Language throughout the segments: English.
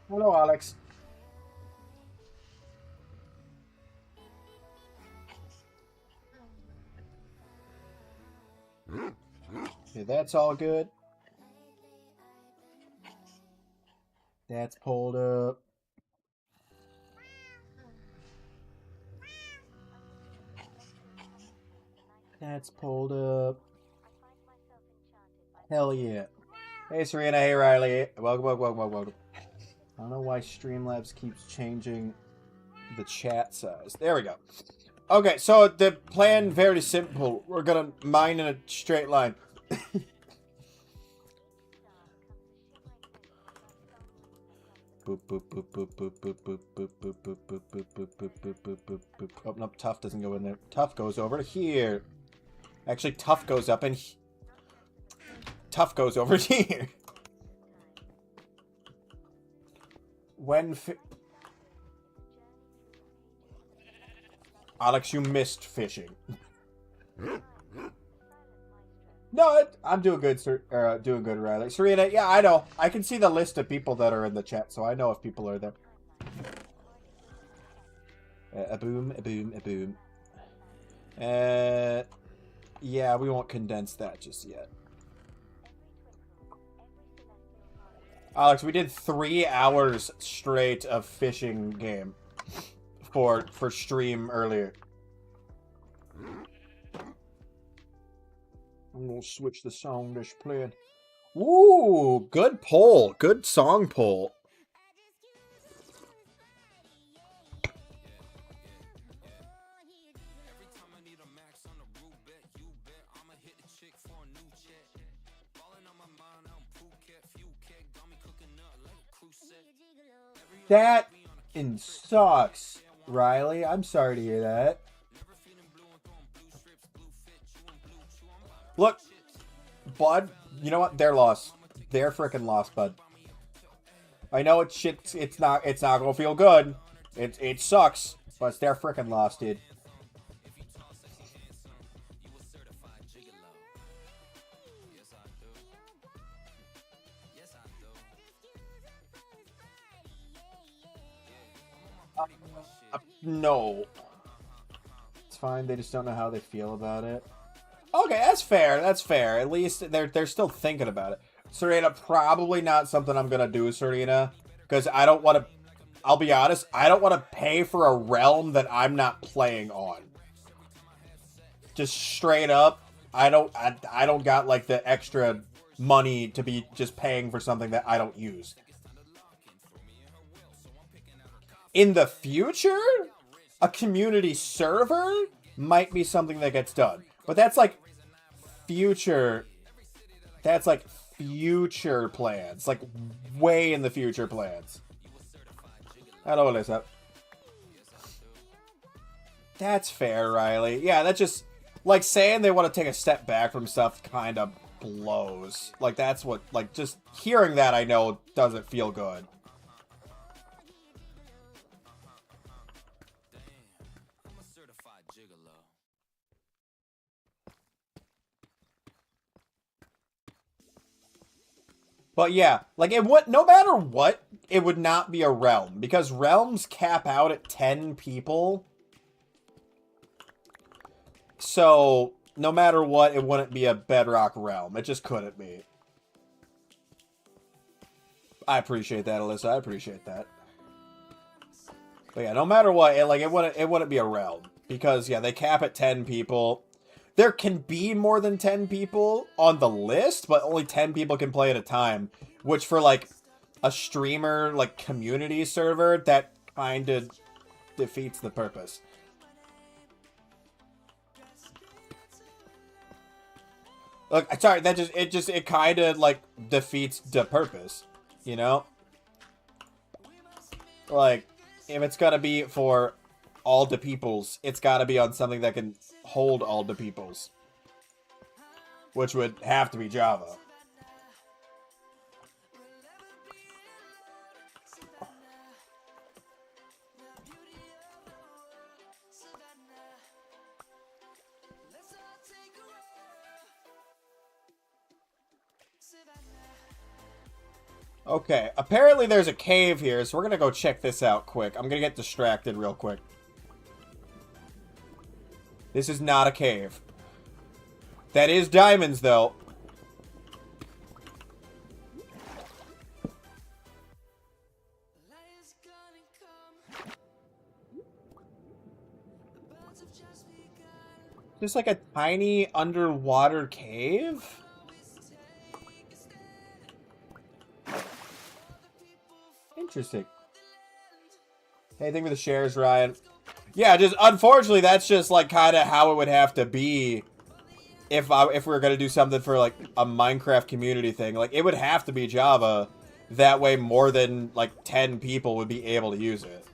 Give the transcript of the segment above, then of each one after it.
Hello, Alex. Okay, that's all good. That's pulled up. That's pulled up. Hell yeah. Hey, Serena. Hey, Riley. Welcome, welcome, welcome, welcome, welcome. I don't know why Streamlabs keeps changing the chat size. There we go. Okay, so the plan very simple. We're gonna mine in a straight line. Boop boop boop boop boop boop boop boop boop boop boop boop boop boop boop boop boop boop. Oh no, Tough doesn't go in there. Tough goes over to here. Actually, Tough goes up and Tough goes over here. When Alex, you missed fishing. No, I'm doing good, sir. Doing good, Riley. Serena, yeah, I know. I can see the list of people that are in the chat, so I know if people are there. A boom, a boom, a boom. Yeah, we won't condense that just yet. Alex, we did 3 hours straight of fishing game for stream earlier. I'm gonna switch the song that's playing. Ooh, good poll. Good song poll. That sucks, Riley. I'm sorry to hear that. Look, Bud, you know what? They're lost. They're freaking lost, Bud. I know it's shit. It's not gonna feel good. It sucks, but they're freaking lost, dude. No. It's fine. They just don't know how they feel about it. Okay, that's fair. That's fair. At least they're still thinking about it. Serena, probably not something I'm gonna do, Serena, because I don't want to. I'll be honest. I don't want to pay for a realm that I'm not playing on. Just straight up, I don't got like the extra money to be just paying for something that I don't use. In the future, a community server might be something that gets done. But that's like future. That's like future plans. Like way in the future plans. Hello, Alyssa. That's fair, Riley. Yeah, that's just like saying they want to take a step back from stuff kind of blows. Like that's what, like just hearing that I know doesn't feel good. But yeah, like it would, no matter what, it would not be a realm because realms cap out at 10 people. So no matter what, it wouldn't be a bedrock realm. It just couldn't be. I appreciate that, Alyssa. I appreciate that. But yeah, no matter what, it wouldn't be a realm because yeah, they cap at 10 people. There can be more than 10 people on the list, but only 10 people can play at a time, which for like a streamer like community server, that kind of defeats the purpose. Look, sorry, it kind of like defeats the purpose, you know? Like if it's gonna be for all the peoples, it's gotta be on something that can hold all the peoples, which would have to be Java. Okay, apparently there's a cave here, so we're gonna go check this out quick. I'm gonna get distracted real quick. This is not a cave. That is diamonds, though. Just like a tiny underwater cave? Interesting. Anything for the shares, Ryan? Yeah, just unfortunately, that's just like kind of how it would have to be if we were gonna do something for like a Minecraft community thing. Like it would have to be Java. That way, more than like 10 people would be able to use it.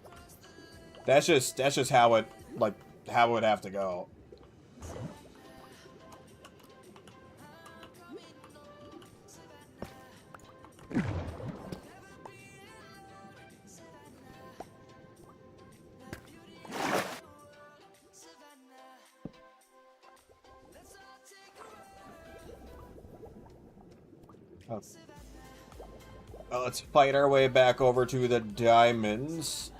That's just how it would have to go. Oh. Well, let's fight our way back over to the diamonds.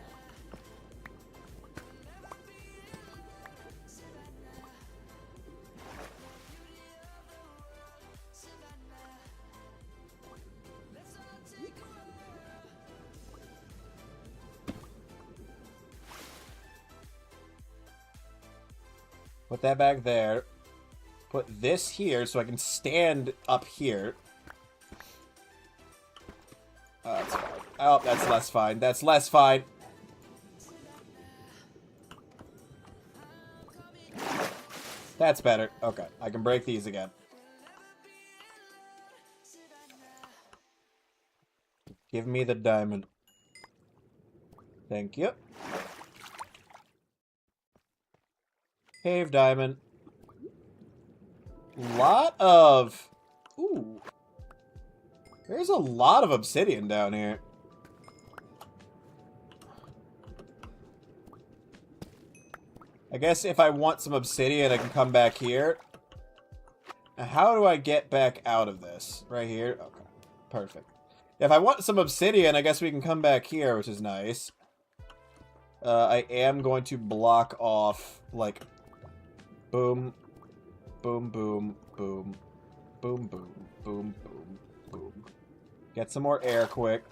Put that back there. Put this here so I can stand up here. Oh, that's fine. Oh, that's less fine. That's less fine. That's better. Okay, I can break these again. Give me the diamond. Thank you. Cave diamond. Lot of... Ooh. There's a lot of obsidian down here. I guess if I want some obsidian, I can come back here. Now, how do I get back out of this? Right here? Okay. Perfect. If I want some obsidian, I guess we can come back here, which is nice. I am going to block off, like... Boom. Boom, boom, boom. Boom, boom, boom, boom, boom. Get some more air quick.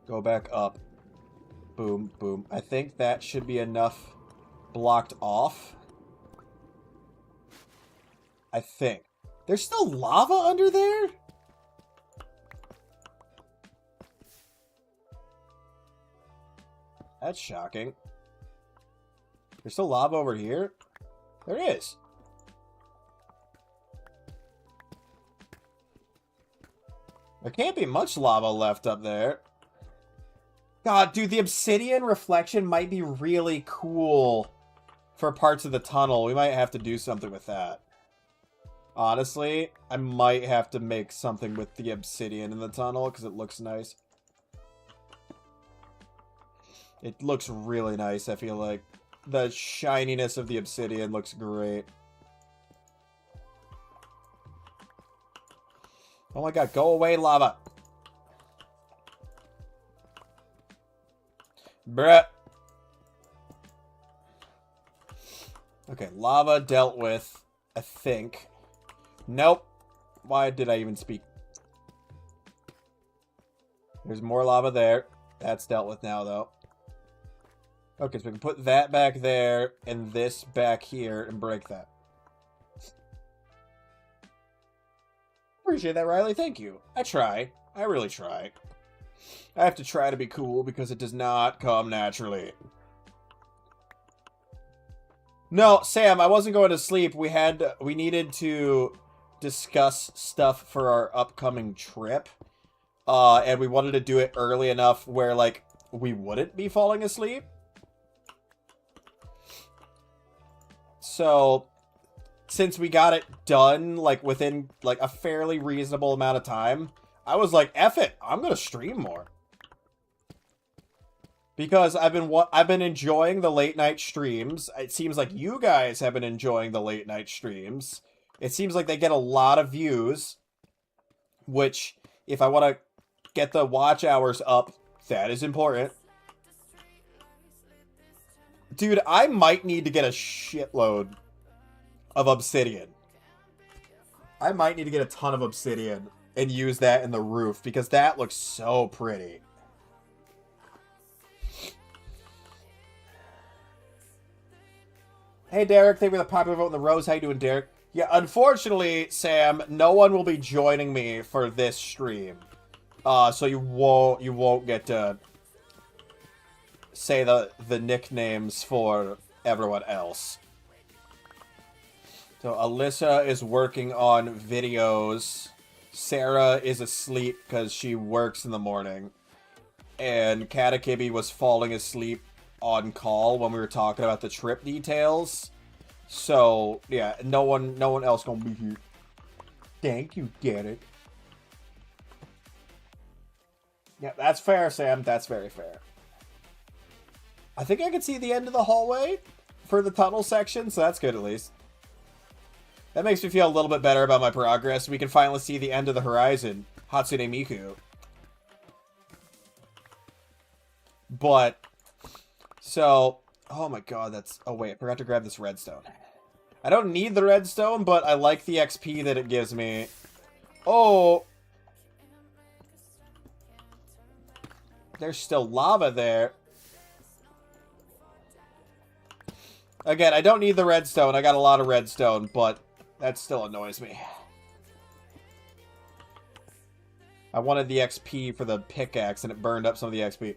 Go back up. Boom, boom. I think that should be enough blocked off. I think. There's still lava under there? That's shocking. There's still lava over here? There is. There can't be much lava left up there. God, dude, the obsidian reflection might be really cool for parts of the tunnel. We might have to do something with that. Honestly, I might have to make something with the obsidian in the tunnel because it looks nice. It looks really nice, I feel like. The shininess of the obsidian looks great. Oh my god, go away, lava. Bruh. Okay, lava dealt with, I think. Nope. Why did I even speak? There's more lava there. That's dealt with now, though. Okay, so we can put that back there and this back here and break that. Appreciate that, Riley. Thank you. I try. I really try. I have to try to be cool because it does not come naturally. No, Sam, I wasn't going to sleep. We needed to discuss stuff for our upcoming trip. And we wanted to do it early enough where, like, we wouldn't be falling asleep. So, since we got it done, like, within, like, a fairly reasonable amount of time, I was like, F it, I'm gonna stream more. Because I've been enjoying the late night streams. It seems like you guys have been enjoying the late night streams. It seems like they get a lot of views, which If I want to get the watch hours up, that is important. Dude, I might need to get a shitload of obsidian. I might need to get a ton of obsidian and use that in the roof, because that looks so pretty. Hey, Derek, thank you for the popular vote in the Rose. How you doing, Derek? Yeah, unfortunately, Sam, no one will be joining me for this stream. So you won't get to say the nicknames for everyone else. So Alyssa is working on videos. Sarah is asleep because she works in the morning. And Katakibi was falling asleep on call when we were talking about the trip details. So, yeah, no one else gonna be here. Thank you, Derek. Yeah, that's fair, Sam. That's very fair. I think I can see the end of the hallway for the tunnel section, so that's good at least. That makes me feel a little bit better about my progress. We can finally see the end of the horizon. Hatsune Miku. But, so, oh my god, that's... Oh wait, I forgot to grab this redstone. I don't need the redstone, but I like the XP that it gives me. Oh! There's still lava there. Again, I don't need the redstone. I got a lot of redstone, but that still annoys me. I wanted the XP for the pickaxe, and it burned up some of the XP.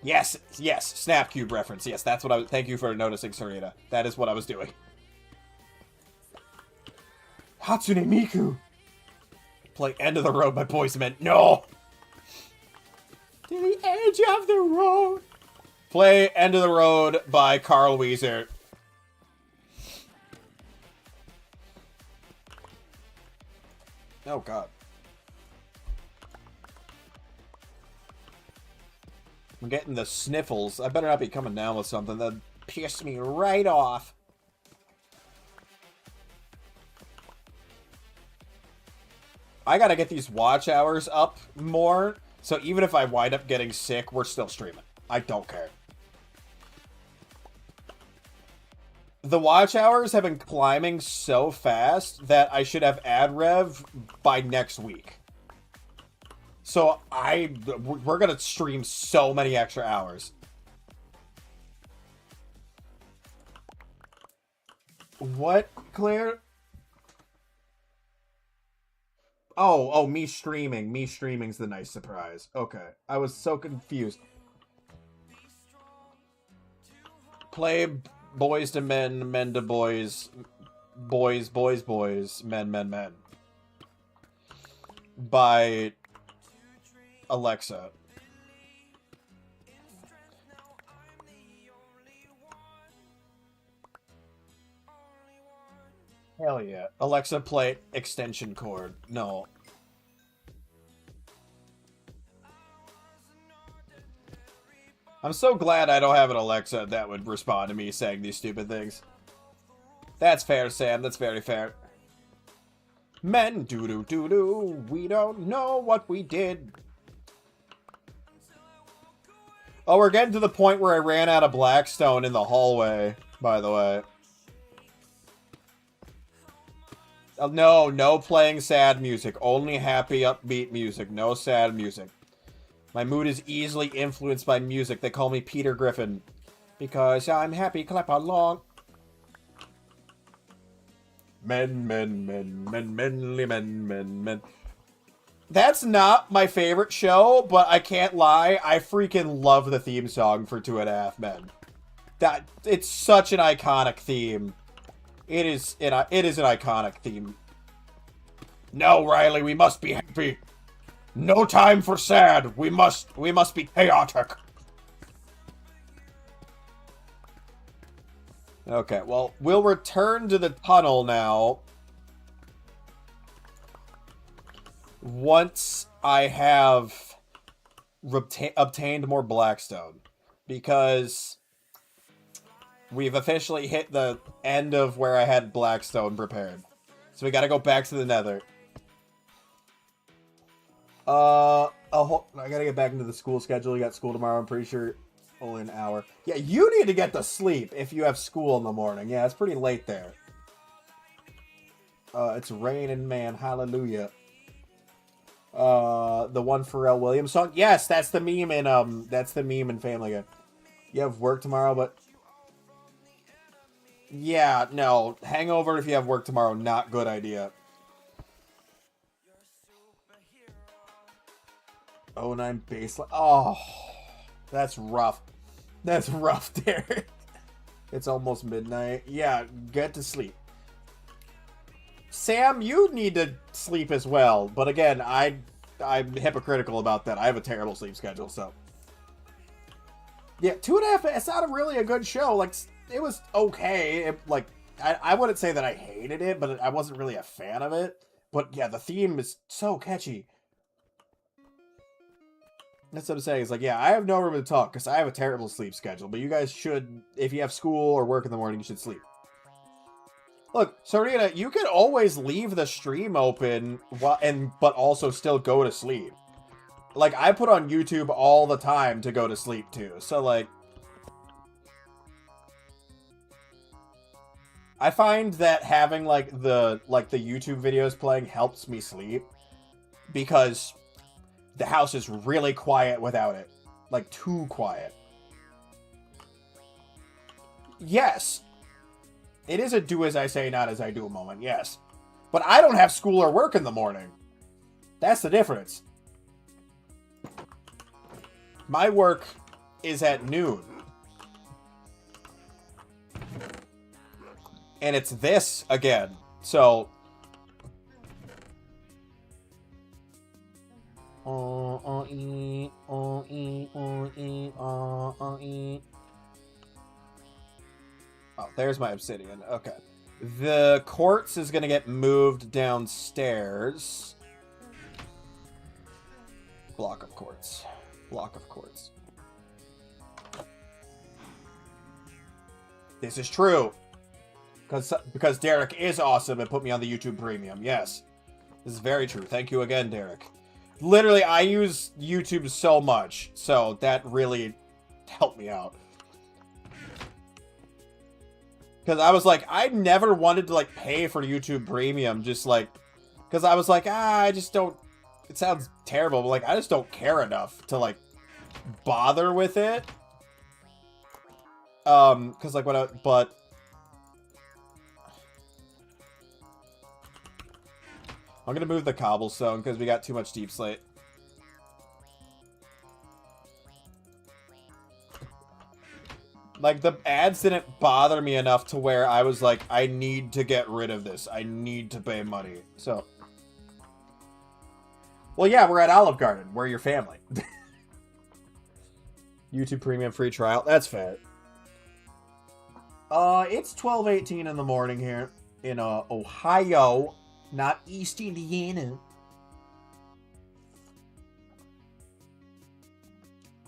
Yes, yes, Snapcube reference. Yes, that's what I was... Thank you for noticing, Sarita. That is what I was doing. Hatsune Miku! Play End of the Road by Boyz II Men. No! To the edge of the road. Play End of the Road by Carl Weezer. Oh, God. I'm getting the sniffles. I better not be coming down with something that pissed me right off. I gotta get these watch hours up more, so even if I wind up getting sick, we're still streaming. I don't care. The watch hours have been climbing so fast that I should have ad rev by next week. So we're gonna stream so many extra hours. What, Claire? Oh, me streaming. Me streaming's the nice surprise. Okay. I was so confused. Play Boys to Men, Men to Boys, Boys, Boys, Boys, Men, Men, Men. By Alexa. Hell yeah. Alexa, play Extension Cord. No. I'm so glad I don't have an Alexa that would respond to me saying these stupid things. That's fair, Sam. That's very fair. Men, doo-doo-doo-doo. We don't know what we did. Oh, we're getting to the point where I ran out of Blackstone in the hallway, by the way. No playing sad music. Only happy, upbeat music. No sad music. My mood is easily influenced by music. They call me Peter Griffin. Because I'm happy, clap along. Men, men, men, men, menly men, men, men. That's not my favorite show, but I can't lie. I freaking love the theme song for 2.5 Men. It's such an iconic theme. It is an iconic theme. No, Riley, we must be happy. No time for sad. We must be chaotic. Okay, well, we'll return to the tunnel now. Once I have obtained more Blackstone. Because we've officially hit the end of where I had Blackstone prepared. So we gotta go back to the Nether. I gotta get back into the school schedule. You got school tomorrow, I'm pretty sure. Only an hour. Yeah, you need to get to sleep if you have school in the morning. Yeah, it's pretty late there. It's raining, man. Hallelujah. The one Pharrell Williams song. Yes, that's the meme in Family Guy. You have work tomorrow, but yeah, no. Hangover if you have work tomorrow, not good idea. 09 baseline. Oh, that's rough. That's rough, Derek. It's almost midnight. Yeah, get to sleep. Sam, you need to sleep as well. But again, I'm hypocritical about that. I have a terrible sleep schedule, so. Yeah, 2.5, it's not really a good show. Like, it was okay. I wouldn't say that I hated it, but I wasn't really a fan of it. But yeah, the theme is so catchy. That's what I'm saying. It's like, yeah, I have no room to talk because I have a terrible sleep schedule. But you guys should, if you have school or work in the morning, you should sleep. Look, Serena, you can always leave the stream open but also still go to sleep. Like, I put on YouTube all the time to go to sleep too. So like, I find that having like the YouTube videos playing helps me sleep because the house is really quiet without it. Like, too quiet. Yes. It is a do as I say, not as I do moment, yes. But I don't have school or work in the morning. That's the difference. My work is at noon. And it's this again. So... Oh, there's my obsidian. Okay. The quartz is going to get moved downstairs. Block of quartz. Block of quartz. This is true. Because Derek is awesome and put me on the YouTube Premium. Yes. This is very true. Thank you again, Derek. Literally, I use YouTube so much, so that really helped me out. Because I was like, I never wanted to, like, pay for YouTube Premium, just, like... Because I was like, I just don't... It sounds terrible, but, like, I just don't care enough to, like, bother with it. Because, like, but... I'm gonna move the cobblestone because we got too much deep slate. Like, the ads didn't bother me enough to where I was like, I need to get rid of this. I need to pay money. So. Well, yeah, we're at Olive Garden. We're your family. YouTube Premium free trial. That's fair. It's 12:18 in the morning here in, Ohio. Not East Indiana.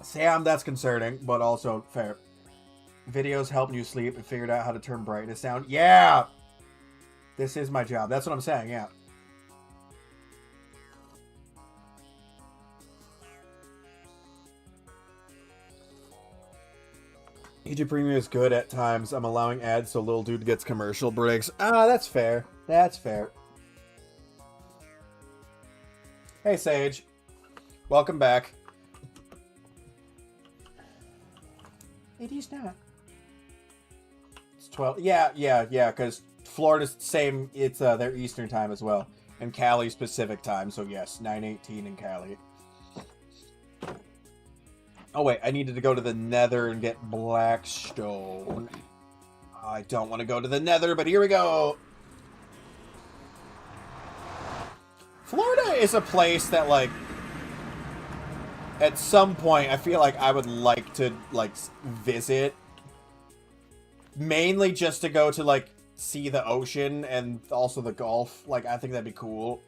Sam, that's concerning, but also fair. Videos helping you sleep and figured out how to turn brightness down. Yeah! This is my job. That's what I'm saying, yeah. YouTube Premium is good at times. I'm allowing ads so little dude gets commercial breaks. Ah, that's fair. That's fair. Hey, Sage. Welcome back. It is not. It's 12. Yeah, because Florida's same. It's their Eastern time as well. And Cali's Pacific time, so yes, 9:18 in Cali. Oh, wait, I needed to go to the Nether and get Blackstone. I don't want to go to the Nether, but here we go. Florida is a place that, like, at some point, I feel like I would like to, like, visit. Mainly just to go to, like, see the ocean and also the Gulf. Like, I think that'd be cool.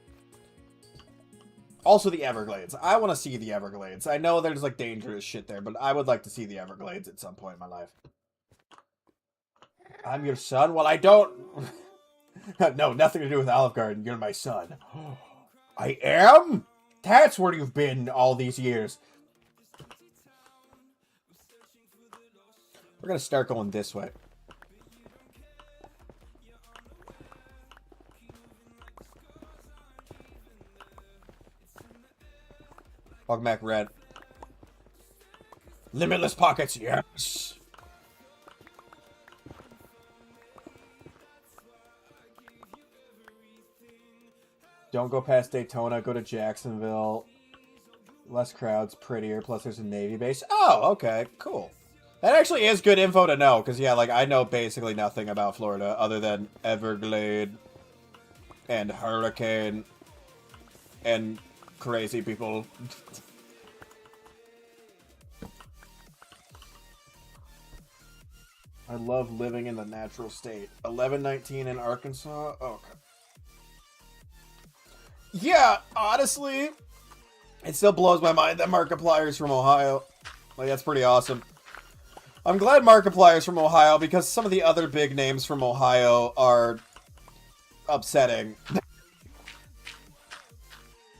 Also the Everglades. I want to see the Everglades. I know there's, like, dangerous shit there, but I would like to see the Everglades at some point in my life. I'm your son? Well, I don't... No, nothing to do with Olive Garden. You're my son. I am? That's where you've been all these years. We're gonna start going this way. Welcome back, Red. Limitless pockets, yes! Don't go past Daytona, go to Jacksonville. Less crowds, prettier, plus there's a Navy base. Oh, okay, cool. That actually is good info to know, because yeah, like, I know basically nothing about Florida other than Everglade and Hurricane and crazy people. I love living in the natural state. 1119 in Arkansas? Okay. Yeah, honestly, it still blows my mind that Markiplier's from Ohio. Like, that's pretty awesome. I'm glad Markiplier's from Ohio because some of the other big names from Ohio are upsetting.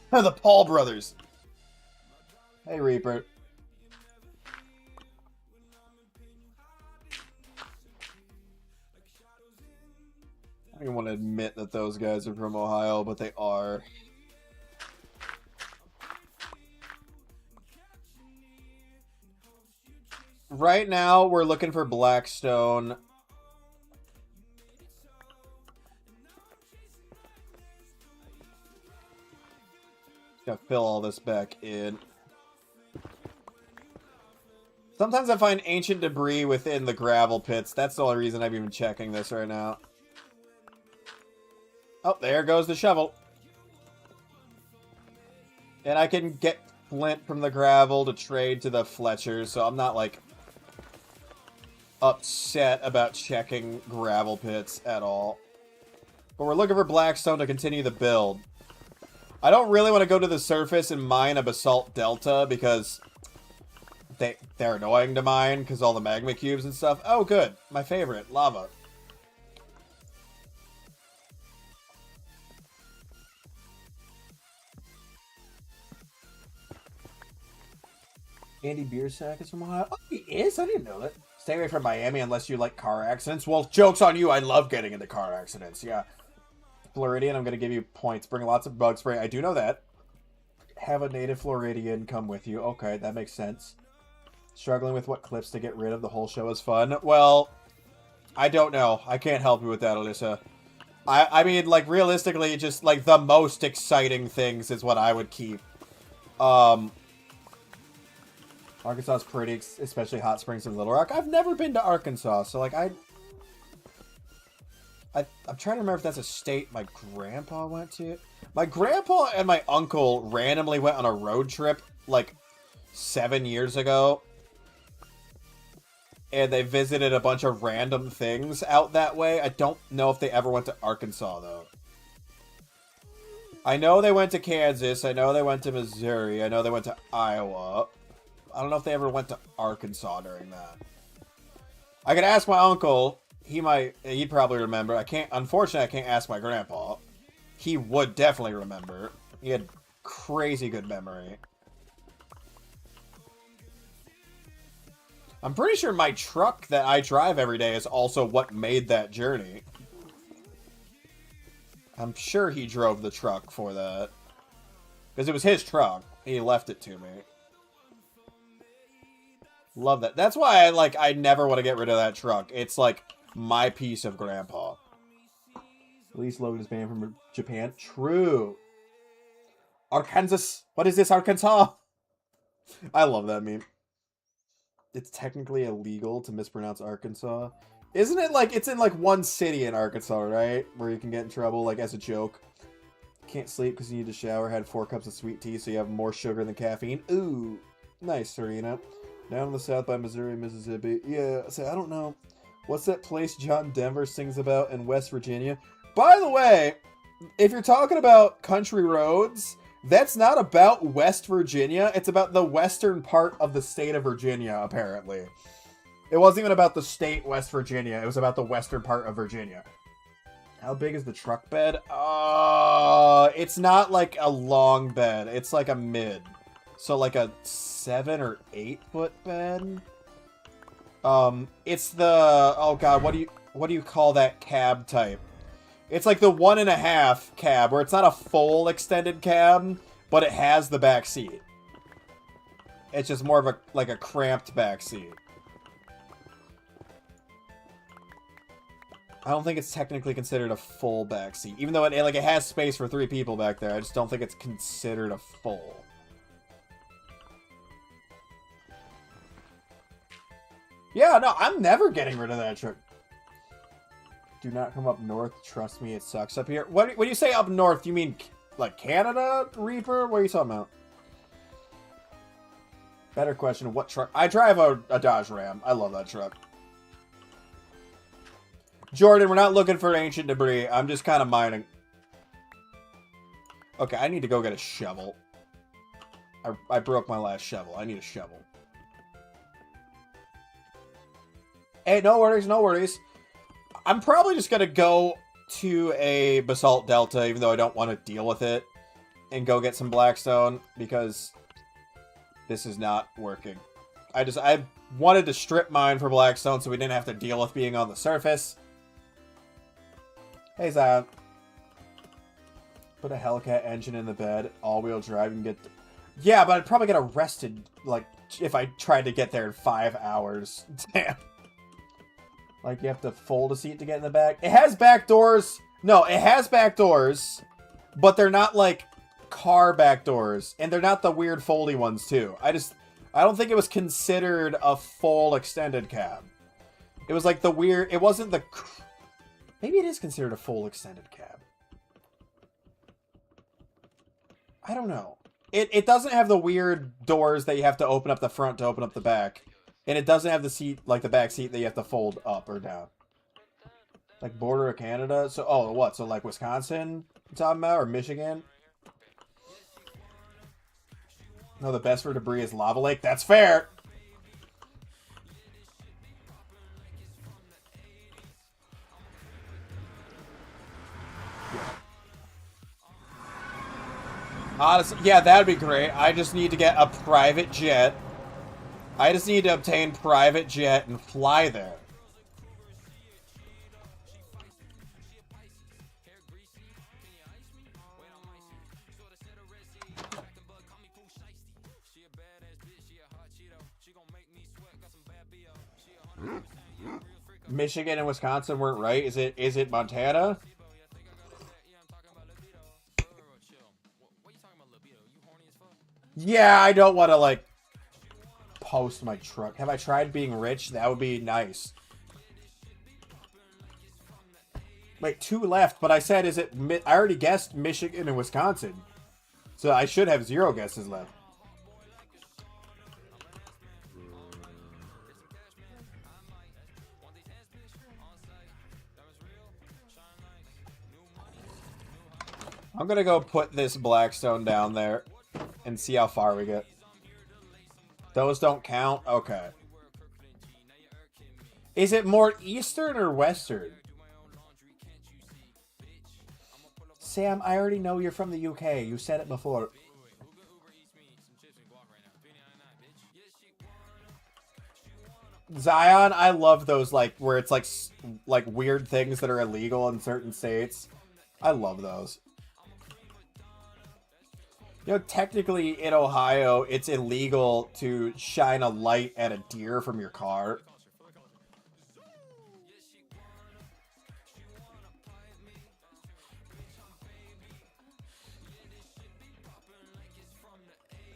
The Paul brothers. Hey, Reaper. I don't want to admit that those guys are from Ohio, but they are. Right now, we're looking for Blackstone. Gotta fill all this back in. Sometimes I find ancient debris within the gravel pits. That's the only reason I'm even checking this right now. Oh, there goes the shovel. And I can get flint from the gravel to trade to the Fletchers, so I'm not, like, upset about checking gravel pits at all. But we're looking for Blackstone to continue the build. I don't really want to go to the surface and mine a basalt delta because they're annoying to mine because all the magma cubes and stuff. Oh, good. My favorite, lava. Andy Biersack is from Ohio. Oh, he is? I didn't know that. Stay away from Miami unless you like car accidents. Well, joke's on you. I love getting into car accidents. Yeah. Floridian, I'm going to give you points. Bring lots of bug spray. I do know that. Have a native Floridian come with you. Okay, that makes sense. Struggling with what clips to get rid of. The whole show is fun. Well, I don't know. I can't help you with that, Alyssa. I mean, like, realistically, just, like, the most exciting things is what I would keep. Arkansas is pretty, especially Hot Springs and Little Rock. I've never been to Arkansas, so, like, I'm trying to remember if that's a state my grandpa went to. My grandpa and my uncle randomly went on a road trip, like, 7 years ago. And they visited a bunch of random things out that way. I don't know if they ever went to Arkansas, though. I know they went to Kansas. I know they went to Missouri. I know they went to Iowa. I don't know if they ever went to Arkansas during that. I could ask my uncle. He'd probably remember. Unfortunately, I can't ask my grandpa. He would definitely remember. He had crazy good memory. I'm pretty sure my truck that I drive every day is also what made that journey. I'm sure he drove the truck for that. Because it was his truck. He left it to me. Love that. That's why I never want to get rid of that truck. It's like my piece of grandpa. At least Logan is banned from Japan. True. Arkansas. What is this, Arkansas? I love that meme. It's technically illegal to mispronounce Arkansas. Isn't it like, it's in like one city in Arkansas, right? Where you can get in trouble, like as a joke. Can't sleep because you need to shower. Had 4 cups of sweet tea, so you have more sugar than caffeine. Ooh, nice, Serena. Down in the south by Missouri, Mississippi. Yeah, so I don't know. What's that place John Denver sings about in West Virginia? By the way, if you're talking about country roads, that's not about West Virginia. It's about the western part of the state of Virginia, apparently. It wasn't even about the state West Virginia. It was about the western part of Virginia. How big is the truck bed? It's not like a long bed. It's like a mid. So like a 7 or 8 foot bed. It's the, oh god, what do you call that cab type? It's like the 1.5 cab, where it's not a full extended cab, but it has the back seat. It's just more of a, like a cramped back seat. I don't think it's technically considered a full back seat, even though it has space for 3 people back there. I just don't think it's considered a full. Yeah, no, I'm never getting rid of that truck. Do not come up north. Trust me, it sucks up here. When you say up north, do you mean like Canada, Reaper? What are you talking about? Better question, what truck? I drive a Dodge Ram. I love that truck. Jordan, we're not looking for ancient debris. I'm just kind of mining. Okay, I need to go get a shovel. I broke my last shovel. I need a shovel. Hey, no worries, no worries. I'm probably just going to go to a basalt delta, even though I don't want to deal with it, and go get some blackstone, because this is not working. I wanted to strip mine for blackstone so we didn't have to deal with being on the surface. Hey, Zion. Put a Hellcat engine in the bed, all-wheel drive, and get... Yeah, but I'd probably get arrested, like, if I tried to get there in 5 hours. Damn. Like, you have to fold a seat to get in the back. It has back doors. No, it has back doors, but they're not, like, car back doors. And they're not the weird foldy ones, too. I don't think it was considered a full extended cab. It was, like, the weird... It wasn't the... Maybe it is considered a full extended cab. I don't know. It doesn't have the weird doors that you have to open up the front to open up the back. And it doesn't have the seat, like the back seat that you have to fold up or down. Like border of Canada? So, oh, what? So like Wisconsin you're talking about? Or Michigan? No, the best for debris is Lava Lake. That's fair! Honestly, yeah, that'd be great. I just need to get a private jet. I just need to obtain private jet and fly there. Michigan and Wisconsin weren't right. Is it Montana? Yeah, I don't want to like post my truck. Have I tried being rich? That would be nice. Wait, 2 left, but I said I already guessed Michigan and Wisconsin. So I should have 0 guesses left. I'm gonna go put this blackstone down there and see how far we get. Those don't count? Okay. Is it more eastern or western? Sam, I already know you're from the UK. You said it before. Zion, I love those, like, where it's like weird things that are illegal in certain states. I love those. You know, technically in Ohio, it's illegal to shine a light at a deer from your car.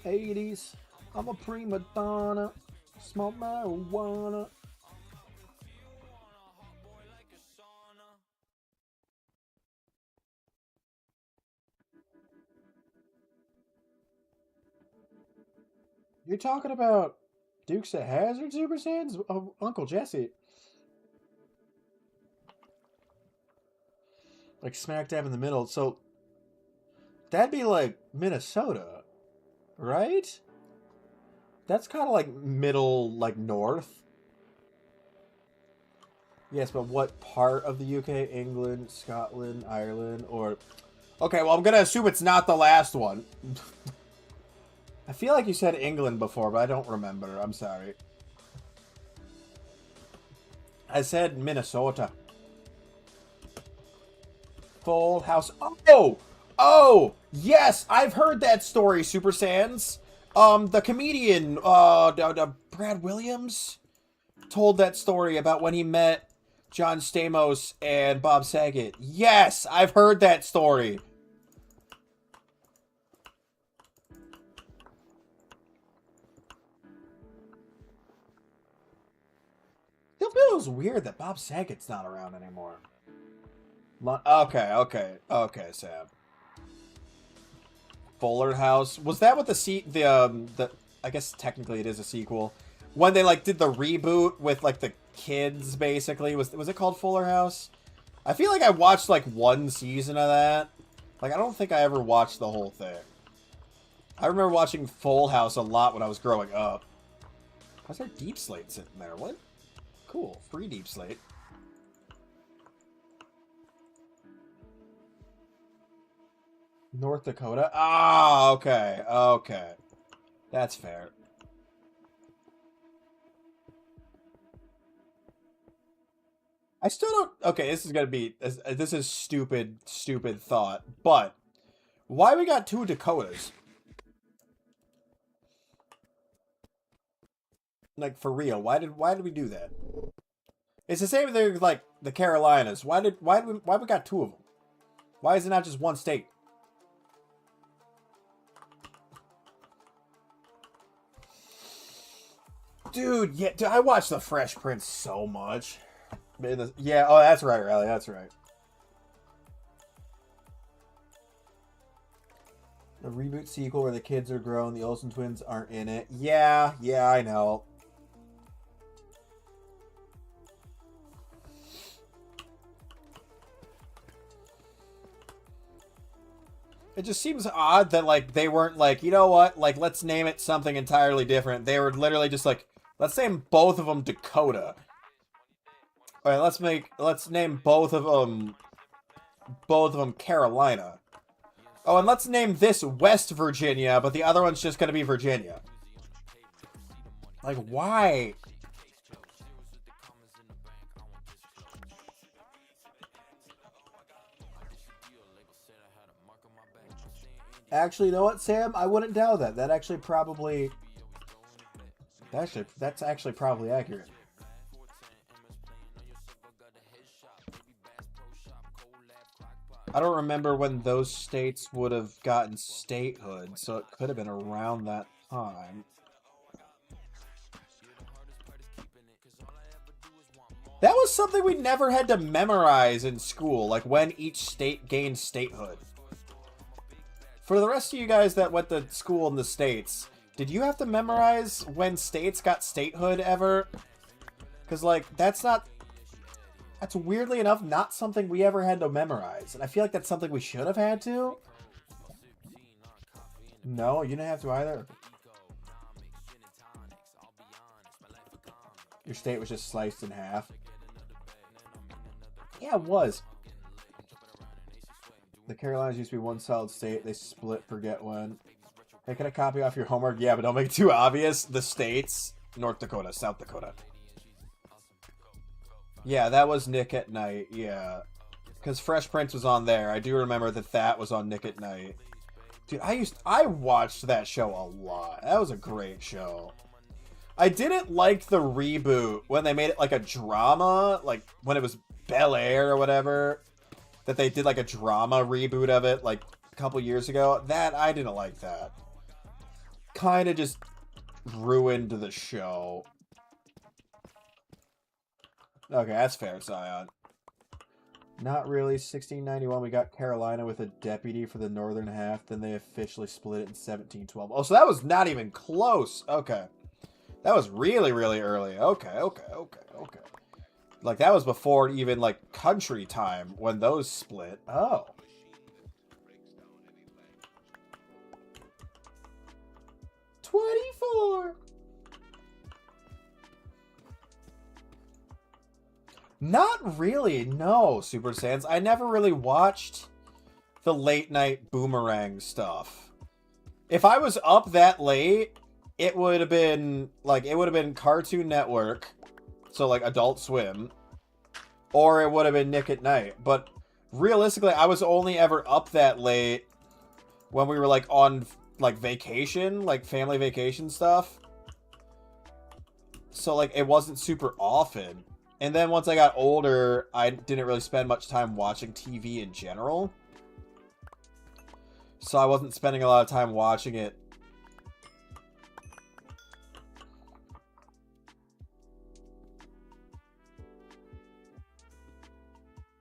'80s, I'm a prima donna, smoke marijuana. You're talking about Dukes of Hazzard Super Saiyans? Oh, Uncle Jesse. Like smack dab in the middle. So that'd be like Minnesota, right? That's kind of like middle, like north. Yes, but what part of the UK? England, Scotland, Ireland, or... Okay, well, I'm gonna assume it's not the last one. I feel like you said England before, but I don't remember. I'm sorry. I said Minnesota. Full House. Oh! Oh! Yes! I've heard that story, Super Sans. The comedian, Brad Williams told that story about when he met John Stamos and Bob Saget. Yes! I've heard that story. Still feels weird that Bob Saget's not around anymore. Okay, Sam. Fuller House. Was that what the I guess technically it is a sequel. When they like did the reboot with like the kids basically. Was it called Fuller House? I feel like I watched like one season of that. Like I don't think I ever watched the whole thing. I remember watching Full House a lot when I was growing up. Why's there Deep Slate sitting there? What? Cool. Free Deep Slate. North Dakota? Ah, okay. Okay. That's fair. I still don't... Okay, this is gonna be... This is stupid thought. But, why we got 2 Dakotas? Like, for real. Why did we do that? It's the same thing with, like, the Carolinas. Why we got 2 of them? Why is it not just one state? Dude, yeah, dude, I watched The Fresh Prince so much. Yeah, oh, that's right, Riley, that's right. The reboot sequel where the kids are grown, the Olsen twins aren't in it. Yeah, I know. It just seems odd that, like, they weren't like, you know what, like, let's name it something entirely different. They were literally just like, let's name both of them Dakota. Alright, let's name both of them Carolina. Oh, and let's name this West Virginia, but the other one's just gonna be Virginia. Like, why? Actually, you know what, Sam? I wouldn't doubt that. That's actually probably accurate. I don't remember when those states would have gotten statehood, so it could have been around that time. That was something we never had to memorize in school, like when each state gained statehood. For the rest of you guys that went to school in the States, did you have to memorize when states got statehood ever? Because, like, that's weirdly enough not something we ever had to memorize. And I feel like that's something we should have had to. No, you didn't have to either. Your state was just sliced in half. Yeah, it was. The Carolinas used to be one solid state. They split, forget when. Hey, can I copy off your homework? Yeah, but don't make it too obvious. The states. North Dakota, South Dakota. Yeah, that was Nick at Night. Yeah. Because Fresh Prince was on there. I do remember that was on Nick at Night. Dude, I watched that show a lot. That was a great show. I didn't like the reboot when they made it like a drama. Like, when it was Bel Air or whatever. That they did like a drama reboot of it like a couple years ago. I didn't like that. Kind of just ruined the show. Okay, that's fair, Zion. Not really. 1691, we got Carolina with a deputy for the northern half. Then they officially split it in 1712. Oh, so that was not even close. Okay. That was really, really early. Okay. Like, that was before even, like, country time when those split. Oh. Not really, no, Super Sans. I never really watched the late night boomerang stuff. If I was up that late, it would have been Cartoon Network, so like Adult Swim, or it would have been Nick at Night. But realistically, I was only ever up that late when we were like on like vacation, like family vacation stuff. So like it wasn't super often. And then once I got older, I didn't really spend much time watching TV in general. So I wasn't spending a lot of time watching it.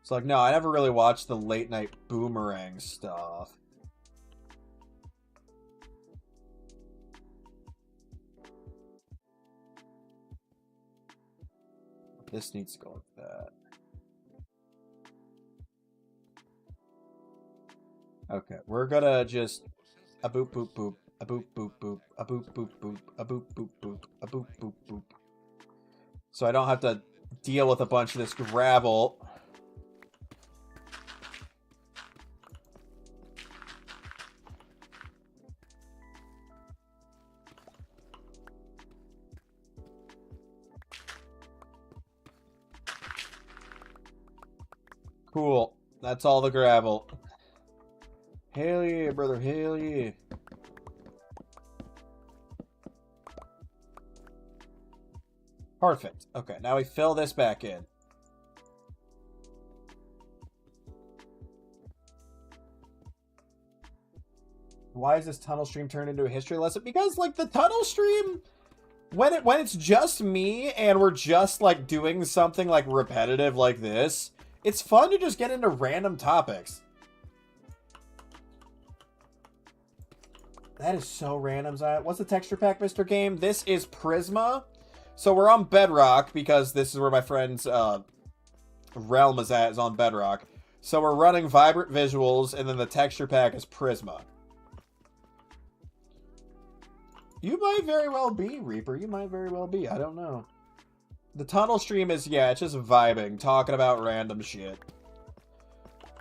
So like, no, I never really watched the late night boomerang stuff. This needs to go like that. Okay, we're gonna just a boop boop boop, a boop boop boop, a boop boop boop, a boop boop boop, a boop boop boop. So I don't have to deal with a bunch of this gravel. Cool. That's all the gravel. Hell yeah, brother. Hell yeah. Perfect. Okay, now we fill this back in. Why is this tunnel stream turned into a history lesson? Because, like, the tunnel stream, when it's just me and we're just, like, doing something, like, repetitive like this, it's fun to just get into random topics. That is so random, Zion. What's the texture pack, Mr. Game? This is Prisma. So we're on Bedrock because this is where my friend's realm is at, is on Bedrock. So we're running vibrant visuals, and then the texture pack is Prisma. You might very well be, Reaper. You might very well be. I don't know. The tunnel stream is, yeah, it's just vibing, talking about random shit.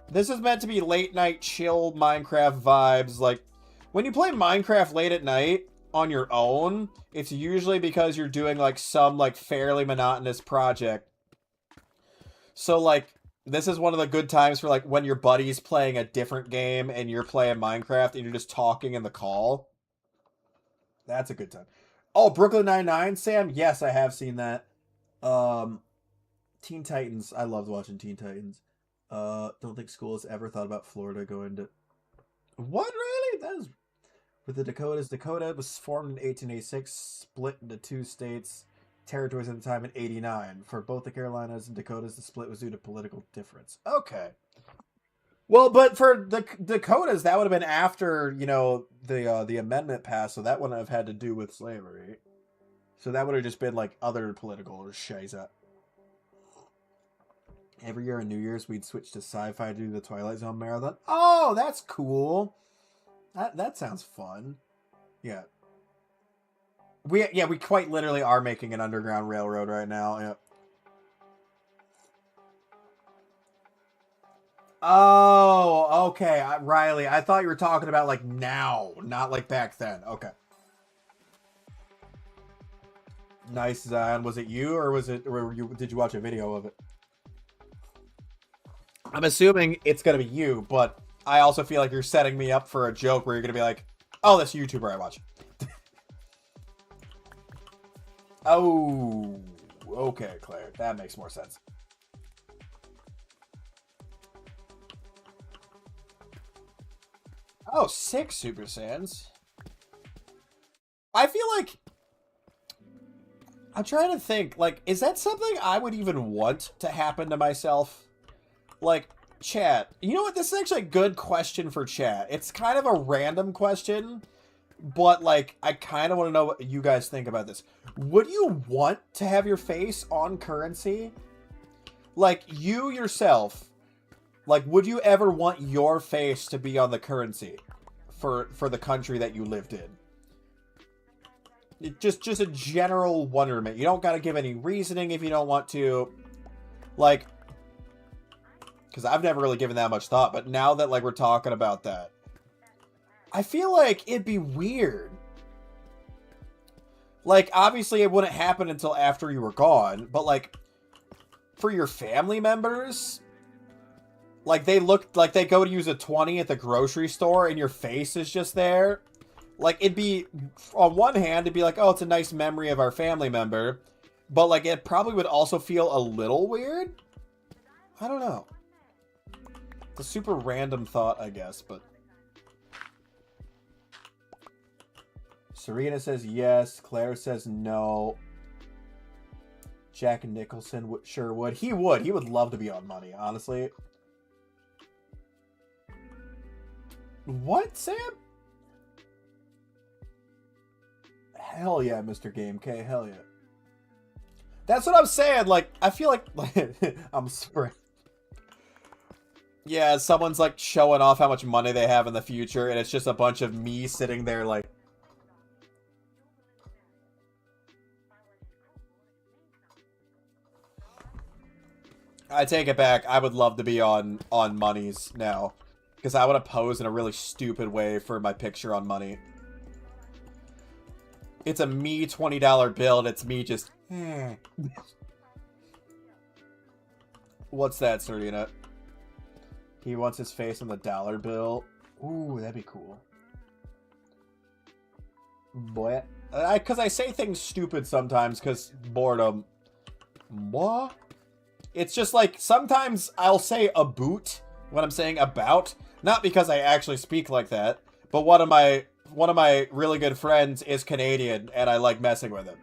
This is meant to be late night chill Minecraft vibes. Like, when you play Minecraft late at night on your own, it's usually because you're doing, like, some, like, fairly monotonous project. So, like, this is one of the good times for, like, when your buddy's playing a different game and you're playing Minecraft and you're just talking in the call. That's a good time. Oh, Brooklyn Nine-Nine, Sam? Yes, I have seen that. Teen Titans. I loved watching Teen Titans. Don't think school has ever thought about Florida going to... What, really? That is... With the Dakotas. Dakota was formed in 1886, split into 2 states, territories at the time in 89. For both the Carolinas and Dakotas, the split was due to political difference. Okay. Well, but for the Dakotas, that would have been after, you know, the amendment passed, so that wouldn't have had to do with slavery. So that would have just been, like, other political shiza. Every year on New Year's, we'd switch to sci-fi to do the Twilight Zone marathon. Oh, that's cool. That sounds fun. Yeah. We quite literally are making an underground railroad right now. Yeah. Oh, okay. Riley, I thought you were talking about, like, now, not, like, back then. Okay. Nice, Zion. Was it you, or did you watch a video of it? I'm assuming it's going to be you, but I also feel like you're setting me up for a joke where you're going to be like, oh, that's a YouTuber I watch. Oh, okay, Claire. That makes more sense. Oh, 6 Super Saiyans. I feel like... I'm trying to think, like, is that something I would even want to happen to myself? Like, chat. You know what? This is actually a good question for chat. It's kind of a random question, but, like, I kind of want to know what you guys think about this. Would you want to have your face on currency? Like, you yourself, like, would you ever want your face to be on the currency for the country that you lived in? Just a general wonderment. You don't got to give any reasoning if you don't want to. Like, because I've never really given that much thought, but now that, like, we're talking about that, I feel like it'd be weird. Like, obviously it wouldn't happen until after you were gone, but, like, for your family members, like, they look like they go to use a 20 at the grocery store and your face is just there. Like, it'd be, on one hand, it'd be like, oh, it's a nice memory of our family member. But, like, it probably would also feel a little weird. I don't know. It's a super random thought, I guess, but... Serena says yes. Claire says no. Jack Nicholson sure would. He would. He would love to be on Money, honestly. What, Sam? Hell yeah, Mr. Game K. Hell yeah. That's what I'm saying. Like, I feel like I'm sorry. Yeah, someone's like showing off how much money they have in the future, and it's just a bunch of me sitting there like... I take it back. I would love to be on Money's now. Because I want to pose in a really stupid way for my picture on Money. It's a me $20 bill, and it's me just... What's that, Serena? He wants his face on the dollar bill. Ooh, that'd be cool. Boy. Because I say things stupid sometimes because boredom. What? It's just like, sometimes I'll say a boot when I'm saying about. Not because I actually speak like that, but one of my really good friends is Canadian, and I like messing with him.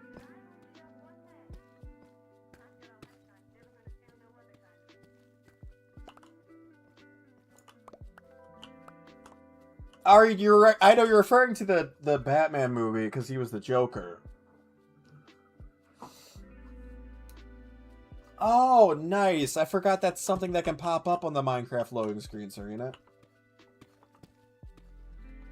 I know you're referring to the Batman movie because he was the Joker. Oh, nice. I forgot that's something that can pop up on the Minecraft loading screen, Serena.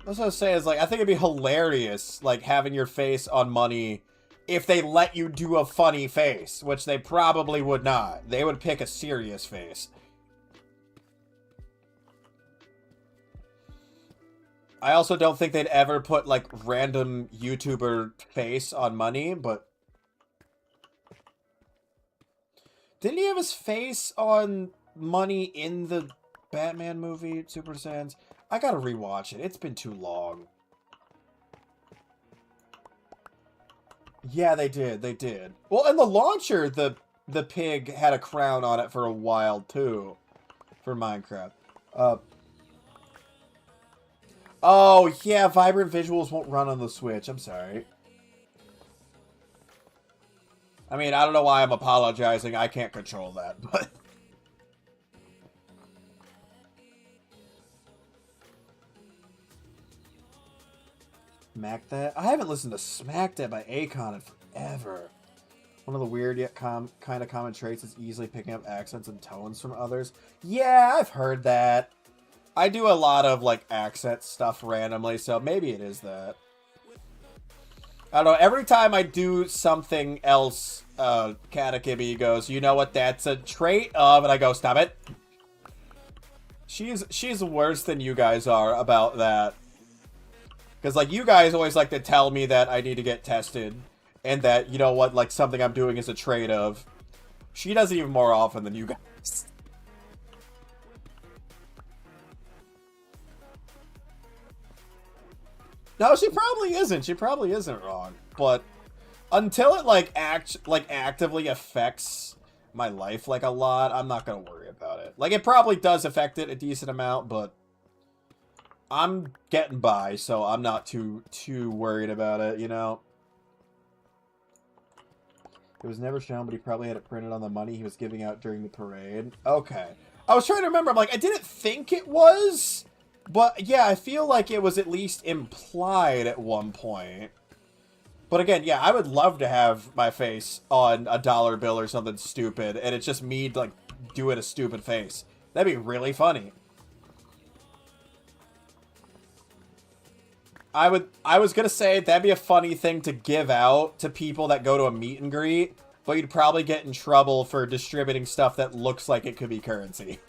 That's what I was saying, is like, I think it'd be hilarious, like, having your face on Money if they let you do a funny face, which they probably would not. They would pick a serious face. I also don't think they'd ever put, like, random YouTuber face on Money, but... Didn't he have his face on Money in the Batman movie, Super Saiyans? I gotta rewatch it. It's been too long. Yeah, they did. They did. Well, and the launcher, the pig had a crown on it for a while, too. For Minecraft. Oh, yeah, Vibrant Visuals won't run on the Switch. I'm sorry. I mean, I don't know why I'm apologizing. I can't control that, but... Smack That? I haven't listened to Smack That by Akon in forever. One of the weird yet kind of common traits is easily picking up accents and tones from others. Yeah, I've heard that. I do a lot of, like, accent stuff randomly, so maybe it is that. I don't know, every time I do something else, Katakibby goes, you know what that's a trait of, and I go, stop it. She's worse than you guys are about that. Because, like, you guys always like to tell me that I need to get tested, and that, you know what, like, something I'm doing is a trait of. She does it even more often than you guys. No, she probably isn't. She probably isn't wrong. But until it, like, actively affects my life, like, a lot, I'm not gonna worry about it. Like, it probably does affect it a decent amount, but I'm getting by, so I'm not too worried about it, you know? It was never shown, but he probably had it printed on the money he was giving out during the parade. Okay. I was trying to remember. I'm like, I didn't think it was, but yeah, I feel like it was at least implied at one point. But again, yeah, I would love to have my face on a dollar bill or something stupid, and it's just me, like, doing a stupid face. That'd be really funny. I was gonna say that'd be a funny thing to give out to people that go to a meet and greet. but you'd probably get in trouble for distributing stuff that looks like it could be currency.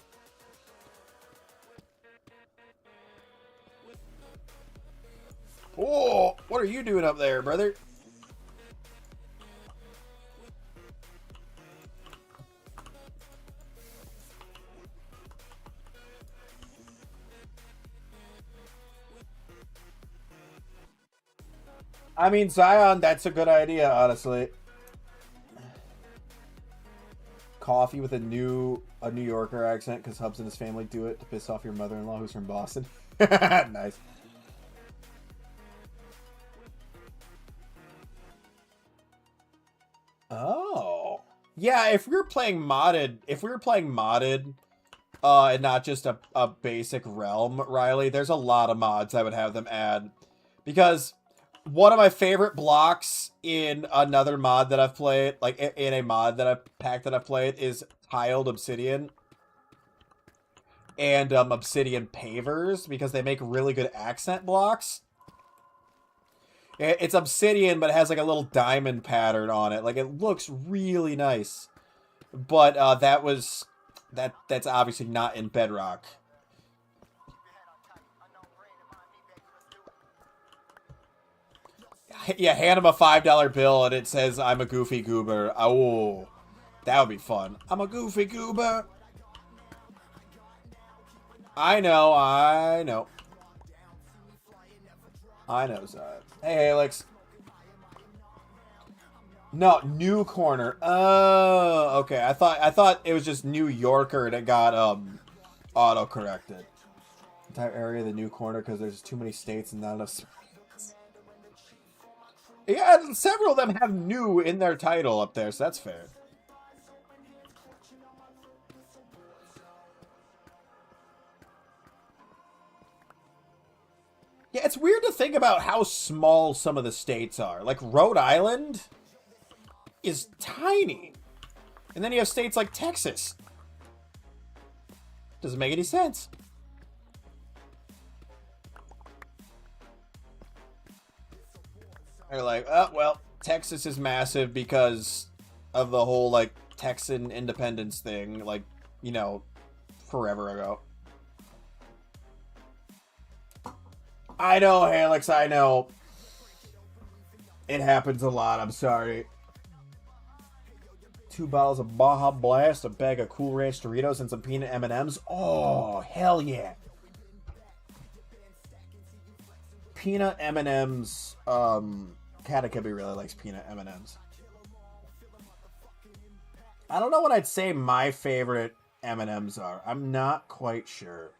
Oh, what are you doing up there, brother? I mean, Zion, that's a good idea, honestly. Coffee with a New Yorker accent, because Hubs and his family do it to piss off your mother-in-law who's from Boston. Nice. Oh. Yeah, if we were playing modded, and not just a basic realm, Riley, there's a lot of mods I would have them add. Because one of my favorite blocks in another mod that I've played, like in a mod that I've played, is tiled obsidian and obsidian pavers, because they make really good accent blocks. It's obsidian, but it has like a little diamond pattern on it. Like, it looks really nice. But that's obviously not in Bedrock. Yeah, hand him a $5 bill and it says, "I'm a goofy goober." Oh, that would be fun. I'm a goofy goober. I know, Zod. Hey, Alex. No, New Corner. Oh, okay. I thought it was just New Yorker and it got auto-corrected. Entire area of the New Corner, because there's too many states and not enough. Yeah, several of them have "new" in their title up there, so that's fair. Yeah, it's weird to think about how small some of the states are. Like, Rhode Island is tiny. And then you have states like Texas. Doesn't make any sense. They're like, oh, well, Texas is massive because of the whole, like, Texan independence thing, like, you know, forever ago. I know, Alex, I know. It happens a lot, I'm sorry. 2 bottles of Baja Blast, a bag of Cool Ranch Doritos, and some peanut M&Ms. Oh, hell yeah. Peanut M&Ms, Katakibby really likes peanut M&Ms. I don't know what I'd say my favorite M&Ms are. I'm not quite sure.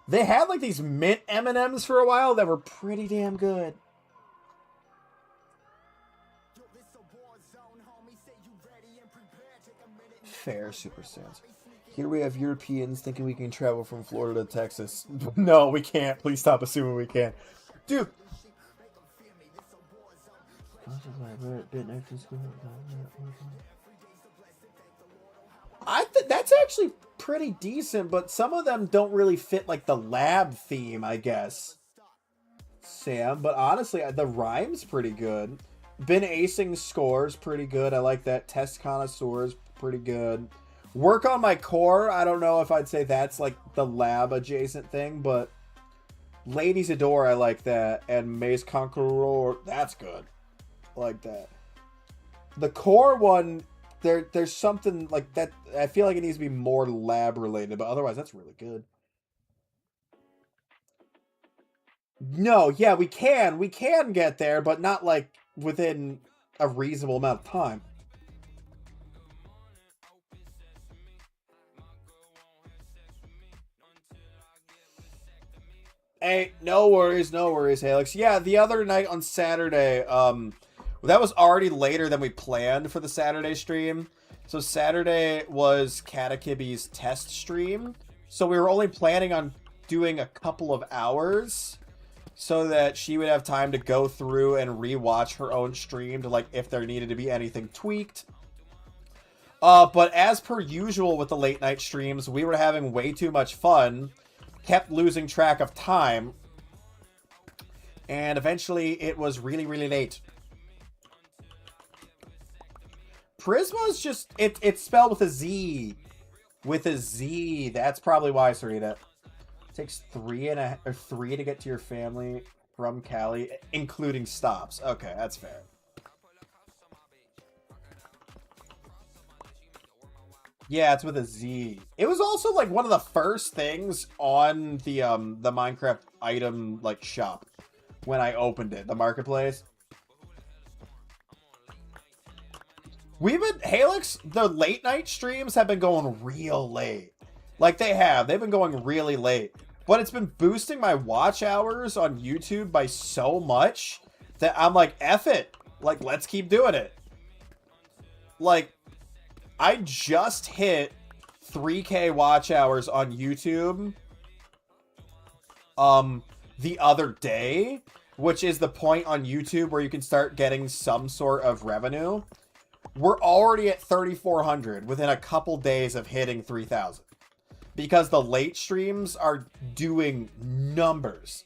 They had like these mint M&Ms for a while that were pretty damn good. Fair, Super Sans. Here we have Europeans thinking we can travel from Florida to Texas. No, we can't. Please stop assuming we can. Dude. That's actually pretty decent, but some of them don't really fit like the lab theme, I guess. Sam, but honestly, the rhyme's pretty good. Been acing scores pretty good. I like that. Test connoisseurs pretty good. Work on my core. I don't know if I'd say that's like the lab adjacent thing, but Ladies Adore, I like that. And Maze Conqueror, that's good. I like that. The core one, there's something like that. I feel like it needs to be more lab related, but otherwise that's really good. No, yeah, we can get there, but not like within a reasonable amount of time. Hey, no worries, Alex. Yeah, the other night on Saturday, that was already later than we planned for the Saturday stream. So Saturday was Katakibby's test stream. So we were only planning on doing a couple of hours so that she would have time to go through and rewatch her own stream to, like, if there needed to be anything tweaked. But as per usual with the late night streams, we were having way too much fun. Kept losing track of time, and eventually it was really, really late. Prisma is just, it's spelled with a Z. With a Z. That's probably why, Sarita. It takes 3 to get to your family from Cali, including stops. Okay, that's fair. Yeah, it's with a Z. It was also like one of the first things on the Minecraft item like shop when I opened it, the marketplace. Halix, the late night streams have been going real late. Like they've been going really late. But it's been boosting my watch hours on YouTube by so much that I'm like, F it. Like, let's keep doing it. Like, I just hit 3K watch hours on YouTube the other day, which is the point on YouTube where you can start getting some sort of revenue. We're already at 3,400 within a couple days of hitting 3,000 because the late streams are doing numbers.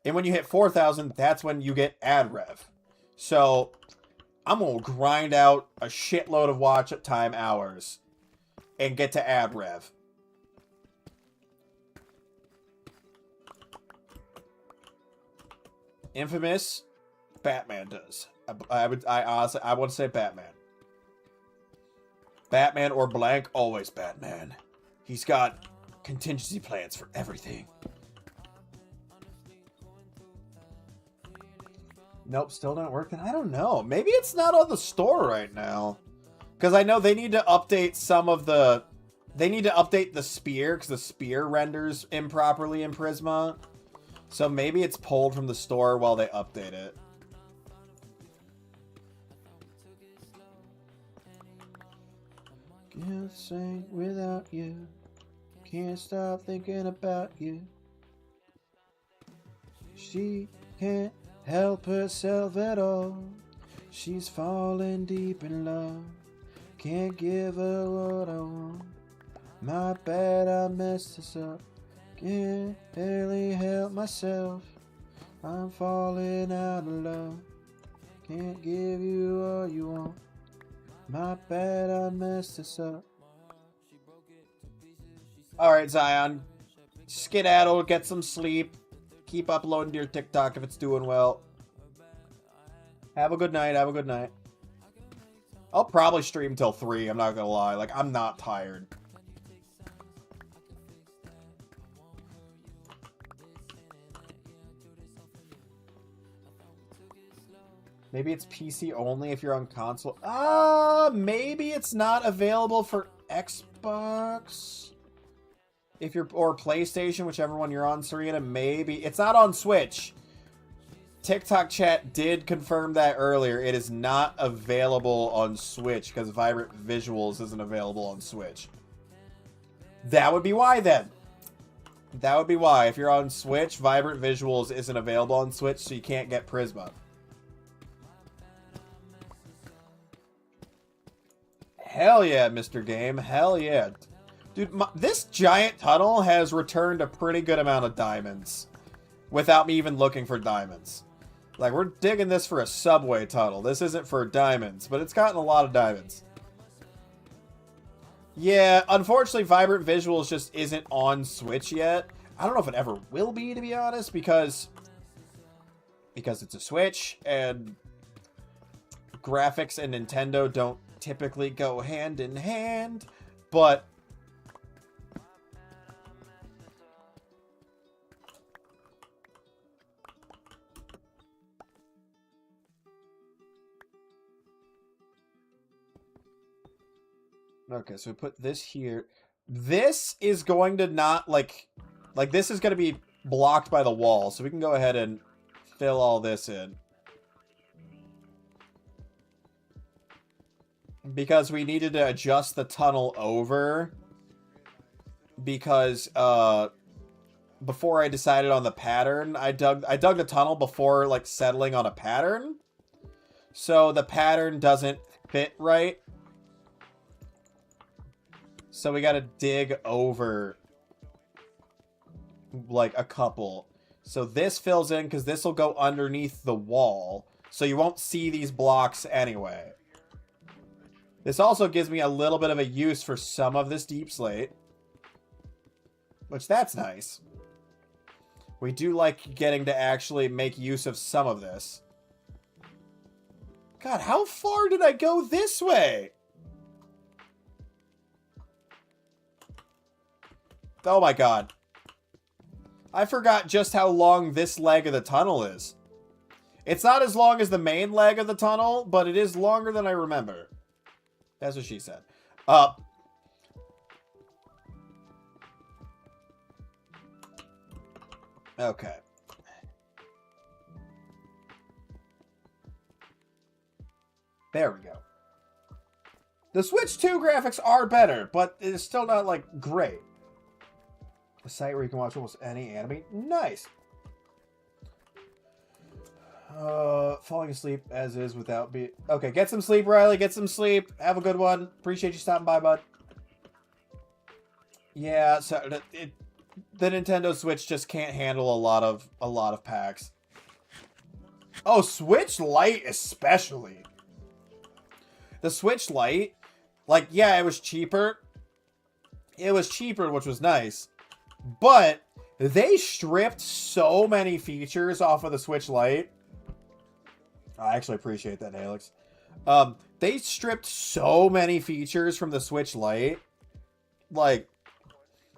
And when you hit 4,000, that's when you get ad rev. So I'm going to grind out a shitload of watch time hours and get to ad rev. Infamous, Batman does. I honestly, I want to say Batman. Batman or blank, always Batman. He's got contingency plans for everything. Nope, still not working. I don't know. Maybe it's not on the store right now. Because I know they need to update some of the... They need to update the spear, because the spear renders improperly in Prisma. So maybe it's pulled from the store while they update it. Can't sing without you. Can't stop thinking about you. She can't help herself at all. She's falling deep in love. Can't give her what I want. My bad, I messed this up. Can't barely help myself. I'm falling out of love. Can't give you all you want. My bad, I messed this up. Alright, Zion. Skedaddle, get some sleep. Keep uploading to your TikTok if it's doing well. Have a good night, have a good night. I'll probably stream till 3, I'm not gonna lie. Like, I'm not tired. Maybe it's PC only if you're on console. Maybe it's not available for Xbox. If you're, or PlayStation, whichever one you're on, Serena, maybe. It's not on Switch. TikTok chat did confirm that earlier. It is not available on Switch because Vibrant Visuals isn't available on Switch. That would be why then. That would be why. If you're on Switch, Vibrant Visuals isn't available on Switch, so you can't get Prisma. Hell yeah, Mr. Game. Hell yeah. Dude, this giant tunnel has returned a pretty good amount of diamonds without me even looking for diamonds. Like, we're digging this for a subway tunnel. This isn't for diamonds, but it's gotten a lot of diamonds. Yeah, unfortunately, Vibrant Visuals just isn't on Switch yet. I don't know if it ever will be, to be honest, because it's a Switch, and graphics and Nintendo don't typically go hand in hand, but okay, so we put this here. This is going to not, like this is going to be blocked by the wall, so we can go ahead and fill all this in. Because we needed to adjust the tunnel over. Because, before I decided on the pattern, I dug the tunnel before, like, settling on a pattern. So the pattern doesn't fit right. So we gotta dig over, like, a couple. So this fills in, because this will go underneath the wall. So you won't see these blocks anyway. This also gives me a little bit of a use for some of this deep slate. Which, that's nice. We do like getting to actually make use of some of this. God, how far did I go this way? Oh my god. I forgot just how long this leg of the tunnel is. It's not as long as the main leg of the tunnel, but it is longer than I remember. That's what she said. Okay. There we go. The Switch 2 graphics are better, but it's still not, like, great. A site where you can watch almost any anime. Nice. Falling asleep as is without be... Okay, get some sleep, Riley. Get some sleep. Have a good one. Appreciate you stopping by, bud. Yeah, so the Nintendo Switch just can't handle a lot of packs. Oh, Switch Lite especially. The Switch Lite, like, yeah, it was cheaper. It was cheaper, which was nice. But they stripped so many features off of the Switch Lite. I actually appreciate that, Alex. They stripped so many features from the Switch Lite. Like,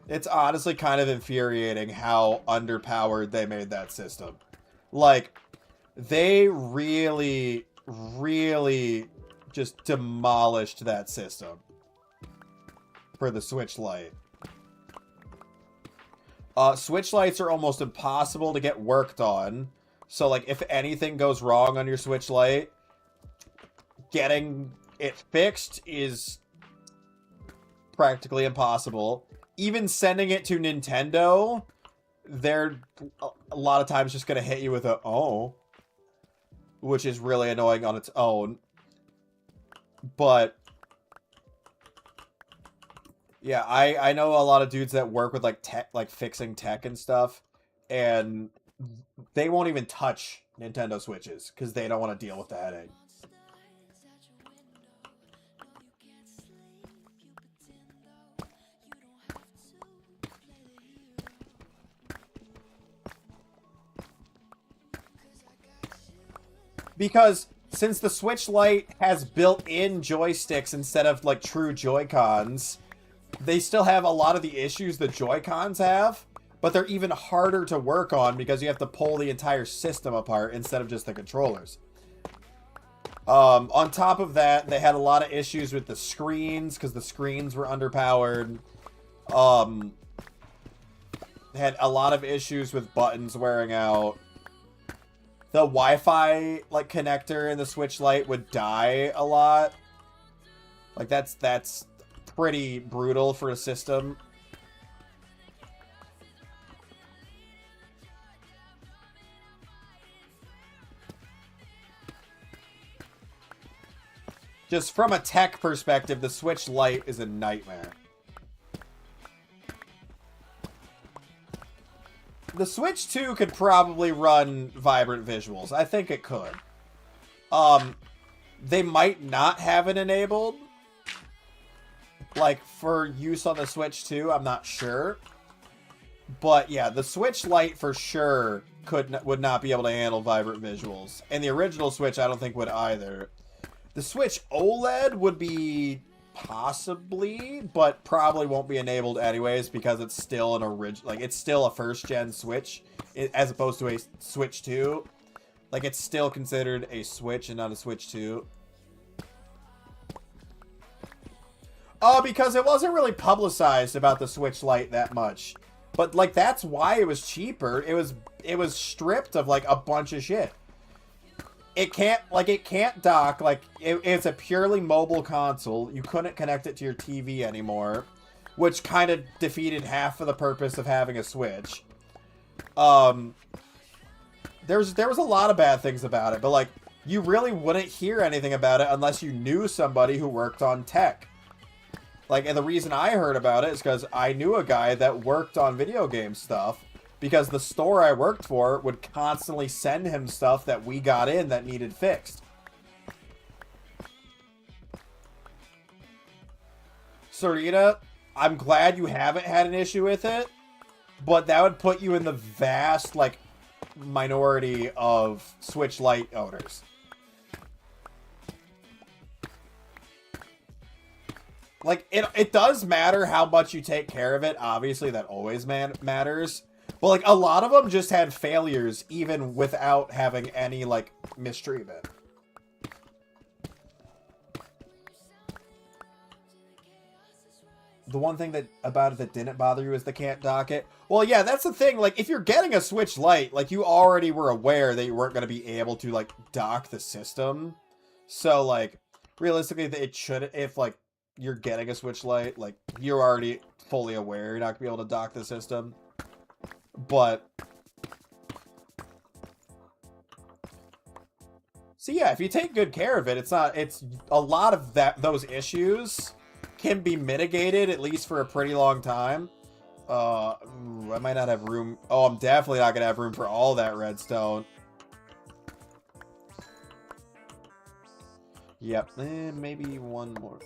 it's honestly kind of infuriating how underpowered they made that system. Like, they really, really just demolished that system for the Switch Lite. Switch Lites are almost impossible to get worked on. So, like, if anything goes wrong on your Switch Lite, getting it fixed is practically impossible. Even sending it to Nintendo, they're a lot of times just going to hit you with a, oh, which is really annoying on its own. But yeah, I know a lot of dudes that work with, like, tech, like fixing tech and stuff, and they won't even touch Nintendo Switches because they don't want to deal with the headache. Because since the Switch Lite has built-in joysticks instead of, like, true Joy-Cons, they still have a lot of the issues the Joy-Cons have, but they're even harder to work on because you have to pull the entire system apart instead of just the controllers. On top of that, they had a lot of issues with the screens because the screens were underpowered. They had a lot of issues with buttons wearing out. The Wi-Fi, like, connector in the Switch Lite would die a lot. Like, that's pretty brutal for a system. Just from a tech perspective, the Switch Lite is a nightmare. The Switch 2 could probably run vibrant visuals. I think it could. They might not have it enabled, like, for use on the Switch 2. I'm not sure. But yeah, the Switch Lite for sure would not be able to handle vibrant visuals. And the original Switch I don't think would either. The Switch OLED would be possibly, but probably won't be enabled anyways because it's still an original, like, it's still a first-gen Switch as opposed to a Switch 2. Like, it's still considered a Switch and not a Switch 2. Because it wasn't really publicized about the Switch Lite that much. But, like, that's why it was cheaper. It was stripped of, like, a bunch of shit. It can't dock. Like, it's a purely mobile console. You couldn't connect it to your TV anymore, which kind of defeated half of the purpose of having a Switch. There was a lot of bad things about it, but, like, you really wouldn't hear anything about it unless you knew somebody who worked on tech. Like, and the reason I heard about it is because I knew a guy that worked on video game stuff, because the store I worked for would constantly send him stuff that we got in that needed fixed. Serena, I'm glad you haven't had an issue with it, but that would put you in the vast, like, minority of Switch Lite owners. Like, it does matter how much you take care of it. Obviously, that always matters. But, like, a lot of them just had failures even without having any, like, mistreatment. The one thing about it that didn't bother you is the can't dock it. Well, yeah, that's the thing. Like, if you're getting a Switch Lite, like, you already were aware that you weren't going to be able to, like, dock the system. So, like, realistically, it should, if, like, you're getting a Switch Lite, like, you're already fully aware you're not going to be able to dock the system. But, so yeah, if you take good care of it, it's a lot of those issues can be mitigated, at least for a pretty long time. I might not have room. Oh, I'm definitely not going to have room for all that redstone. Yep, maybe one more.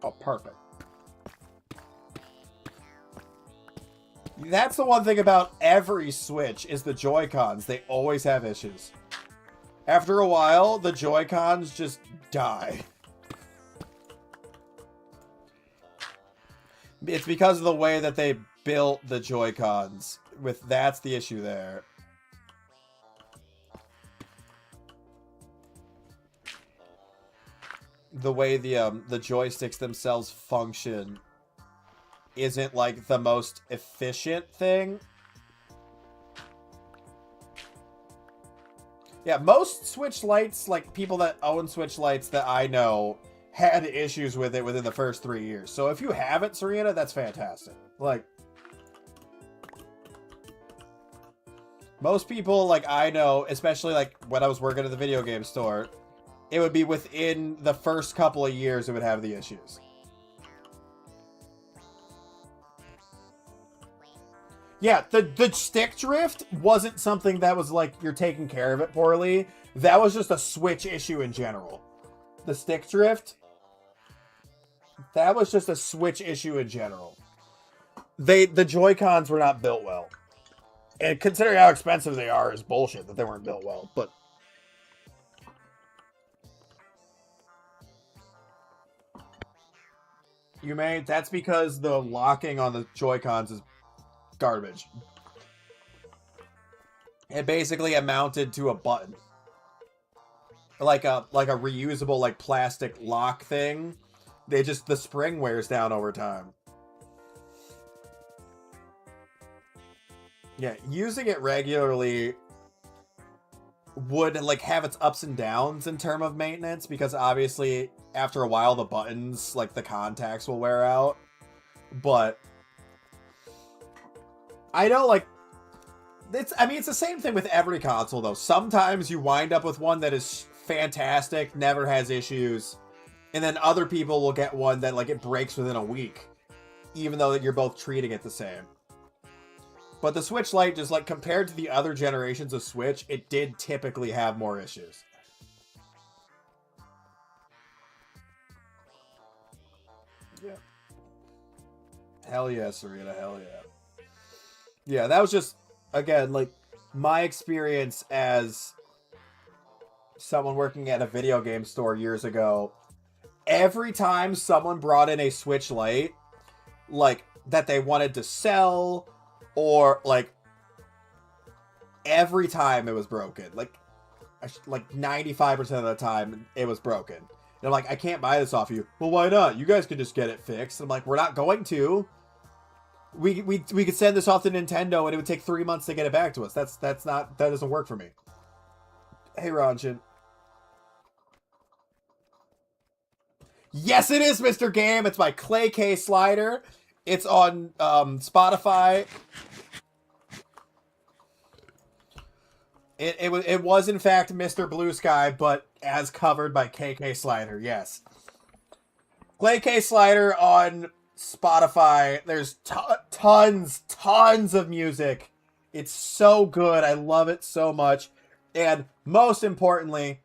Oh, perfect. That's the one thing about every Switch is the Joy-Cons. They always have issues. After a while, the Joy-Cons just die. It's because of the way that they built the Joy-Cons. That's the issue there. The way the joysticks themselves function isn't, like, the most efficient thing. Yeah, most Switch Lites, like, people that own Switch Lites that I know had issues with it within the first 3 years. So if you haven't, Serena, that's fantastic. Like, most people, like, I know, especially, like, when I was working at the video game store, it would be within the first couple of years it would have the issues. Yeah, the stick drift wasn't something that was like you're taking care of it poorly. That was just a Switch issue in general. The stick drift, that was just a Switch issue in general. The Joy-Cons were not built well. And considering how expensive they are is bullshit that they weren't built well, but that's because the locking on the Joy-Cons is garbage. It basically amounted to a button. Like a reusable, like, plastic lock thing. The spring wears down over time. Yeah, using it regularly would, like, have its ups and downs in terms of maintenance, because obviously after a while the buttons, like, the contacts will wear out. But I know, like, it's the same thing with every console, though. Sometimes you wind up with one that is fantastic, never has issues, and then other people will get one that, like, it breaks within a week, even though you're both treating it the same. But the Switch Lite, just, like, compared to the other generations of Switch, it did typically have more issues. Yeah. Hell yeah, Serena, hell yeah. Yeah, that was just, again, like, my experience as someone working at a video game store years ago. Every time someone brought in a Switch Lite, like, that they wanted to sell, or, like, every time it was broken. Like 95% of the time, it was broken. They're like, I can't buy this off you. Well, why not? You guys can just get it fixed. I'm like, we're not going to. We could send this off to Nintendo, and it would take 3 months to get it back to us. That doesn't work for me. Hey, Ranchin. Yes, it is, Mr. Game. It's my Clay K slider. It's on Spotify. It was in fact Mr. Blue Sky, but as covered by KK Slider. Yes, Clay K Slider on Spotify. There's tons of music. It's so good. I love it so much. And most importantly,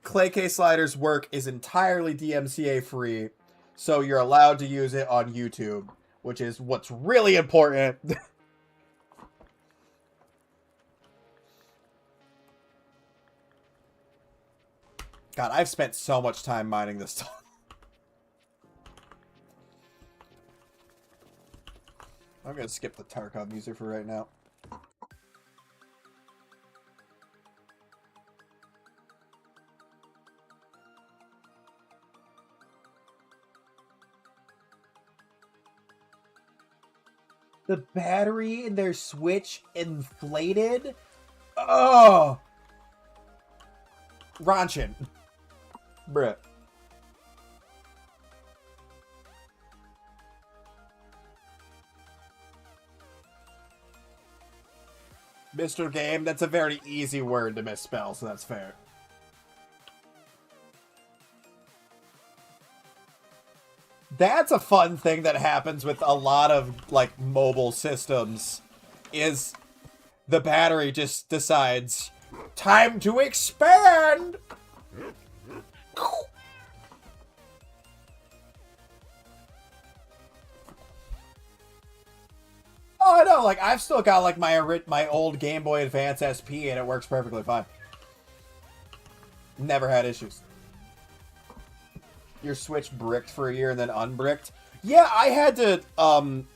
Clay K Slider's work is entirely DMCA free. So you're allowed to use it on YouTube, which is what's really important. God, I've spent so much time mining this stuff. I'm gonna skip the Tarkov music for right now. The battery in their Switch inflated? Oh! Ranchin. Bruh. Mr. Game, that's a very easy word to misspell, so that's fair. That's a fun thing that happens with a lot of, like, mobile systems, is the battery just decides, time to expand! Oh, I know, like, I've still got, like, my old Game Boy Advance SP, and it works perfectly fine. Never had issues. Your Switch bricked for a year and then unbricked? Yeah, I had to,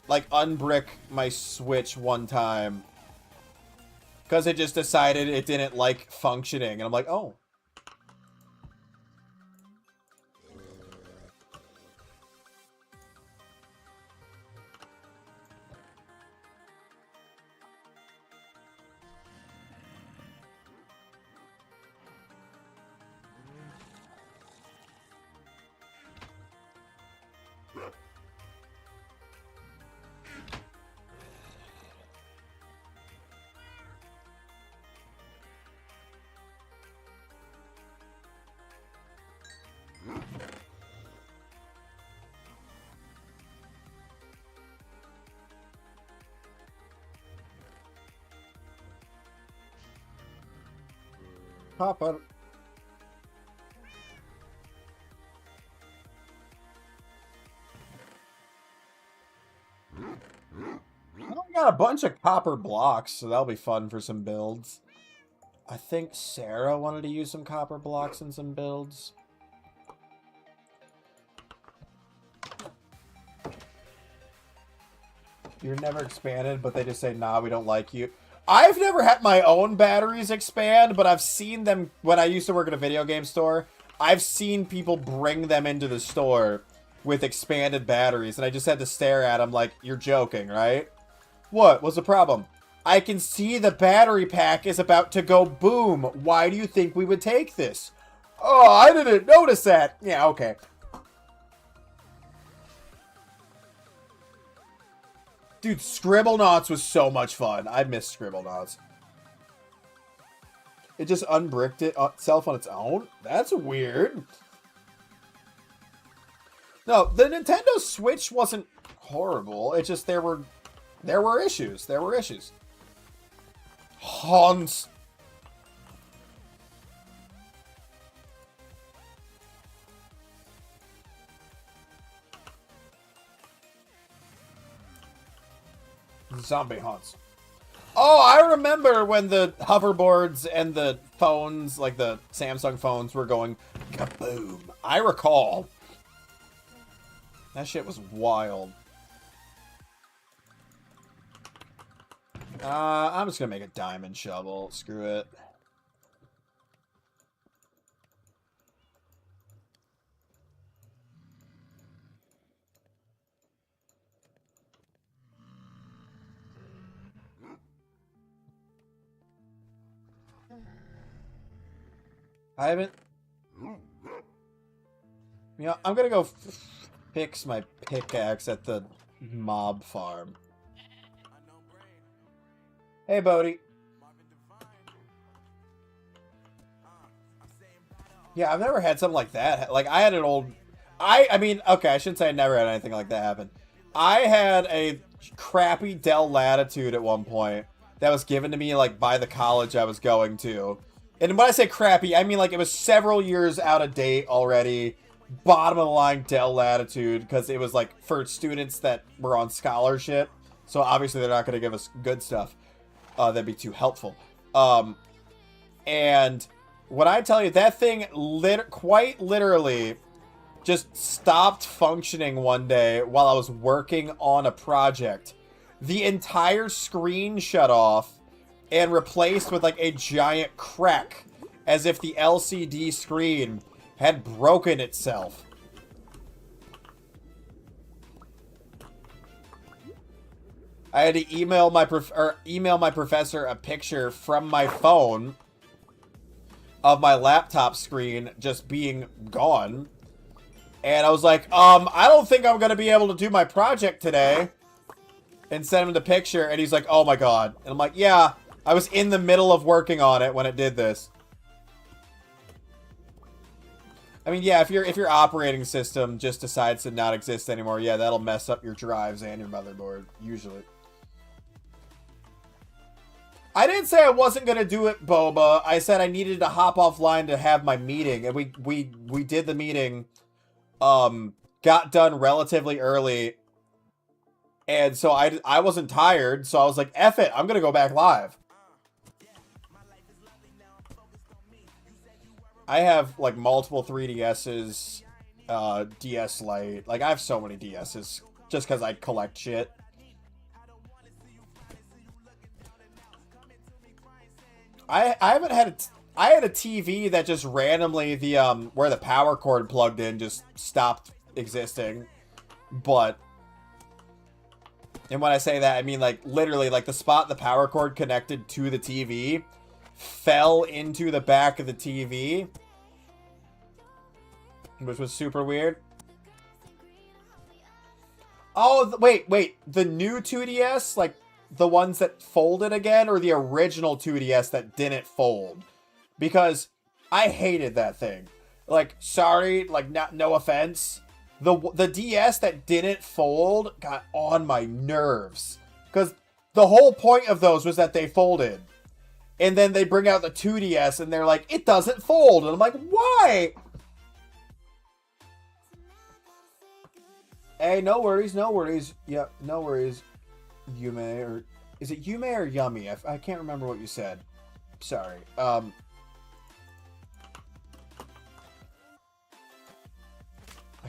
like, unbrick my Switch one time. Because it just decided it didn't like functioning. And I'm like, oh. Papa. Well, we got a bunch of copper blocks, so that'll be fun for some builds. I think Sarah wanted to use some copper blocks in some builds. You're never expanded, but they just say, nah, we don't like you. I've never had my own batteries expand, but I've seen them when I used to work at a video game store. I've seen people bring them into the store with expanded batteries, and I just had to stare at them like, you're joking, right? What? What's the problem? I can see the battery pack is about to go boom. Why do you think we would take this? Oh, I didn't notice that. Yeah, okay. Dude, Scribblenauts was so much fun. I miss Scribblenauts. It just unbricked itself on its own? That's weird. No, the Nintendo Switch wasn't horrible. It just there were issues. There were issues. Hans. Zombie haunts. Oh, I remember when the hoverboards and the phones, like the Samsung phones, were going kaboom. I recall. That shit was wild. I'm just gonna make a diamond shovel. Screw it. I haven't... You know, I'm gonna go fix my pickaxe at the mob farm. Hey, Bodhi. Yeah, I've never had something like that. Like, I had an old... I mean, okay, I shouldn't say I never had anything like that happen. I had a crappy Dell Latitude at one point that was given to me, like, by the college I was going to. And when I say crappy, I mean, like, it was several years out of date already. bottom of the line Dell Latitude because it was like for students that were on scholarship. So obviously they're not going to give us good stuff. That'd be too helpful. And when I tell you that thing quite literally just stopped functioning one day while I was working on a project. The entire screen shut off and replaced with like a giant crack as if the LCD screen had broken itself. I had to email my professor a picture from my phone of my laptop screen just being gone. And I was like, I don't think I'm going to be able to do my project today. And sent him the picture, and he's like, oh my god. And I'm like, yeah, I was in the middle of working on it when it did this. I mean, yeah, if your operating system just decides to not exist anymore, yeah, that'll mess up your drives and your motherboard, usually. I didn't say I wasn't going to do it, Boba. I said I needed to hop offline to have my meeting, and we did the meeting. Got done relatively early, and so I wasn't tired, so I was like, F it, I'm gonna go back live. I have like multiple 3DSs, DS Lite, like I have so many DSs just because I collect shit. I haven't had I had a TV that just randomly where the power cord plugged in just stopped existing. But, and when I say that, I mean like literally like the spot the power cord connected to the TV fell into the back of the TV, which was super weird. Oh, wait, the new 2DS, like the ones that folded again, or the original 2DS that didn't fold? Because I hated that thing. Like, sorry, like, no offense. The DS that didn't fold got on my nerves. Because the whole point of those was that they folded. And then they bring out the 2DS and they're like, it doesn't fold. And I'm like, why? Hey, no worries, no worries. Yep, no worries. Yume, or... Is it Yume or Yummy? I can't remember what you said. Sorry. I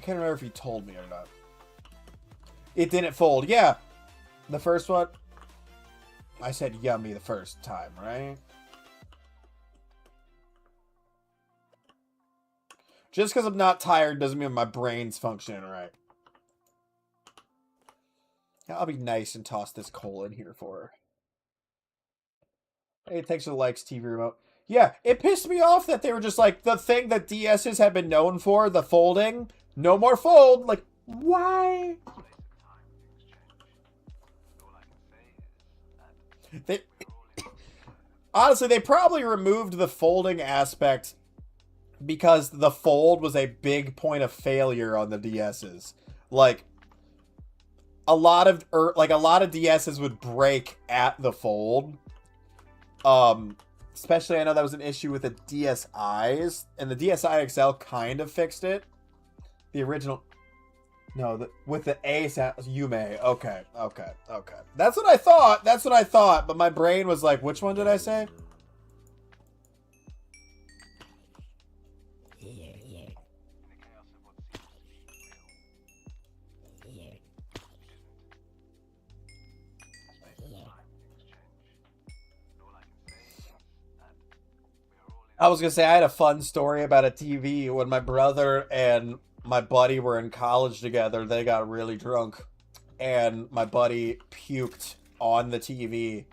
can't remember if you told me or not. It didn't fold. Yeah. The first one. I said Yummy the first time, right? Just because I'm not tired doesn't mean my brain's functioning right. I'll be nice and toss this coal in here for her. Hey, thanks for the likes, TV remote. Yeah, it pissed me off that they were just like, the thing that DSs have been known for, the folding, no more fold. Like, why? Honestly, they probably removed the folding aspect because the fold was a big point of failure on the DSs. Like, a lot of DSs would break at the fold. Especially, I know that was an issue with the DSIs, and the DSi XL kind of fixed it. The original, no, with the A sound, Yume. Okay. That's what I thought. But my brain was like, which one did I say? I was gonna say, I had a fun story about a TV. When my brother and my buddy were in college together, they got really drunk, and my buddy puked on the TV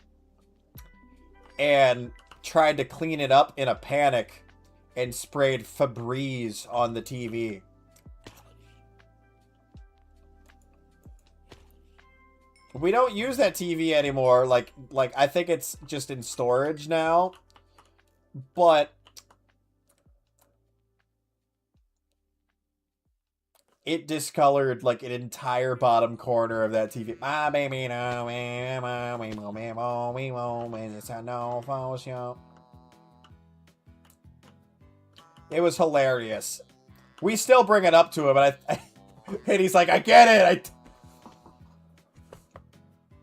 and tried to clean it up in a panic and sprayed Febreze on the TV. We don't use that TV anymore. Like I think it's just in storage now. But it discolored like an entire bottom corner of that TV. My baby, no, it was hilarious. We still bring it up to him, and and he's like, I get it.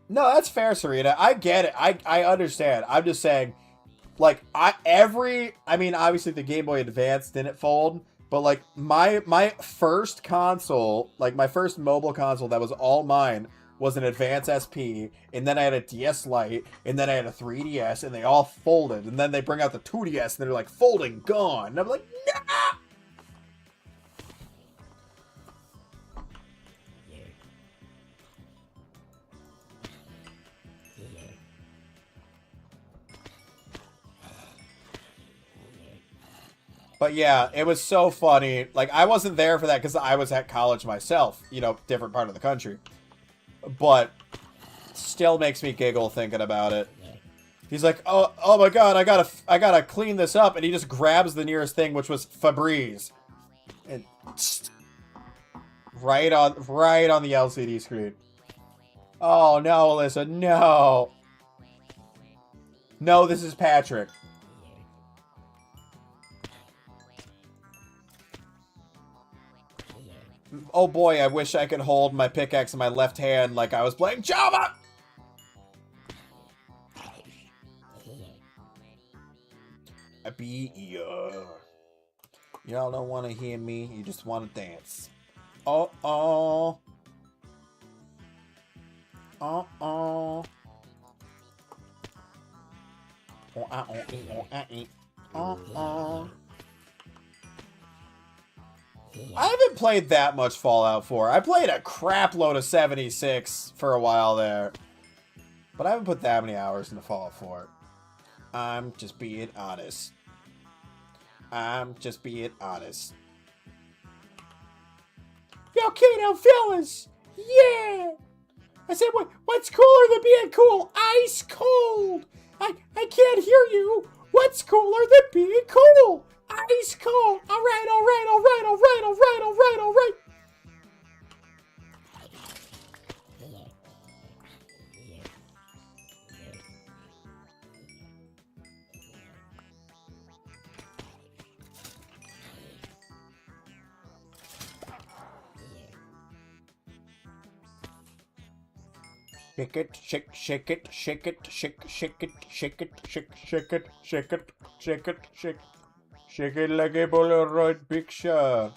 No, that's fair, Serena. I get it. I understand. I'm just saying, like, I mean, obviously the Game Boy Advance didn't fold, but like my first console, like my first mobile console that was all mine was an Advance SP, and then I had a DS Lite, and then I had a 3DS, and they all folded, and then they bring out the 2DS, and they're like, folding, gone. And I'm like, nah! But yeah, it was so funny. Like, I wasn't there for that because I was at college myself, you know, different part of the country. But still makes me giggle thinking about it. He's like, oh my god, I gotta clean this up, and he just grabs the nearest thing, which was Febreze. And right on the LCD screen. Oh no, Alyssa, no. No, this is Patrick. Oh boy, I wish I could hold my pickaxe in my left hand like I was playing Java! I beat you. Y'all don't want to hear me, you just want to dance. Uh-oh. Uh-oh. Uh-oh. I haven't played that much Fallout 4. I played a crap load of 76 for a while there. But I haven't put that many hours into Fallout 4. I'm just being honest. I'm just being honest. Yo, Kato, fellas! Yeah! I said, what's cooler than being cool? Ice cold! I can't hear you! What's cooler than being cool? Ice cold! Alright, alright, alright, alright, alright, alright, alright! Shake it, shake it, shake it, shake it, shake it, shake it, shake it, shake it, shake it, shake it like a Polaroid picture.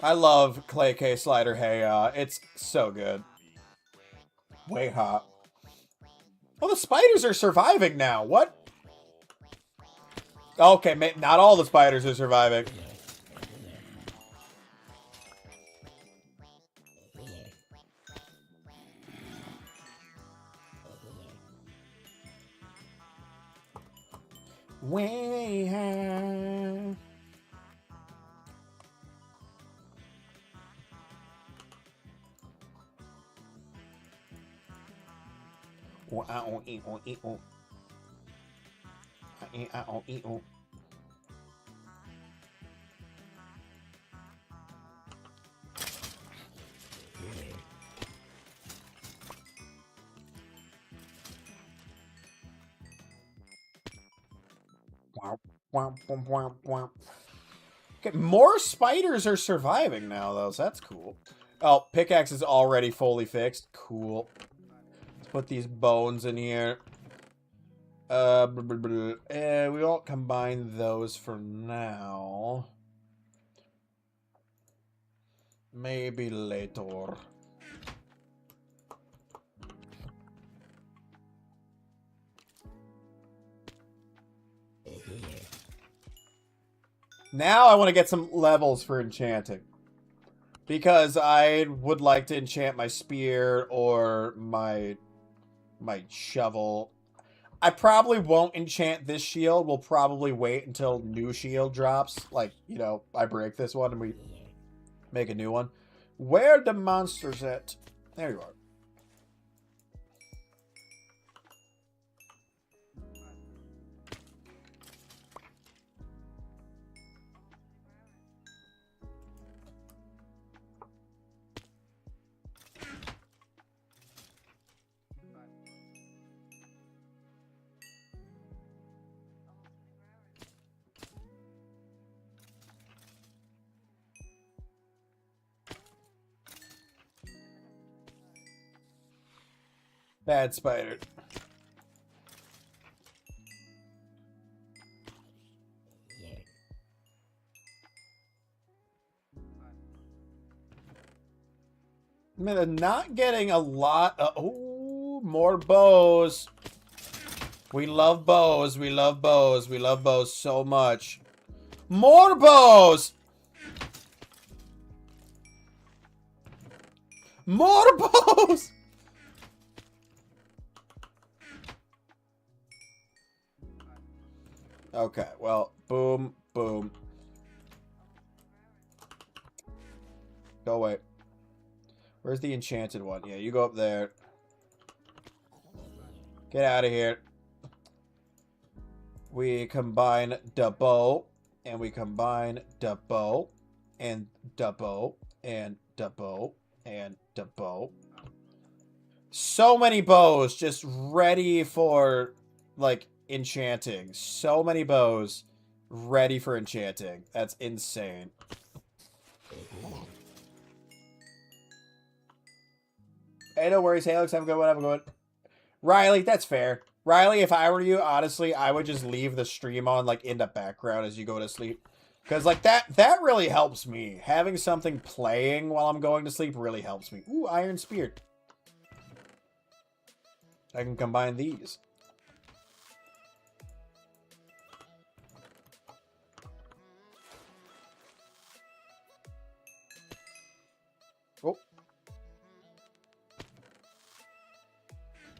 I love Clay K Slider. Hey, it's so good. Way hot. Oh, the spiders are surviving now. What? Okay, not all the spiders are surviving. Way high. Okay, more spiders are surviving now, though, so that's cool. Oh, pickaxe is already fully fixed. Cool. Let's put these bones in here. We won't combine those for now. Maybe later. Now I want to get some levels for enchanting. Because I would like to enchant my spear or my shovel. I probably won't enchant this shield. We'll probably wait until new shield drops. Like, you know, I break this one and we make a new one. Where the monsters at? There you are. Bad spider. I'm not getting a lot of... Ooh, more bows. We love bows. We love bows. We love bows so much. More bows! More bows! Okay, well, boom, boom. Go away. Where's the enchanted one? Yeah, you go up there. Get out of here. We combine the bow, and we combine the bow, and the bow, and the bow, and the bow. So many bows just ready for, like, enchanting. So many bows ready for enchanting. That's insane. Hey, no worries. Hey, Alex, have a good one. Have a good one. Riley, that's fair. Riley, if I were you, honestly, I would just leave the stream on, like, in the background as you go to sleep. Because, like, that really helps me. Having something playing while I'm going to sleep really helps me. Ooh, Iron Spear. I can combine these. Oh.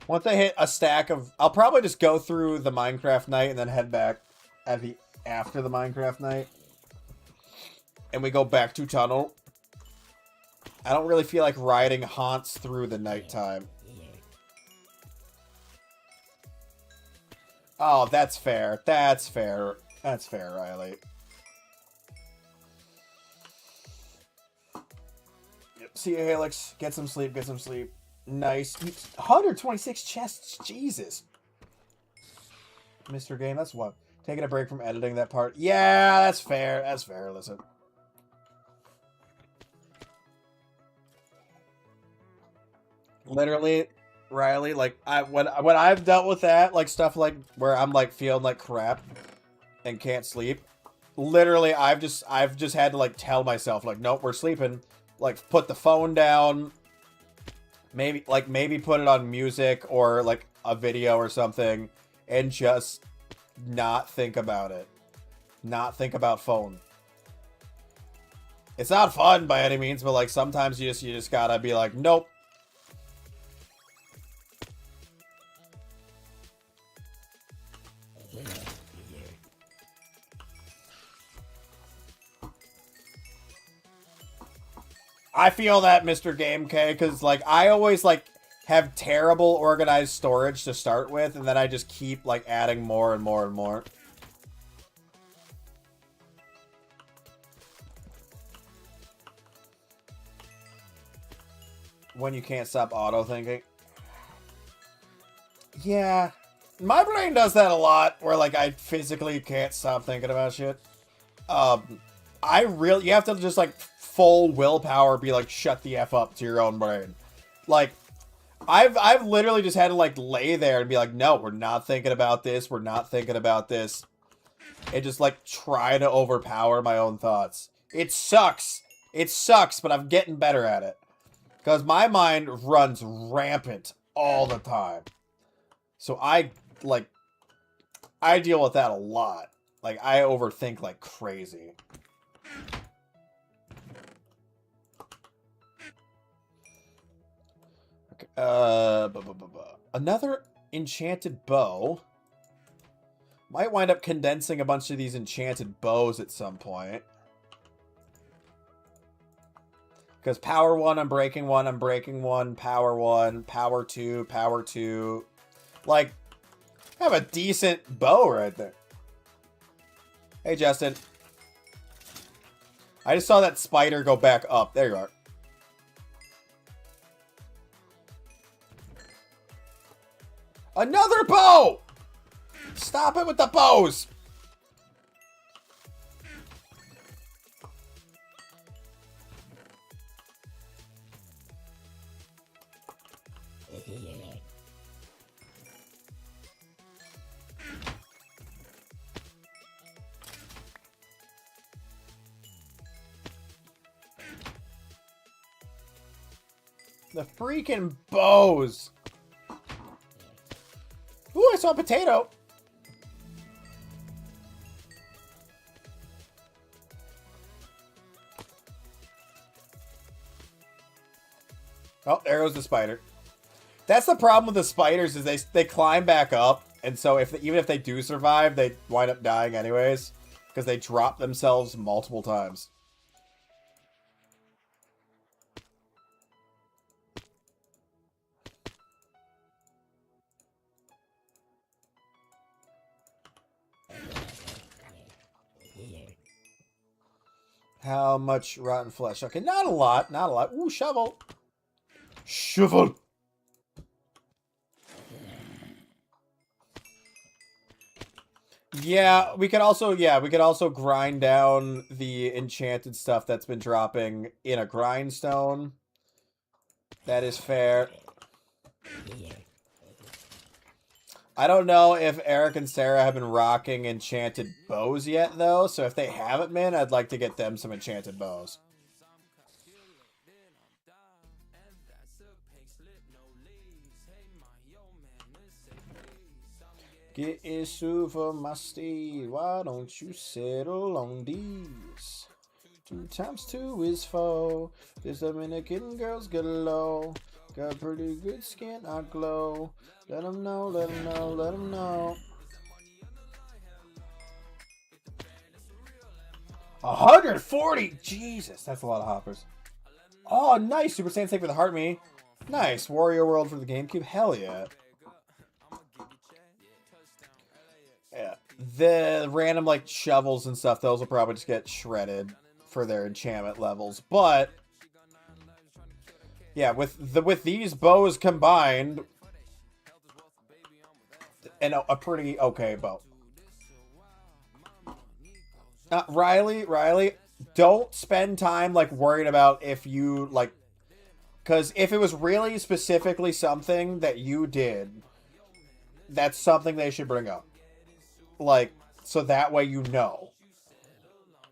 Once I hit a stack of... I'll probably just go through the Minecraft night and then head back after the Minecraft night. And we go back to tunnel. I don't really feel like riding haunts through the nighttime. Oh, that's fair. That's fair. That's fair, Riley. Yep. See you, Helix. Get some sleep. Get some sleep. Nice. 126 chests. Jesus. Mr. Game, that's what. Taking a break from editing that part. Yeah, that's fair. That's fair. Listen. Literally, Riley, like, when I've dealt with that, like, stuff like where I'm like feeling like crap and can't sleep, literally I've just had to like tell myself, like, nope, we're sleeping. Like, put the phone down, maybe put it on music or like a video or something, and just not think about it. Not think about phone. It's not fun by any means, but like sometimes you just gotta be like, nope. I feel that, Mr. Game K, because, like, I always, like, have terrible organized storage to start with, and then I just keep, like, adding more and more and more. When you can't stop auto-thinking. Yeah. My brain does that a lot, where, like, I physically can't stop thinking about shit. You have to just, like, full willpower be like, shut the F up to your own brain. Like, I've literally just had to, like, lay there and be like, no, we're not thinking about this. We're not thinking about this. And just, like, try to overpower my own thoughts. It sucks. It sucks, but I'm getting better at it. Because my mind runs rampant all the time. So I deal with that a lot. Like, I overthink like crazy. Another enchanted bow. Might wind up condensing a bunch of these enchanted bows at some point. Because power 1, I'm breaking 1, I'm breaking 1, power 1, power 2, power 2. Like, I have a decent bow right there. Hey, Justin. I just saw that spider go back up. There you are. Another bow! Stop it with the bows! The freaking bows. Ooh, I saw a potato. Oh, there goes the spider. That's the problem with the spiders is they climb back up, and so even if they do survive, they wind up dying anyways because they drop themselves multiple times. How much rotten flesh? Okay, not a lot. Not a lot. Ooh, shovel. Shovel. Yeah, we could also grind down the enchanted stuff that's been dropping in a grindstone. That is fair. I don't know if Eric and Sarah have been rocking enchanted bows yet, though. So if they haven't been, I'd like to get them some enchanted bows. Get a super musty. Why don't you settle on these? 2 times 2 is 4. This Dominican girl's galore. Got pretty good skin, I glow. Let them know, let them know, let them know. 140! Jesus, that's a lot of hoppers. Oh, nice. Super Saiyan Snake for the heart me. Nice. Warrior World for the GameCube. Hell yeah. Yeah. The random, like, shovels and stuff, those will probably just get shredded for their enchantment levels. But, yeah, with these bows combined, and a pretty okay bow. Riley, don't spend time, like, worrying about if you, like, because if it was really specifically something that you did, that's something they should bring up. Like, so that way you know.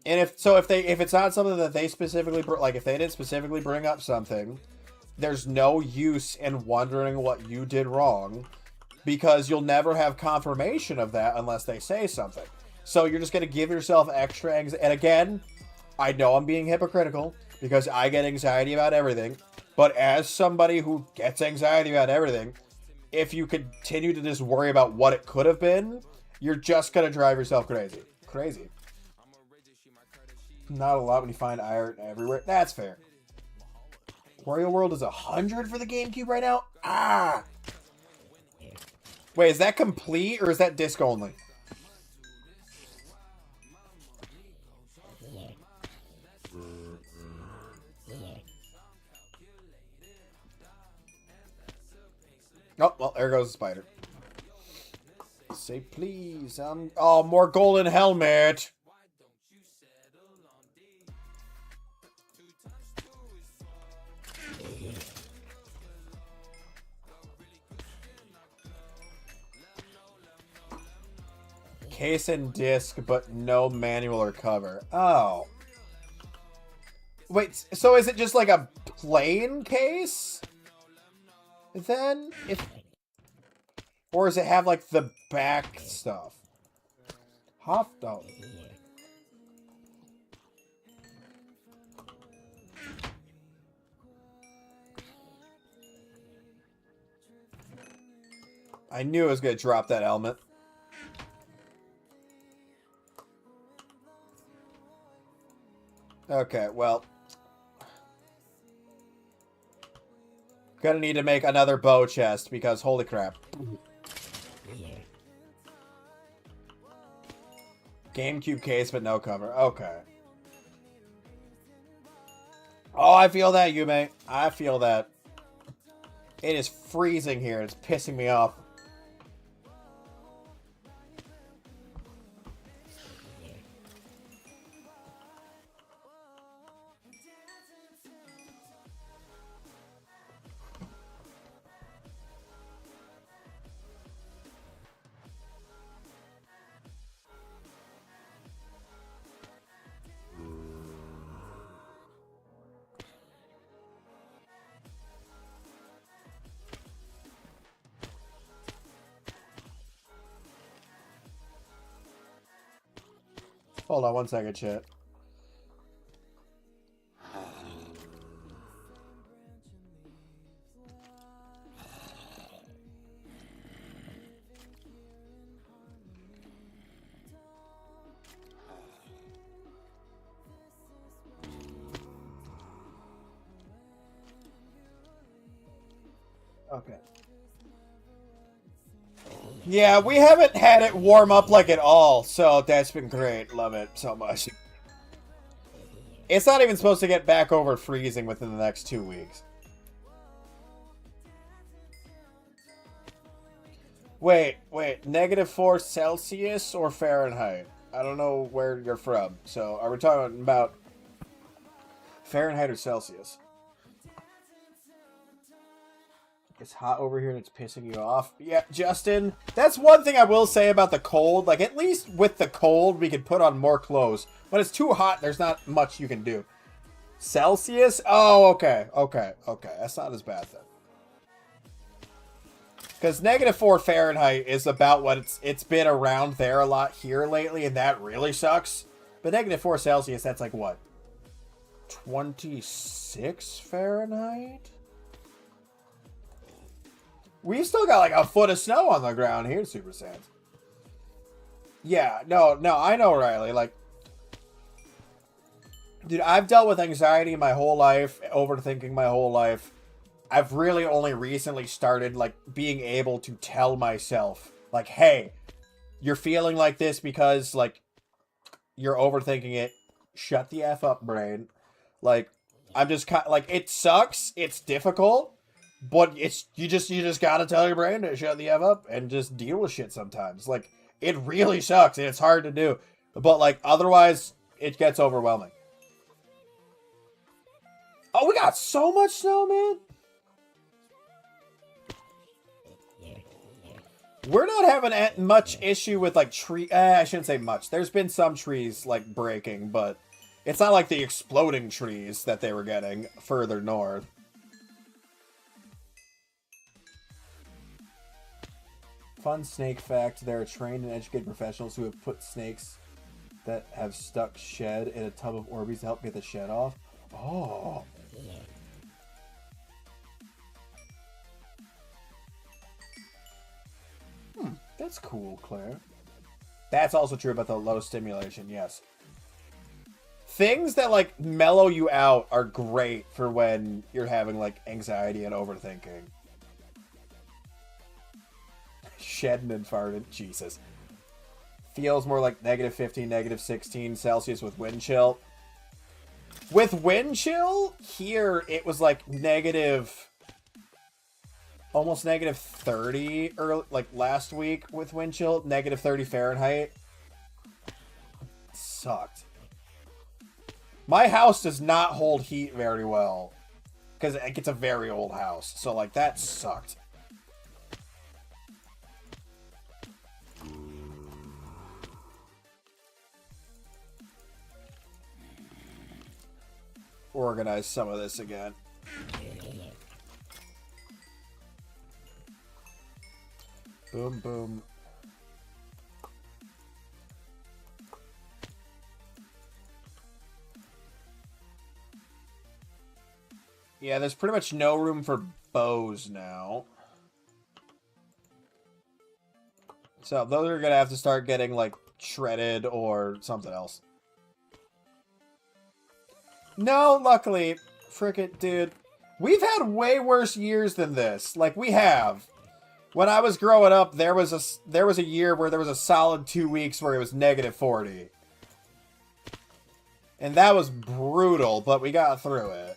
And if it's not something that they specifically, like, if they didn't specifically bring up something, there's no use in wondering what you did wrong, because you'll never have confirmation of that unless they say something. So you're just going to give yourself extra anxiety. And again, I know I'm being hypocritical because I get anxiety about everything. But as somebody who gets anxiety about everything, if you continue to just worry about what it could have been, you're just going to drive yourself crazy. Crazy. Not a lot when you find iron everywhere. That's fair. Wario World is 100 for the GameCube right now? Ah! Wait, is that complete or is that disc only? Oh, well, there goes the spider. Say please. Oh, more golden helmet. Case and disc, but no manual or cover. Oh. Wait, so is it just like a plain case? Then, or does it have like the back stuff? Hot dog. I knew I was gonna drop that helmet. Okay, well. Gonna need to make another bow chest because holy crap. GameCube case but no cover. Okay. Oh, I feel that, Yume. I feel that. It is freezing here. It's pissing me off. Hold on one second, chat. Okay. Yeah, we haven't had it warm up like at all, so that's been great. Love it so much. It's not even supposed to get back over freezing within the next 2 weeks. Wait, -4 Celsius or Fahrenheit? I don't know where you're from, so are we talking about Fahrenheit or Celsius? It's hot over here and it's pissing you off. Yeah, Justin, that's one thing I will say about the cold. Like, at least with the cold, we can put on more clothes. When it's too hot, there's not much you can do. Celsius? Oh, okay. That's not as bad then. Because -4 Fahrenheit is about what it's been around there a lot here lately, and that really sucks. But -4 Celsius, that's like what? 26 Fahrenheit? We still got like a foot of snow on the ground here, Super Sans. Yeah, no, I know, Riley. Like, dude, I've dealt with anxiety my whole life, overthinking my whole life. I've really only recently started, like, being able to tell myself, like, hey, you're feeling like this because, like, you're overthinking it. Shut the F up, brain. Like, I'm just kind of, like, it sucks. It's difficult. But you just gotta tell your brain to shut the F up and just deal with shit sometimes. Like, it really sucks and it's hard to do. But, like, otherwise, it gets overwhelming. Oh, we got so much snow, man. We're not having much issue with, like, I shouldn't say much. There's been some trees, like, breaking, but it's not like the exploding trees that they were getting further north. Fun snake fact, there are trained and educated professionals who have put snakes that have stuck shed in a tub of Orbeez to help get the shed off. Oh. That's cool, Claire. That's also true about the low stimulation, yes. Things that, like, mellow you out are great for when you're having, like, anxiety and overthinking. Shedding and farting. Jesus. Feels more like -15, -16 Celsius with wind chill. With wind chill, here it was like almost -30 early, like last week with wind chill, -30 Fahrenheit. Sucked. My house does not hold heat very well because it's a very old house. So, like, that sucked. Organize some of this again. Boom, boom. Yeah, there's pretty much no room for bows now. So those are gonna have to start getting, like, shredded or something else. No, luckily, frickin', dude. We've had way worse years than this. Like, we have. When I was growing up, there was a year where there was a solid 2 weeks where it was -40. And that was brutal, but we got through it.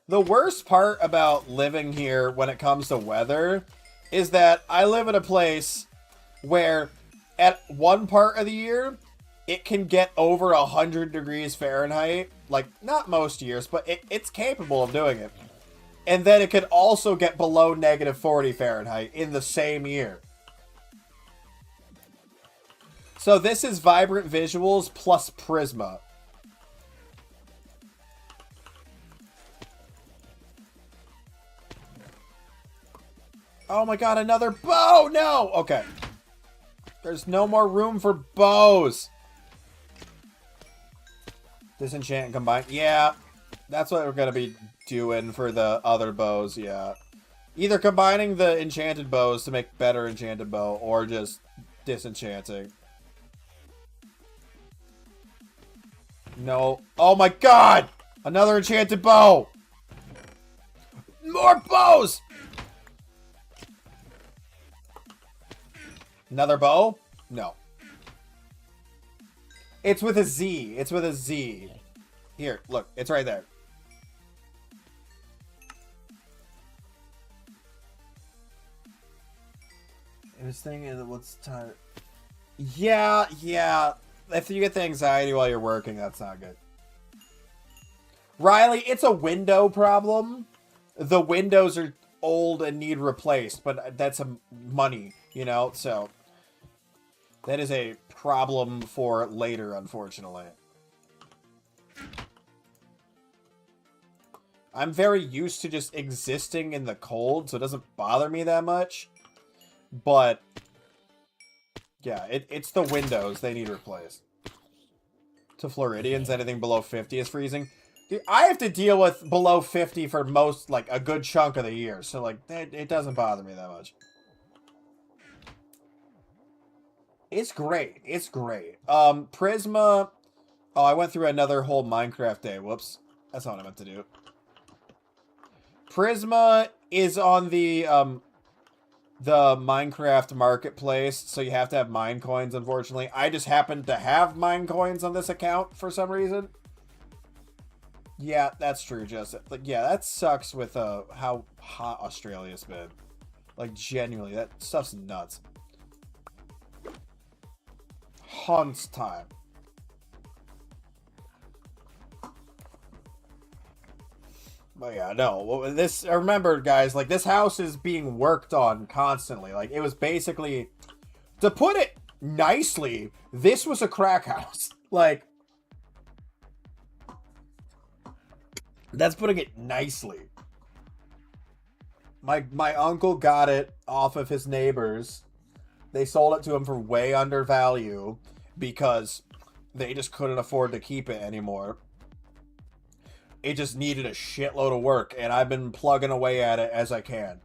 The worst part about living here when it comes to weather is that I live in a place where at one part of the year, it can get over 100 degrees Fahrenheit. Like, not most years, but it's capable of doing it. And then it could also get below -40 Fahrenheit in the same year. So this is Vibrant Visuals plus Prisma. Oh my god, another bow! No! Okay. There's no more room for bows. Disenchant and combine. Yeah, that's what we're going to be doing for the other bows, yeah. Either combining the enchanted bows to make better enchanted bow, or just disenchanting. No. Oh my god! Another enchanted bow! More bows! Another bow? No. It's with a Z. It's with a Z. Here, look. It's right there. This thing is what's time? Yeah. If you get the anxiety while you're working, that's not good. Riley, it's a window problem. The windows are old and need replaced, but that's some money, you know? So that is a problem for later, unfortunately. I'm very used to just existing in the cold, so it doesn't bother me that much. But yeah, it's the windows they need replaced. To Floridians, anything below 50 is freezing. Dude, I have to deal with below 50 for most, like, a good chunk of the year. So, like, it doesn't bother me that much. It's great. It's great. Prisma. Oh, I went through another whole Minecraft day. Whoops. That's not what I meant to do. Prisma is on the Minecraft marketplace, so you have to have mine coins, unfortunately. I just happen to have mine coins on this account for some reason. Yeah, that's true, Justin. Like, yeah, that sucks with how hot Australia's been. Like, genuinely, that stuff's nuts. Hunt's time. But yeah, no. This, remember, guys, like, this house is being worked on constantly. Like, it was basically, to put it nicely, this was a crack house. Like, that's putting it nicely. My uncle got it off of his neighbors. They sold it to him for way under value because they just couldn't afford to keep it anymore. It just needed a shitload of work, and I've been plugging away at it as I can.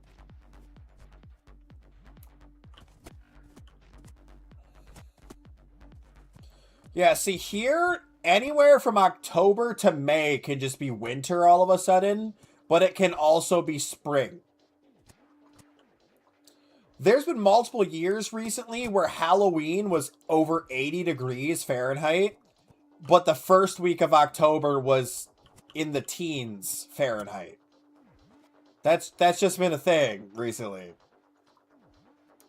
Yeah, see here, anywhere from October to May can just be winter all of a sudden, but it can also be spring. There's been multiple years recently where Halloween was over 80 degrees Fahrenheit, but the first week of October was in the teens Fahrenheit. That's just been a thing recently.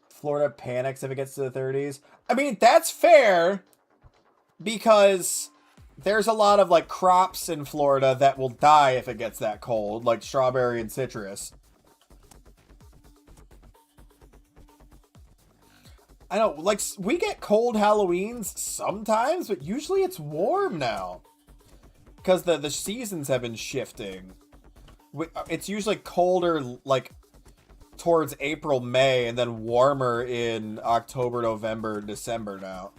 Florida panics if it gets to the 30s. I mean, that's fair because there's a lot of like crops in Florida that will die if it gets that cold, like strawberry and citrus. I know, like, we get cold Halloweens sometimes, but usually it's warm now. Because the seasons have been shifting. It's usually colder, like, towards April, May, and then warmer in October, November, December now.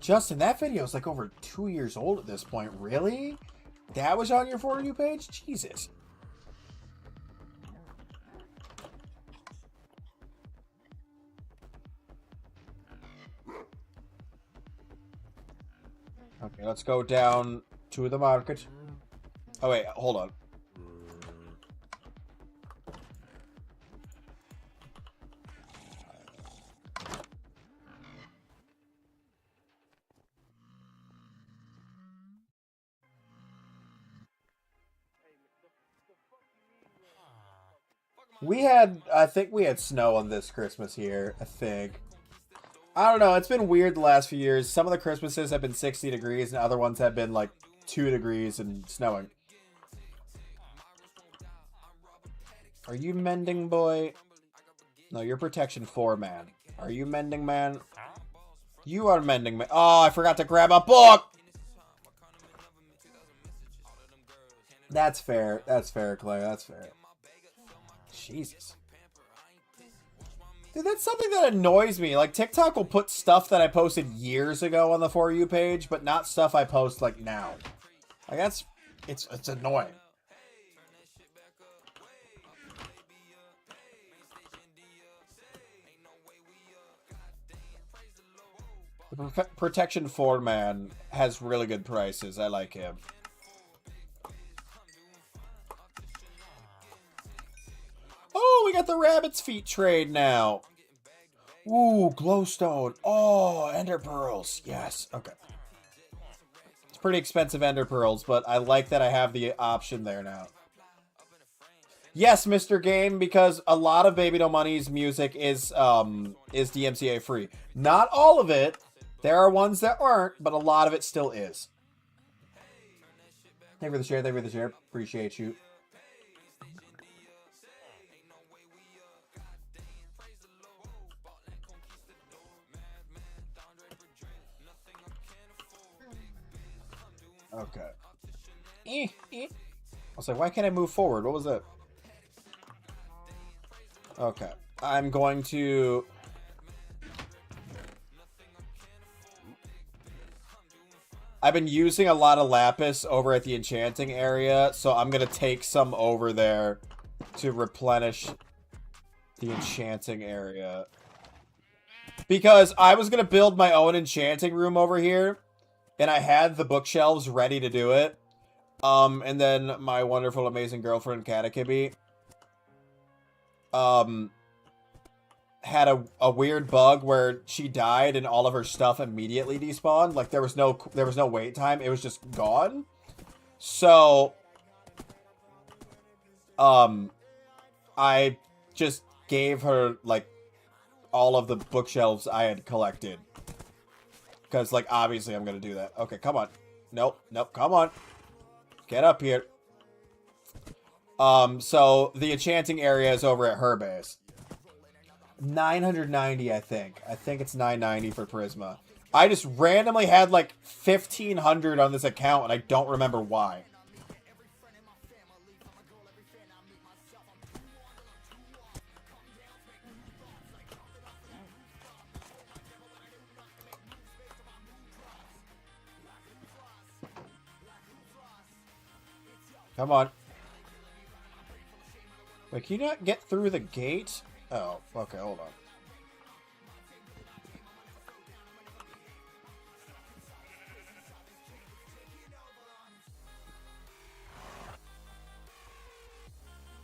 Justin, that video is like over 2 years old at this point. Really? That was on your For You page? Jesus. Okay, let's go down to the market. Oh, wait, hold on. I think we had snow on this Christmas here, I think. I don't know, it's been weird the last few years. Some of the Christmases have been 60 degrees and other ones have been like 2 degrees and snowing. Are you mending, boy? No, you're protection 4, man. Are you mending, man? You are mending, man. Oh, I forgot to grab a book! That's fair. That's fair, Claire. That's fair. Jesus. Dude, that's something that annoys me. Like, TikTok will put stuff that I posted years ago on the For You page, but not stuff I post, like, now. Like, that's... It's annoying. The Protection 4 man has really good prices. I like him. Oh, we got the rabbit's feet trade now. Ooh, glowstone. Oh, ender pearls. Yes. Okay. It's pretty expensive ender pearls, but I like that I have the option there now. Yes, Mr. Game, because a lot of Baby No Money's music is DMCA free. Not all of it. There are ones that aren't, but a lot of it still is. Thank you for the share. Thank you for the share. Appreciate you. Okay. I was like, why can't I move forward? What was that? Okay. I'm going to... I've been using a lot of lapis over at the enchanting area, so I'm going to take some over there to replenish the enchanting area. Because I was going to build my own enchanting room over here, and I had the bookshelves ready to do it. And then my wonderful, amazing girlfriend, Katakibi, had a weird bug where she died and all of her stuff immediately despawned. Like, there was no wait time. It was just gone. So, I just gave her, like, all of the bookshelves I had collected. Because, like, obviously I'm going to do that. Okay, come on. Nope, come on. Get up here. So the enchanting area is over at her base. 990, I think. I think it's 990 for Prisma. I just randomly had like 1,500 on this account, and I don't remember why. Come on. Wait, can you not get through the gate? Oh, okay, hold on.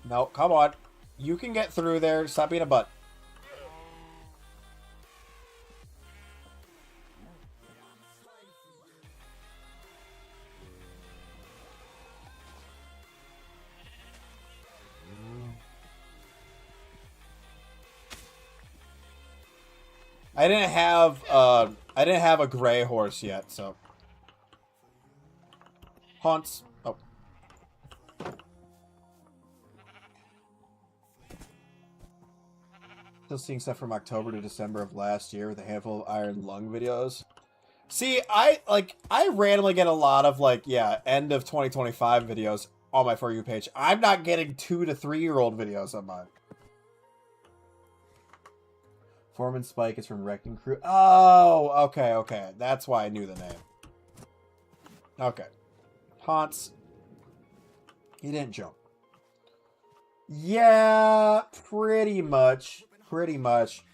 No, come on. You can get through there. Stop being a butt. I didn't have a gray horse yet, so. Haunts. Oh. Still seeing stuff from October to December of last year with a handful of Iron Lung videos. See, I randomly get a lot of, like, yeah, end of 2025 videos on my For You page. I'm not getting 2 to 3-year-old videos on mine. Foreman Spike is from Wrecking Crew. Oh, okay. That's why I knew the name. Okay. Haunts. He didn't jump. Yeah, pretty much. Pretty much.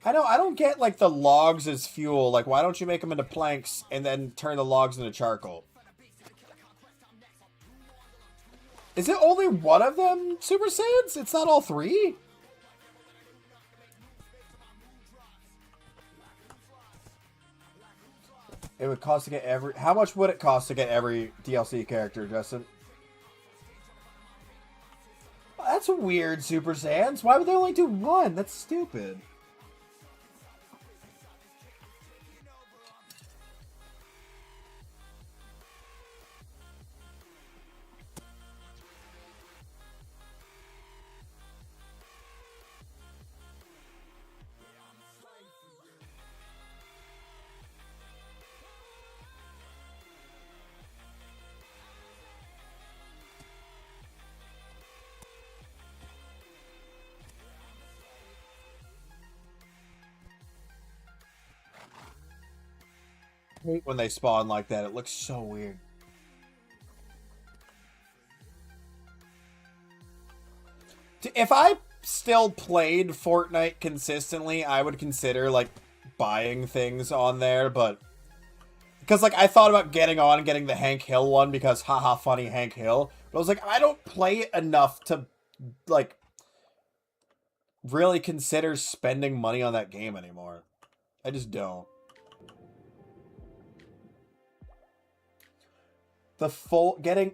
I don't get, like, the logs as fuel. Like, why don't you make them into planks and then turn the logs into charcoal? Is it only one of them Super Saiyans? It's not all 3? It would cost to get every... How much would it cost to get every DLC character, Justin? Well, that's weird, Super Saiyans. Why would they only do 1? That's stupid. hate when they spawn like that. It looks so weird. If I still played Fortnite consistently, I would consider, like, buying things on there, but... Because, like, I thought about getting on and getting the Hank Hill one because, haha, funny Hank Hill. But I was like, I don't play it enough to, like, really consider spending money on that game anymore. I just don't.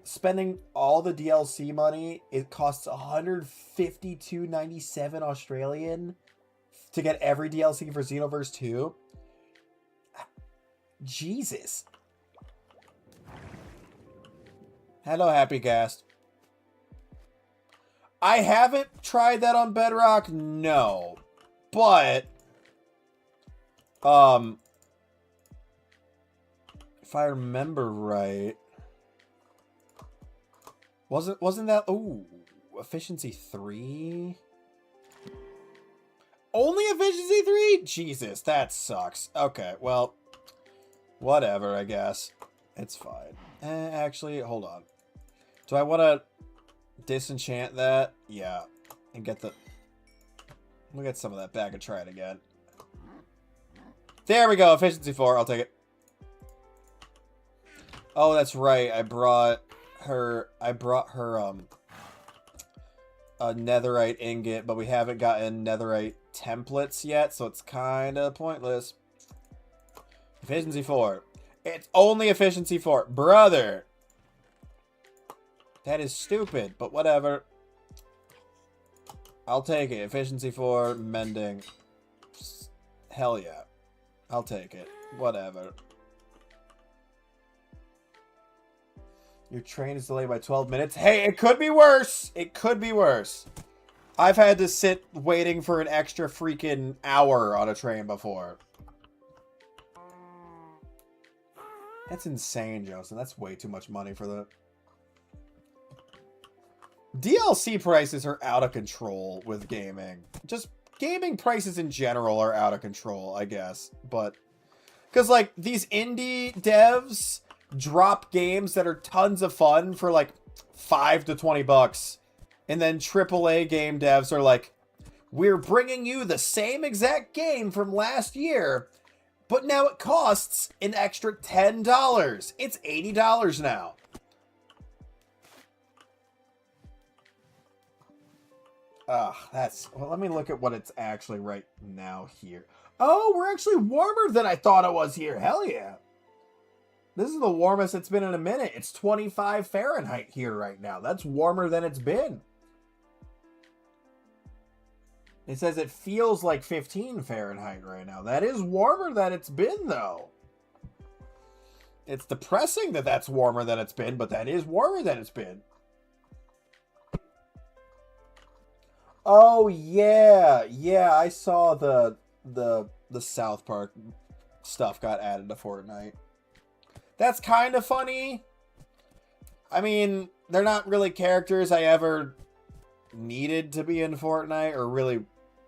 Spending all the DLC money, it costs 152.97 Australian to get every DLC for Xenoverse 2. Jesus. Hello, Happy Cast. I haven't tried that on Bedrock, no. But if I remember right, wasn't that efficiency 3? Only efficiency 3? Jesus, that sucks. Okay, well, whatever, I guess. It's fine. Actually, hold on. Do I want to disenchant that? Yeah. And get the... We'll get some of that back and try it again. There we go. Efficiency 4. I'll take it. Oh, that's right. I brought her a netherite ingot, but we haven't gotten netherite templates yet, so it's kind of pointless. Efficiency 4. It's only efficiency 4. Brother! That is stupid, but whatever. I'll take it. Efficiency 4, mending. Hell yeah. I'll take it. Whatever. Your train is delayed by 12 minutes. Hey, it could be worse. It could be worse. I've had to sit waiting for an extra freaking hour on a train before. That's insane, Joseph. That's way too much money for the... DLC prices are out of control with gaming. Just gaming prices in general are out of control, I guess. But... Because, like, these indie devs drop games that are tons of fun for, like, $5 to $20. And then AAA game devs are like, we're bringing you the same exact game from last year, but now it costs an extra $10. It's $80 now. That's... Well, let me look at what it's actually right now here. Oh, we're actually warmer than I thought it was here. Hell yeah. This is the warmest it's been in a minute. It's 25 Fahrenheit here right now. That's warmer than it's been. It says it feels like 15 Fahrenheit right now. That is warmer than it's been, though. It's depressing that that's warmer than it's been, but that is warmer than it's been. Oh, yeah. Yeah, I saw the South Park stuff got added to Fortnite. That's kind of funny. I mean, they're not really characters I ever needed to be in Fortnite or really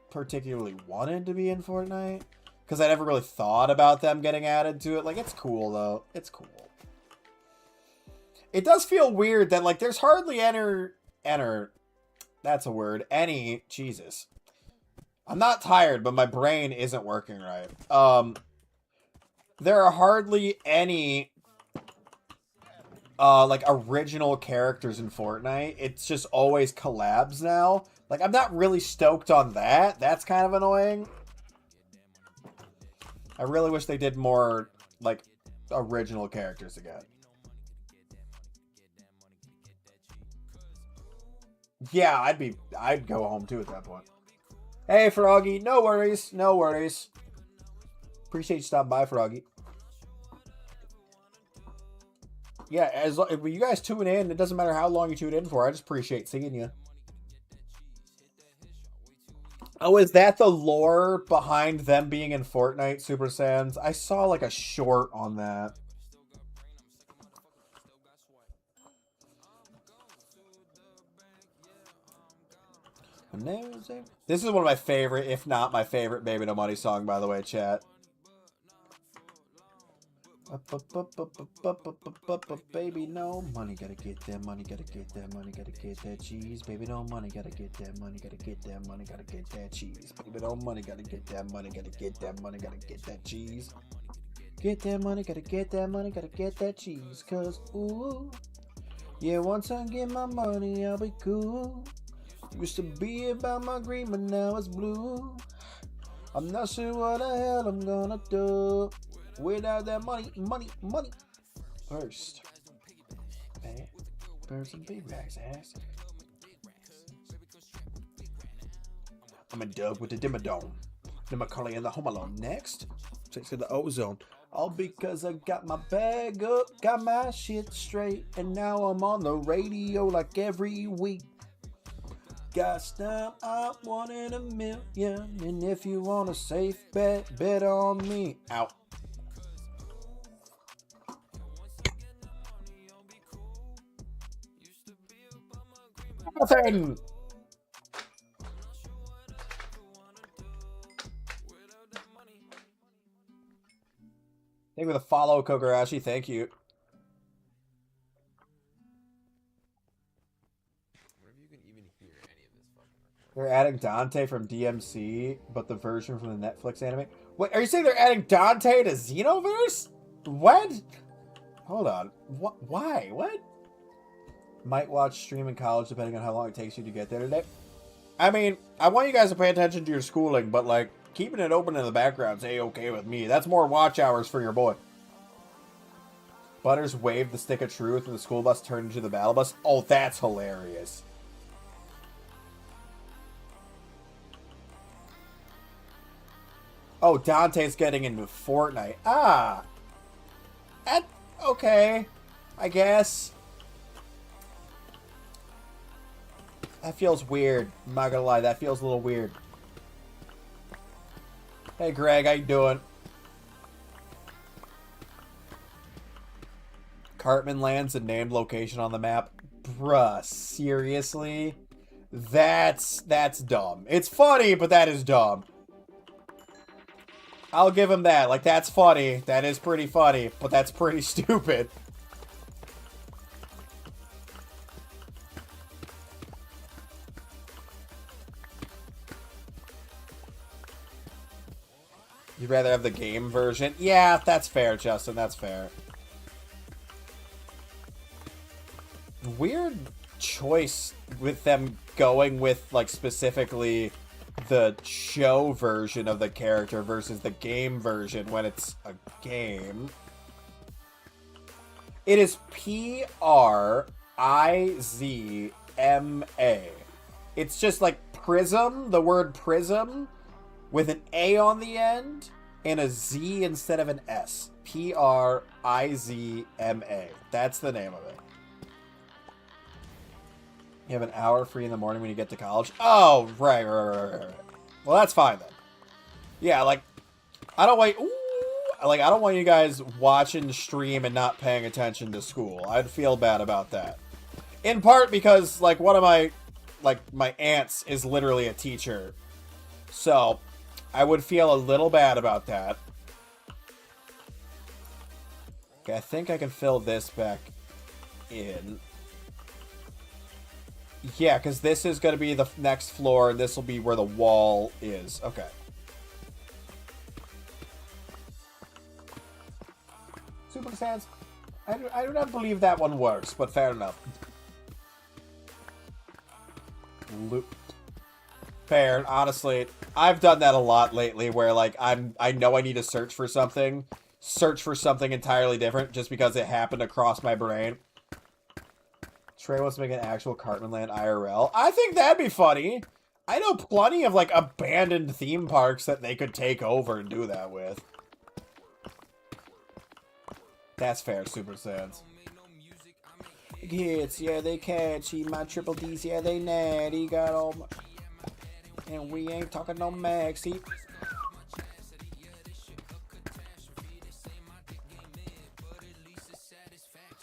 particularly wanted to be in Fortnite. Because I never really thought about them getting added to it. Like, it's cool, though. It's cool. It does feel weird that, like, there's hardly that's a word. Jesus. I'm not tired, but my brain isn't working right. There are hardly any like original characters in Fortnite. It's just always collabs now. Like, I'm not really stoked on that. That's kind of annoying. I really wish they did more like original characters again. Yeah, I'd go home too at that point. Hey, Froggy, no worries, no worries. Appreciate you stopping by, Froggy. Yeah, if you guys tune in, it doesn't matter how long you tune in for. I just appreciate seeing you. Oh, is that the lore behind them being in Fortnite, Super Saiyans? I saw like a short on that. This is one of my favorite, if not my favorite, Baby No Money song, by the way, chat. Baby, no money, gotta get that money, gotta get that money, gotta get that cheese. Baby, no money, gotta get that money, gotta get that money, gotta get that cheese. Baby, no money, gotta get that money, gotta get that money, gotta get that cheese. Get that money, gotta get that money, gotta get that cheese. Cause, ooh, yeah, once I get my money, I'll be cool. Used to be about my green, but now it's blue. I'm not sure what the hell I'm gonna do without that money. First, man, burn some big bags, ass. I'm a dub with the Dimmadome. The Macaulay and the Home Alone. Next, takes to the ozone. All because I got my bag up, got my shit straight, and now I'm on the radio like every week. Got time, I'm 1 in a million, and if you want a safe bet, bet on me. Out. Nothing. Thank you for the follow, Kokarashi. Thank you. They're adding Dante from DMC, but the version from the Netflix anime. Wait, are you saying they're adding Dante to Xenoverse? What? Hold on. What? Why? What? Might watch stream in college depending on how long it takes you to get there today. I mean, I want you guys to pay attention to your schooling, but like, keeping it open in the background's A-okay with me. That's more watch hours for your boy. Butters waved the stick of truth and the school bus turned into the battle bus. Oh, that's hilarious. Oh, Dante's getting into Fortnite. Ah. Okay. I guess. That feels weird. I'm not gonna lie, that feels a little weird. Hey, Greg, how you doing? Cartman lands a named location on the map. Bruh, seriously? That's dumb. It's funny, but that is dumb. I'll give him that. Like, that's funny. That is pretty funny, but that's pretty stupid. You'd rather have the game version? Yeah, that's fair, Justin. That's fair. Weird choice with them going with, like, specifically the show version of the character versus the game version when it's a game. It is P-R-I-Z-M-A. It's just like prism, the word prism, with an A on the end and a Z instead of an S. P-R-I-Z-M-A. That's the name of it. You have an hour free in the morning when you get to college? Oh, right. Well, that's fine then. Yeah, like, I don't want you guys watching the stream and not paying attention to school. I'd feel bad about that. In part because, like, one of my aunts is literally a teacher. So, I would feel a little bad about that. Okay, I think I can fill this back in. Yeah, because this is going to be the next floor, and this will be where the wall is. Okay. Super Sans. I do not believe that one works, but fair enough. Loop. Fair, honestly. I've done that a lot lately, where, like, I know I need to search for something entirely different, just because it happened to cross my brain. Trey wants to make an actual Cartman Land IRL. I think that'd be funny. I know plenty of, like, abandoned theme parks that they could take over and do that with. That's fair, Super Sans. Hits, yeah, they catchy. My triple D's, yeah, they natty. Got all my... And we ain't talking no maxi.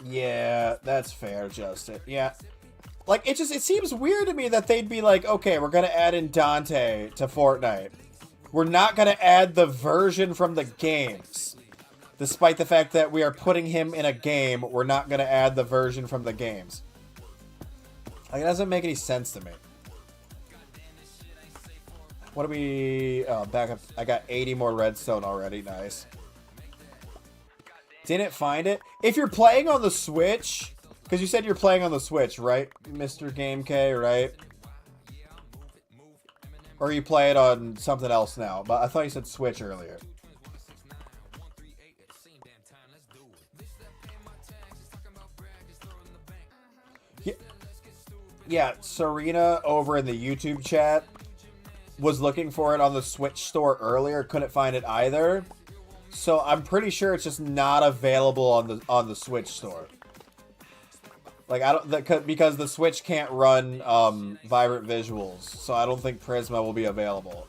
Yeah, that's fair, Justin. Yeah. Like, it seems weird to me that they'd be like, okay, we're gonna add in Dante to Fortnite. We're not gonna add the version from the games. Despite the fact that we are putting him in a game, we're not going to add the version from the games. Like, it doesn't make any sense to me. What do we... Oh, back up. I got 80 more redstone already. Nice. Didn't find it. If you're playing on the Switch... Because you said you're playing on the Switch, right? Mr. Game K, right? Or you play it on something else now. But I thought you said Switch earlier. Yeah, Serena over in the YouTube chat was looking for it on the Switch store earlier, couldn't find it either. So I'm pretty sure it's just not available on the Switch store. Like I don't because the Switch can't run vibrant visuals, so I don't think Prisma will be available.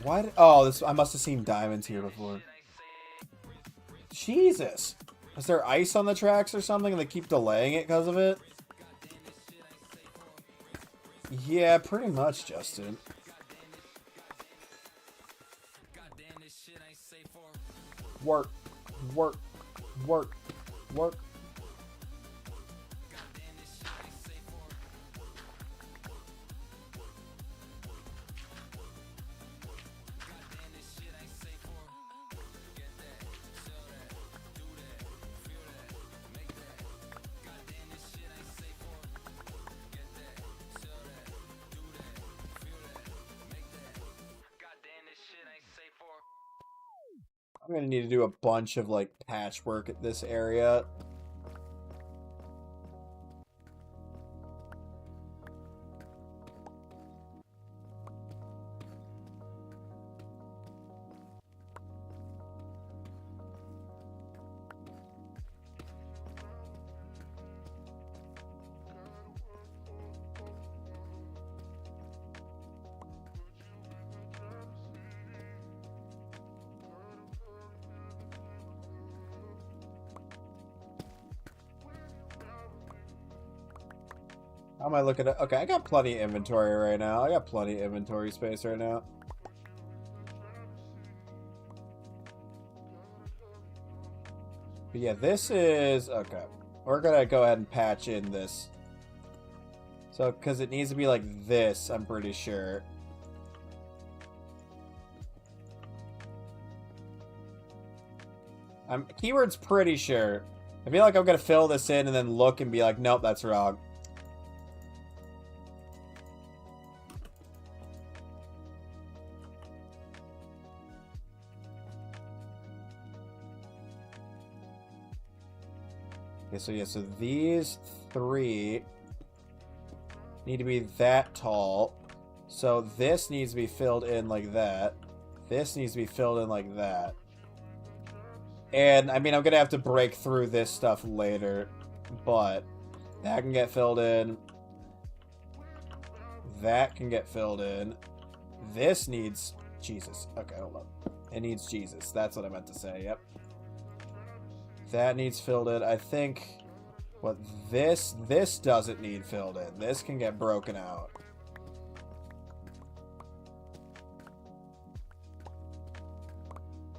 Why did, oh, this, I must have seen diamonds here before. Jesus. Is there ice on the tracks or something and they keep delaying it because of it? Yeah, pretty much, Justin. Work, work, work, work. I'm gonna need to do a bunch of like patchwork at this area. How am I looking at? Okay, I got plenty of inventory right now. I got plenty of inventory space right now. But yeah, this is... Okay. We're gonna go ahead and patch in this. So, because it needs to be like this, I'm pretty sure. Keyword's pretty sure. I feel like I'm gonna fill this in and then look and be like, nope, that's wrong. Okay, so yeah, so these three need to be that tall. So this needs to be filled in like that. This needs to be filled in like that. And, I mean, I'm going to have to break through this stuff later. But that can get filled in. That can get filled in. This needs... Jesus. Okay, hold on. It needs Jesus. That's what I meant to say. Yep. That needs filled in. I think what this doesn't need filled in. This can get broken out.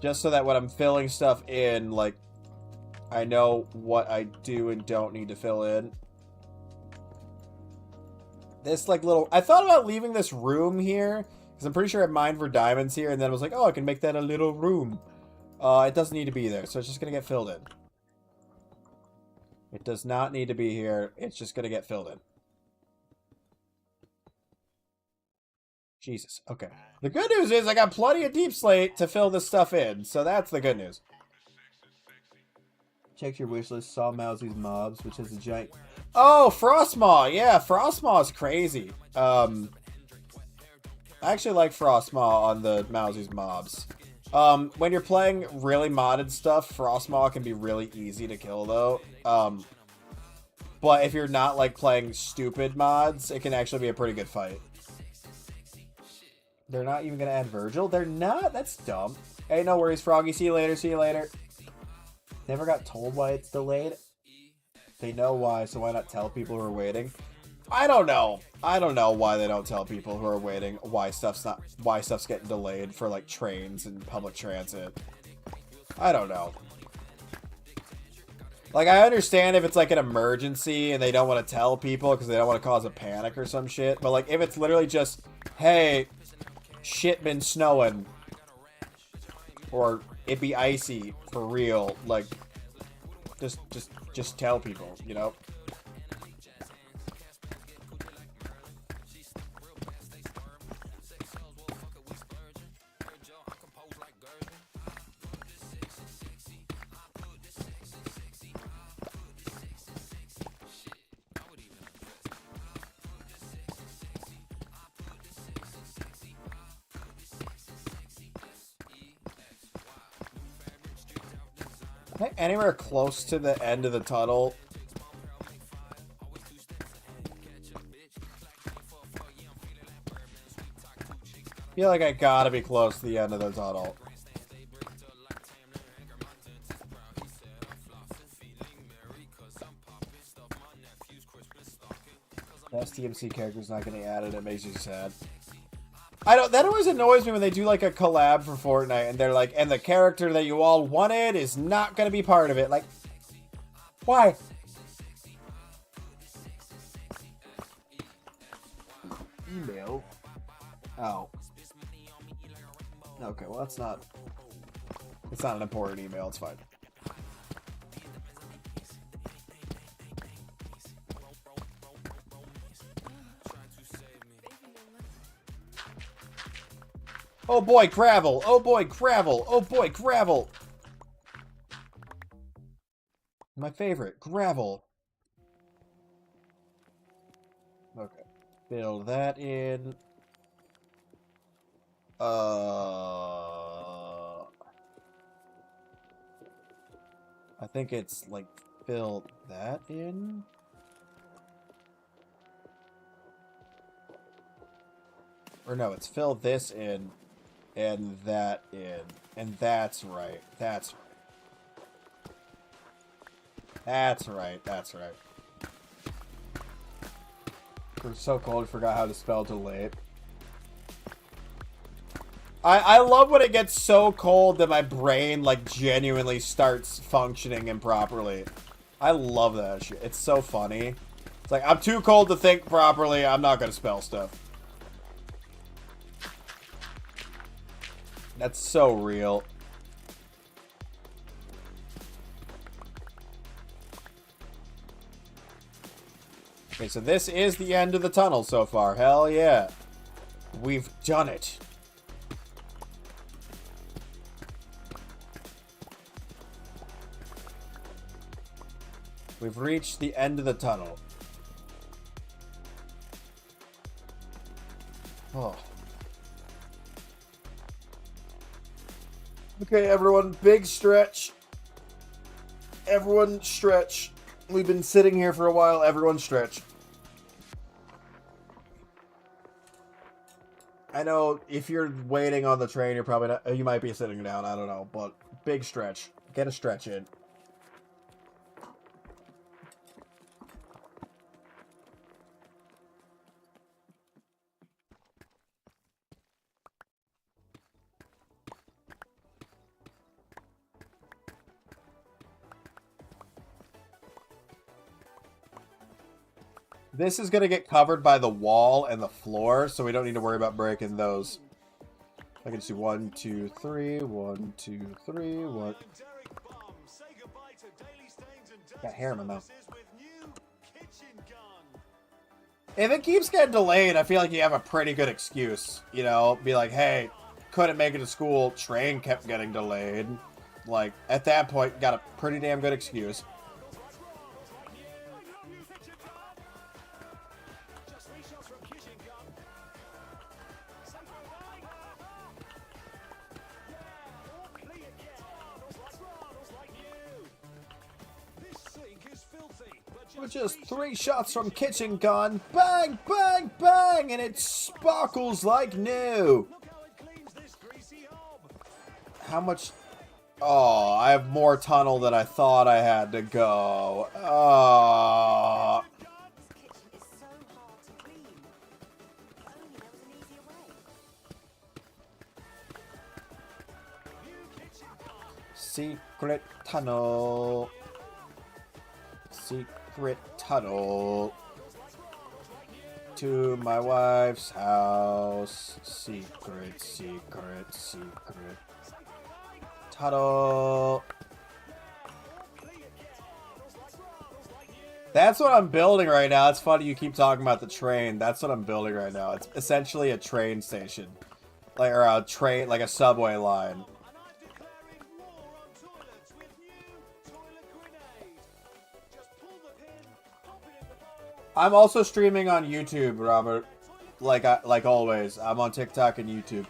Just so that when I'm filling stuff in, like, I know what I do and don't need to fill in. This, like, little... I thought about leaving this room here, because I'm pretty sure I mined for diamonds here, and then I was like, oh, I can make that a little room. It doesn't need to be there, so it's just going to get filled in. It does not need to be here. It's just going to get filled in. Jesus. Okay. The good news is I got plenty of deep slate to fill this stuff in. So that's the good news. Check your wish list. Saw Mousy's mobs, which has a giant... Oh, Frostmaw. Yeah, Frostmaw is crazy. I actually like Frostmaw on the Mousy's mobs. When you're playing really modded stuff, Frostmaw can be really easy to kill, though. But if you're not, like, playing stupid mods, it can actually be a pretty good fight. They're not even gonna add Virgil? They're not? That's dumb. Hey, no worries, Froggy. See you later, see you later. Never got told why it's delayed? They know why, so why not tell people who are waiting? I don't know. I don't know why they don't tell people who are waiting why stuff's getting delayed for like trains and public transit. I don't know. Like, I understand if it's like an emergency and they don't want to tell people because they don't want to cause a panic or some shit. But like, if it's literally just, hey, shit been snowing, or it be icy for real, like, just tell people, you know? I think anywhere close to the end of the tunnel. I feel like I gotta be close to the end of the tunnel. The STMC character's not getting added, it makes you sad. That always annoys me when they do like a collab for Fortnite and they're like, and the character that you all wanted is not gonna be part of it. Like, why? Email. Oh. Okay, well it's not an important email, it's fine. Oh boy, gravel! Oh boy, gravel! Oh boy, gravel! My favorite, gravel. Okay. Fill that in. I think it's like fill that in. Or no, it's fill this in and that in. And that's right. That's right. That's right. That's right. We're so cold, forgot how to spell delayed. I love when it gets so cold that my brain, like, genuinely starts functioning improperly. I love that shit. It's so funny. It's like, I'm too cold to think properly. I'm not gonna spell stuff. That's so real. Okay, so this is the end of the tunnel so far. Hell yeah. We've done it. We've reached the end of the tunnel. Oh. Okay, everyone, big stretch. Everyone stretch. We've been sitting here for a while. Everyone stretch. I know if you're waiting on the train, you're probably not, you might be sitting down. I don't know, but big stretch. Get a stretch in. This is going to get covered by the wall and the floor, so we don't need to worry about breaking those. I can just do 1, 2, 3, 1, 2, 3, 1. Got hair in my mouth. If it keeps getting delayed, I feel like you have a pretty good excuse. You know, be like, hey, couldn't make it to school, train kept getting delayed. Like, at that point, got a pretty damn good excuse. We're just 3 shots from kitchen gun. Bang, bang, bang, and it sparkles like new. How much? Oh, I have more tunnel than I thought I had to go. Oh. Secret tunnel. Secret tunnel. To my wife's house. Secret, secret, secret. Tunnel. That's what I'm building right now. It's funny you keep talking about the train. That's what I'm building right now. It's essentially a train station. Like, or a train, like a subway line. I'm also streaming on YouTube, Robert. Like always. I'm on TikTok and YouTube.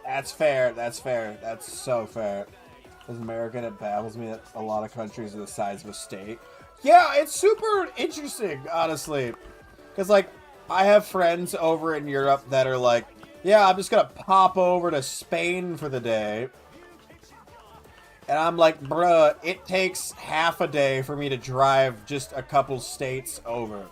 That's fair. That's fair. That's so fair. As an American, it baffles me that a lot of countries are the size of a state. Yeah, it's super interesting, honestly. Because, like, I have friends over in Europe that are like, yeah, I'm just going to pop over to Spain for the day. And I'm like, bruh, it takes half a day for me to drive just a couple states over.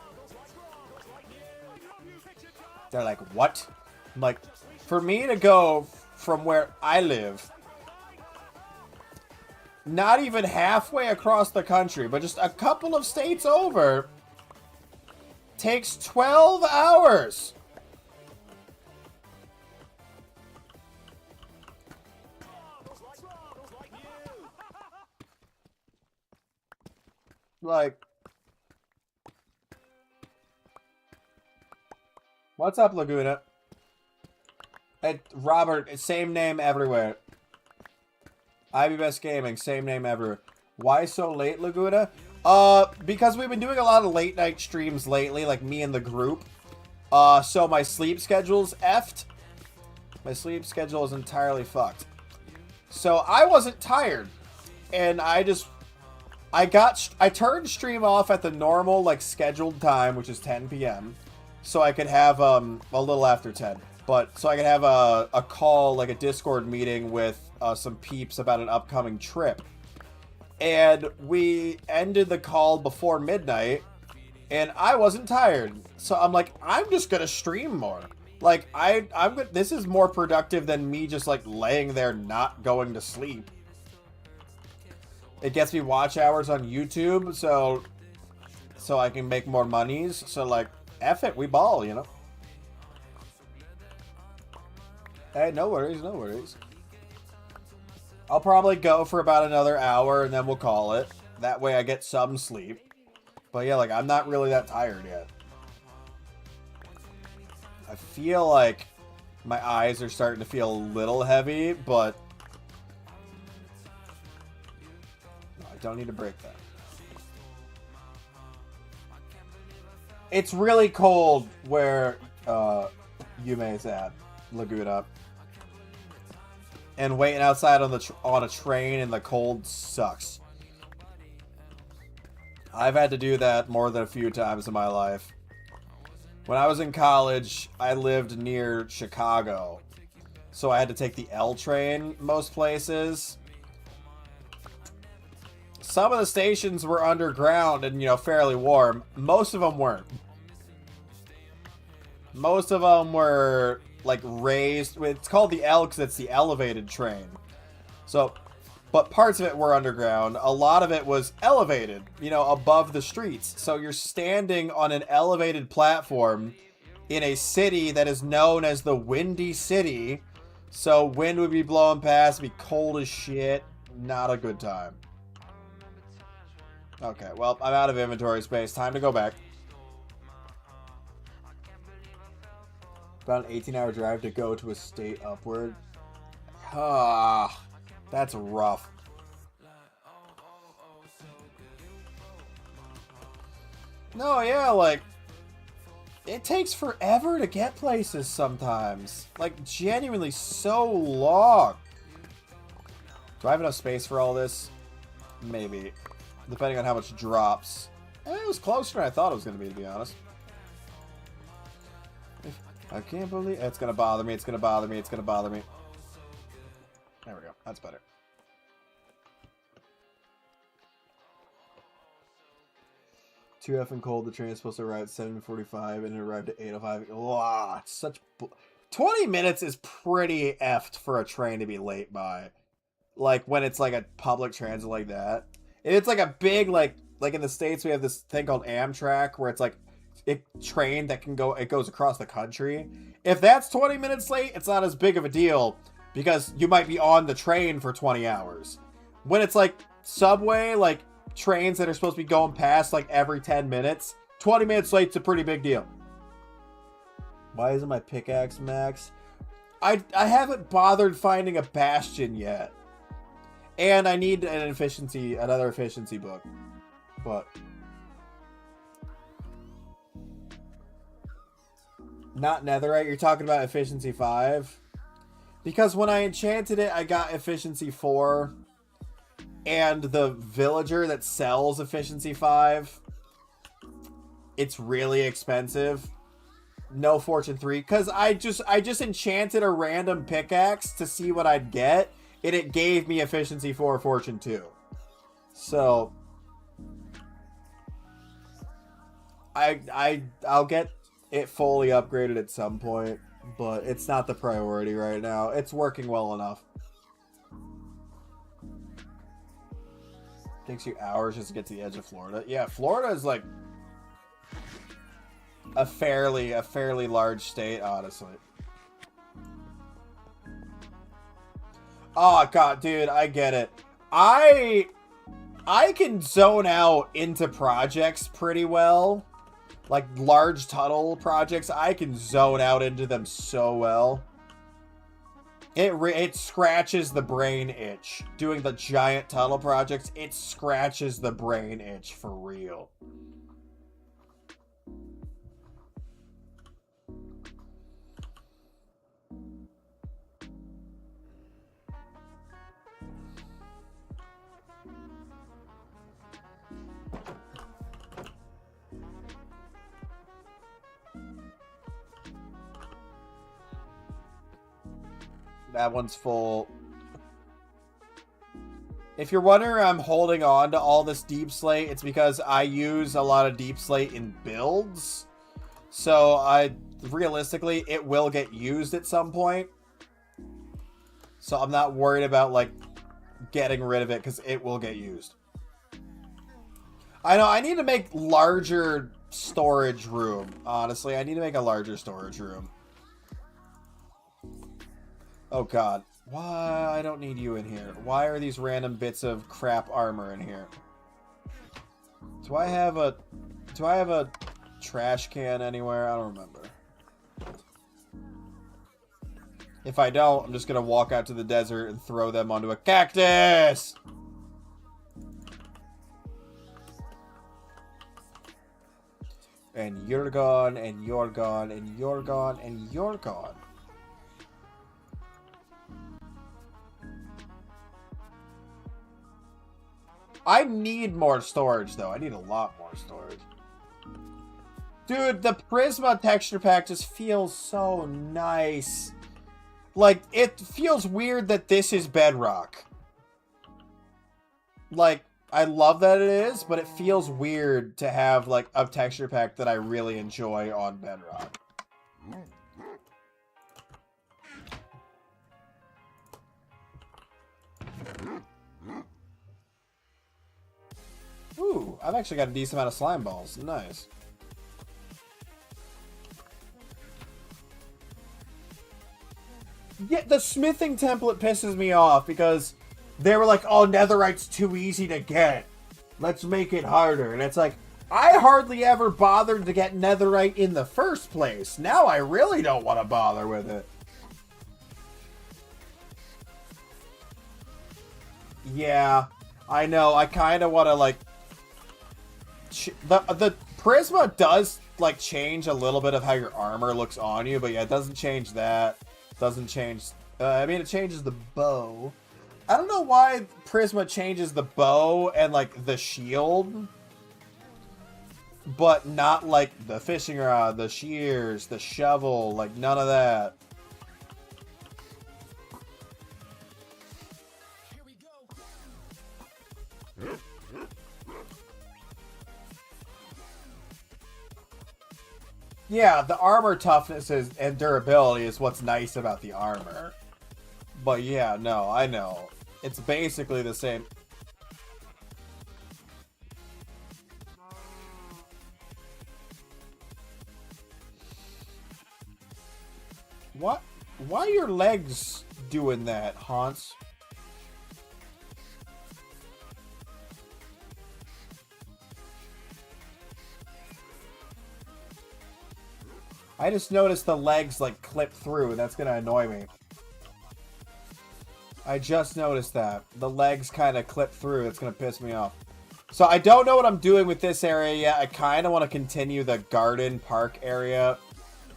They're like, what? I'm like, for me to go from where I live, not even halfway across the country, but just a couple of states over, takes 12 hours. Like, what's up, Laguna? Robert, same name everywhere. Ivy Best Gaming, same name everywhere. Why so late, Laguna? Because we've been doing a lot of late night streams lately, like me and the group. So my sleep schedule's effed. My sleep schedule is entirely fucked. So I wasn't tired. And I turned stream off at the normal, like, scheduled time, which is 10 p.m. So I could have, a little after 10. But, so I could have a call, like a Discord meeting with some peeps about an upcoming trip. And we ended the call before midnight, and I wasn't tired. So I'm like, I'm just gonna stream more. Like, this is more productive than me just, like, laying there not going to sleep. It gets me watch hours on YouTube, so I can make more monies. So, like, F it, we ball, you know? Hey, no worries, no worries. I'll probably go for about another hour, and then we'll call it. That way I get some sleep. But yeah, like, I'm not really that tired yet. I feel like my eyes are starting to feel a little heavy, but no, I don't need to break that. It's really cold where Yume's at, Laguna. And waiting outside on a train in the cold sucks. I've had to do that more than a few times in my life. When I was in college, I lived near Chicago. So I had to take the L train most places. Some of the stations were underground and, you know, fairly warm. Most of them weren't. Most of them were, like, raised. It's called the L because it's the elevated train. So, but parts of it were underground. A lot of it was elevated, you know, above the streets. So you're standing on an elevated platform in a city that is known as the Windy City. So wind would be blowing past, it'd be cold as shit. Not a good time. Okay, well, I'm out of inventory space. Time to go back. About an 18-hour drive to go to a state upward. Ah, that's rough. No, yeah, like, it takes forever to get places sometimes. Like, genuinely so long. Do I have enough space for all this? Maybe. Depending on how much drops. It was closer than I thought it was going to be honest. I can't believe it's gonna bother me, it's gonna bother me, it's gonna bother me. There we go, that's better. Too effing cold. The train is supposed to arrive at 7:45 and it arrived at 8:05. Wow, it's such 20 minutes is pretty effed for a train to be late by. Like when it's like a public transit like that. And it's like a big like in the States we have this thing called Amtrak where it's like a train that it goes across the country. If that's 20 minutes late, it's not as big of a deal because you might be on the train for 20 hours. When it's like subway, like trains that are supposed to be going past like every 10 minutes, 20 minutes late's a pretty big deal. Why isn't my pickaxe max? I haven't bothered finding a bastion yet. And I need another efficiency book. But not netherite, you're talking about efficiency 5? Because when I enchanted it, I got efficiency 4. And the villager that sells efficiency 5, it's really expensive. No fortune 3, because I just enchanted a random pickaxe to see what I'd get, and it gave me efficiency 4 fortune 2. So I'll get it fully upgraded at some point, but it's not the priority right now. It's working well enough. Takes you hours just to get to the edge of Florida. Yeah, Florida is like a fairly large state, honestly. Oh god, dude, I get it. I can zone out into projects pretty well. Like large tunnel projects, I can zone out into them so well. It scratches the brain itch. Doing the giant tunnel projects, it scratches the brain itch for real. That one's full. If you're wondering I'm holding on to all this deep slate, it's because I use a lot of deep slate in builds. So realistically, it will get used at some point. So I'm not worried about like getting rid of it because it will get used. I know I need to make larger storage room. Honestly, I need to make a larger storage room. Oh god. Why? I don't need you in here. Why are these random bits of crap armor in here? Do I have a trash can anywhere? I don't remember. If I don't, I'm just gonna walk out to the desert and throw them onto a cactus! And you're gone, and you're gone, and you're gone, and you're gone. I need more storage, though. I need a lot more storage. Dude, the Prisma texture pack just feels so nice. Like, it feels weird that this is Bedrock. Like, I love that it is, but it feels weird to have, like, a texture pack that I really enjoy on Bedrock. Ooh, I've actually got a decent amount of slime balls. Nice. Yeah, the smithing template pisses me off because they were like, oh, netherite's too easy to get. Let's make it harder. And it's like, I hardly ever bothered to get netherite in the first place. Now I really don't want to bother with it. Yeah, I know. I kind of want to, like... The Prisma does, like, change a little bit of how your armor looks on you, but yeah, it doesn't change that. Doesn't change... I mean, it changes the bow. I don't know why Prisma changes the bow and, like, the shield. But not, like, the fishing rod, the shears, the shovel, like, none of that. Yeah, the armor toughness and durability is what's nice about the armor. But yeah, no, I know. It's basically the same. What? Why are your legs doing that, Hans? I just noticed the legs, like, clip through, and that's gonna annoy me. I just noticed that. The legs kind of clip through. It's gonna piss me off. So I don't know what I'm doing with this area yet. I kind of want to continue the garden park area.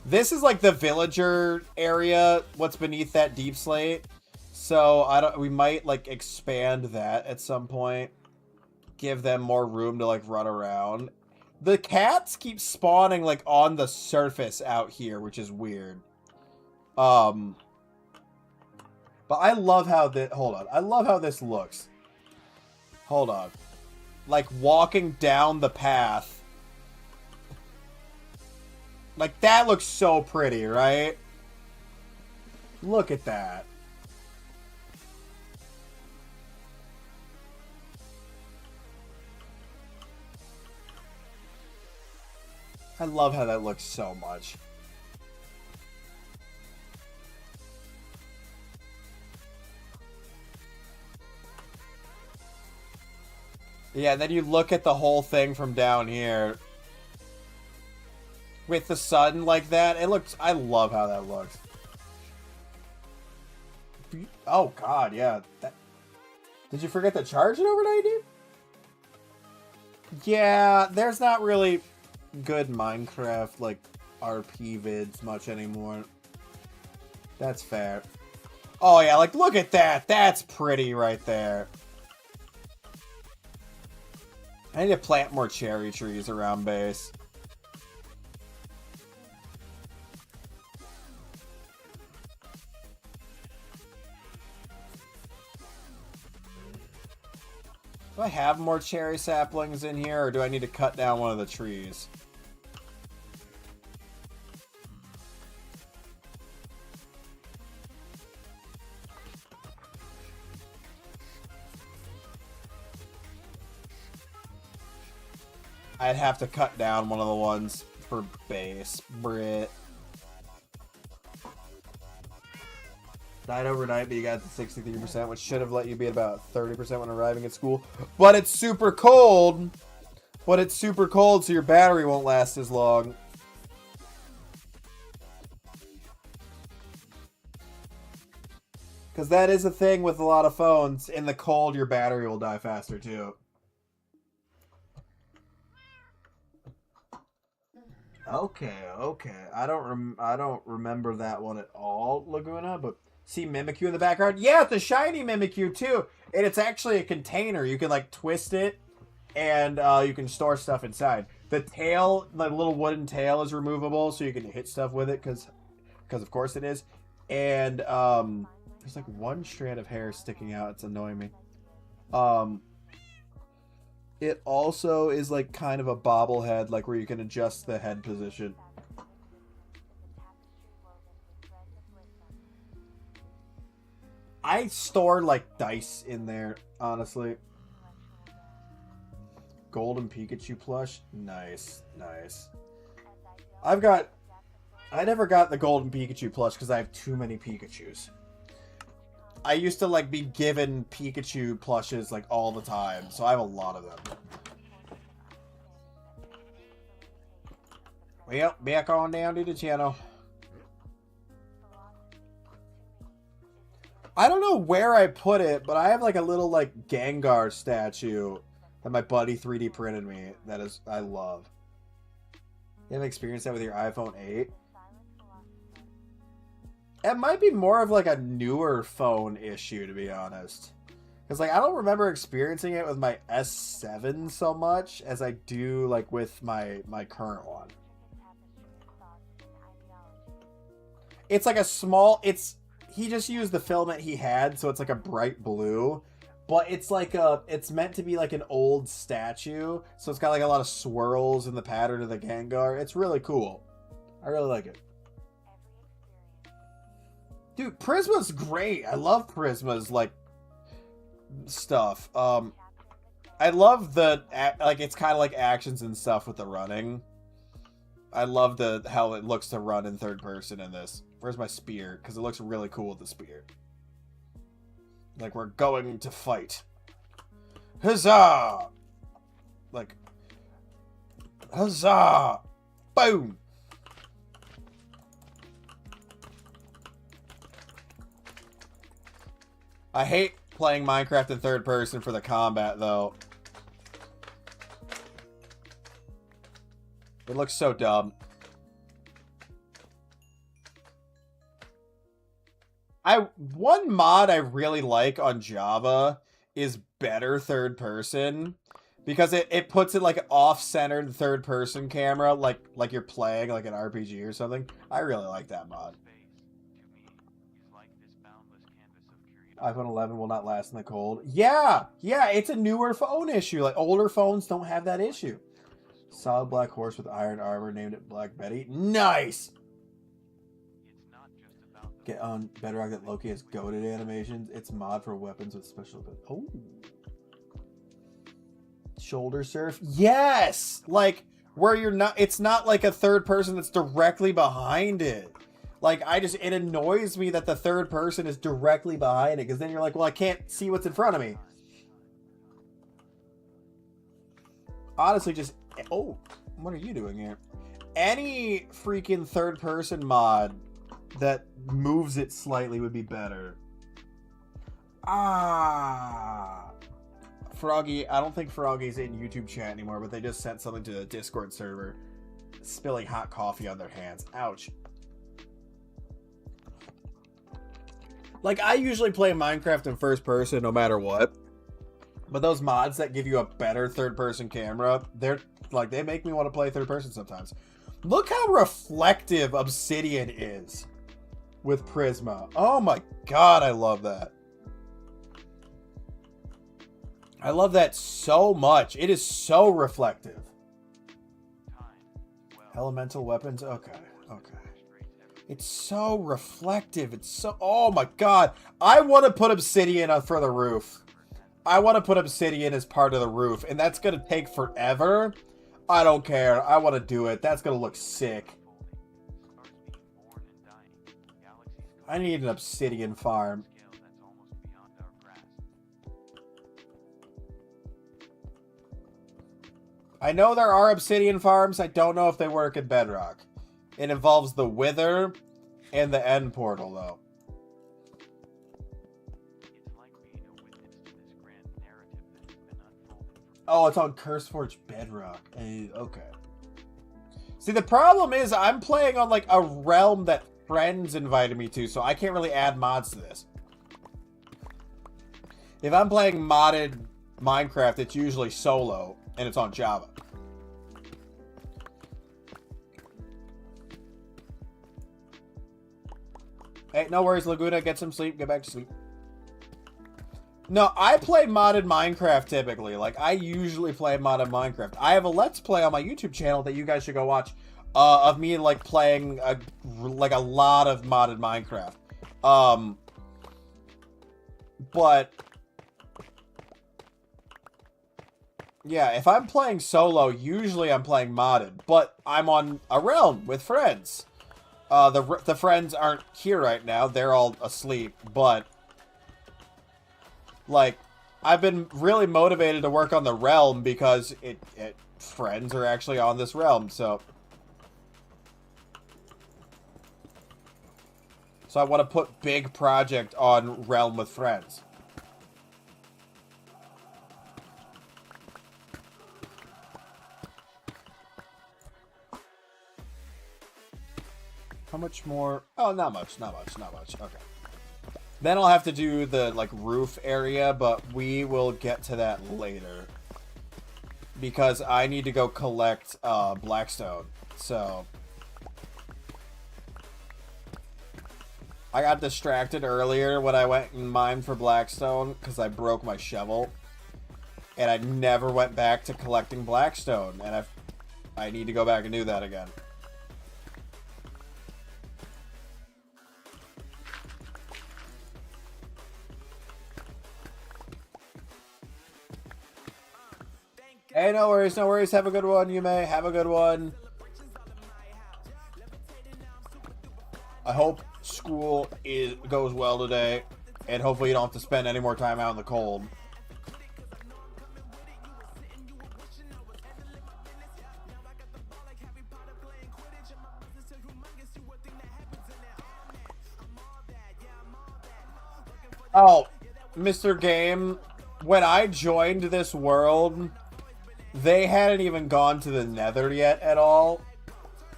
This is like the villager area, what's beneath that deep slate. So we might like expand that at some point. Give them more room to like run around. The cats keep spawning like on the surface out here, which is weird. But I love how this, hold on. I love how this looks. Hold on. Like walking down the path. Like that looks so pretty, right? Look at that. I love how that looks so much. Yeah, then you look at the whole thing from down here. With the sun like that, it looks... I love how that looks. Oh, God, yeah. Did you forget to charge it overnight, dude? Yeah, there's not really good Minecraft, like, RP vids much anymore. That's fair. Oh, yeah, like, look at that. That's pretty right there. I need to plant more cherry trees around base. Do I have more cherry saplings in here, or do I need to cut down one of the trees? I'd have to cut down one of the ones for base. Brit. Died overnight, but you got to 63%, which should have let you be at about 30% when arriving at school. But it's super cold! But it's super cold, so your battery won't last as long. Because that is a thing with a lot of phones. In the cold, your battery will die faster, too. Okay. I don't remember that one at all, Laguna, but see Mimikyu in the background? Yeah, it's a shiny Mimikyu too. And it's actually a container. You can like twist it and you can store stuff inside. The tail, the little wooden tail is removable so you can hit stuff with it cuz of course it is. And there's like one strand of hair sticking out. It's annoying me. It also is like kind of a bobblehead, like where you can adjust the head position. I store like dice in there, honestly. Golden Pikachu plush. Nice. I never got the Golden Pikachu plush because I have too many Pikachus. I used to like be given Pikachu plushes like all the time, so I have a lot of them. Well, back on down to the channel. I don't know where I put it, but I have like a little like Gengar statue that my buddy 3D printed me. That is, I love. You haven't experienced that with your iPhone 8? It might be more of like a newer phone issue, to be honest. Because like I don't remember experiencing it with my S7 so much as I do like with my current one. It's like a small, he just used the filament he had, so it's like a bright blue. But it's like it's meant to be like an old statue. So it's got like a lot of swirls in the pattern of the Gengar. It's really cool. I really like it. Dude, Prisma's great. I love Prisma's, like, stuff. I love the, like, it's kind of like actions and stuff with the running. I love how it looks to run in third person in this. Where's my spear? Because it looks really cool with the spear. Like, we're going to fight. Huzzah! Like, huzzah! Boom! I hate playing Minecraft in third person for the combat, though. It looks so dumb. One mod I really like on Java is better third person, because it puts it like off-centered third person camera, like you're playing like an RPG or something. I really like that mod. iPhone 11 will not last in the cold. Yeah, it's a newer phone issue. Like, older phones don't have that issue. Solid black horse with iron armor, named it Black Betty. Nice! Get on Bedrock that Loki has goated animations. It's mod for weapons with special... Oh. Shoulder surf. Yes! Like, where you're not... It's not like a third person that's directly behind it. Like, it annoys me that the third person is directly behind it, because then you're like, well, I can't see what's in front of me. Honestly, just... Oh, what are you doing here? Any freaking third person mod that moves it slightly would be better. Froggy, I don't think Froggy's in YouTube chat anymore, but they just sent something to the Discord server. Spilling hot coffee on their hands. Ouch. Like, I usually play Minecraft in first person no matter what. But those mods that give you a better third person camera, they make me want to play third person sometimes. Look how reflective Obsidian is with Prisma. Oh my god, I love that. I love that so much. It is so reflective. Elemental weapons? Okay. It's so reflective. It's so... Oh my god. I want to put Obsidian for the roof. I want to put Obsidian as part of the roof. And that's going to take forever. I don't care. I want to do it. That's going to look sick. I need an Obsidian farm. I know there are Obsidian farms. I don't know if they work in Bedrock. It involves the Wither and the End Portal, though. Oh, it's on CurseForge Bedrock. Okay. See, the problem is I'm playing on, like, a realm that friends invited me to, so I can't really add mods to this. If I'm playing modded Minecraft, it's usually solo, and it's on Java. Hey, no worries, Laguna. Get some sleep. Get back to sleep. No, I play modded Minecraft typically. Like, I usually play modded Minecraft. I have a Let's Play on my YouTube channel that you guys should go watch. Of me, like, playing, a lot of modded Minecraft. But... yeah, if I'm playing solo, usually I'm playing modded. But I'm on a realm with friends. The friends aren't here right now. They're all asleep, but... like, I've been really motivated to work on the realm because friends are actually on this realm, so... so I want to put big project on realm with friends. How much more? Oh, not much. Okay. Then I'll have to do the, like, roof area, but we will get to that later. Because I need to go collect, Blackstone. So... I got distracted earlier when I went and mined for Blackstone, because I broke my shovel. And I never went back to collecting Blackstone, and I need to go back and do that again. Hey, no worries, no worries. Have a good one, you may. Have a good one. I hope school goes well today, and hopefully you don't have to spend any more time out in the cold. Oh, Mr. Game, when I joined this world, they hadn't even gone to the Nether yet at all.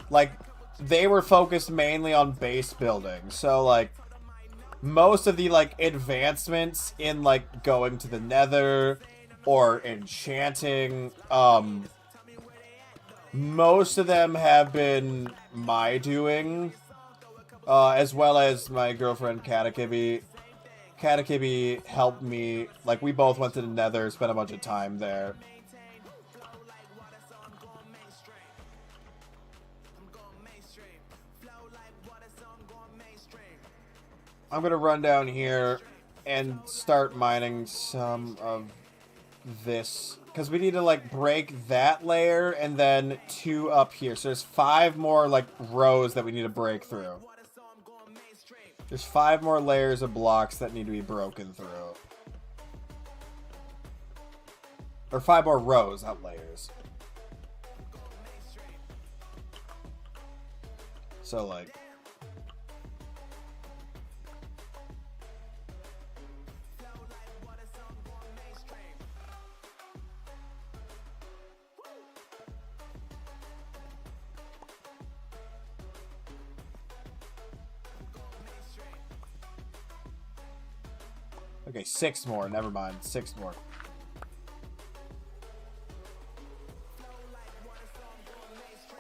Like, they were focused mainly on base building. So, like, most of the, like, advancements in, like, going to the Nether or enchanting, most of them have been my doing, as well as my girlfriend, Katakibi. Katakibi helped me. Like, we both went to the Nether, spent a bunch of time there. I'm gonna run down here and start mining some of this. Because we need to, like, break that layer and then 2 up here. So there's 5 more, like, rows that we need to break through. There's 5 more layers of blocks that need to be broken through. Or 5 more rows, not layers. So, like... Okay, 6 more. Never mind. 6 more.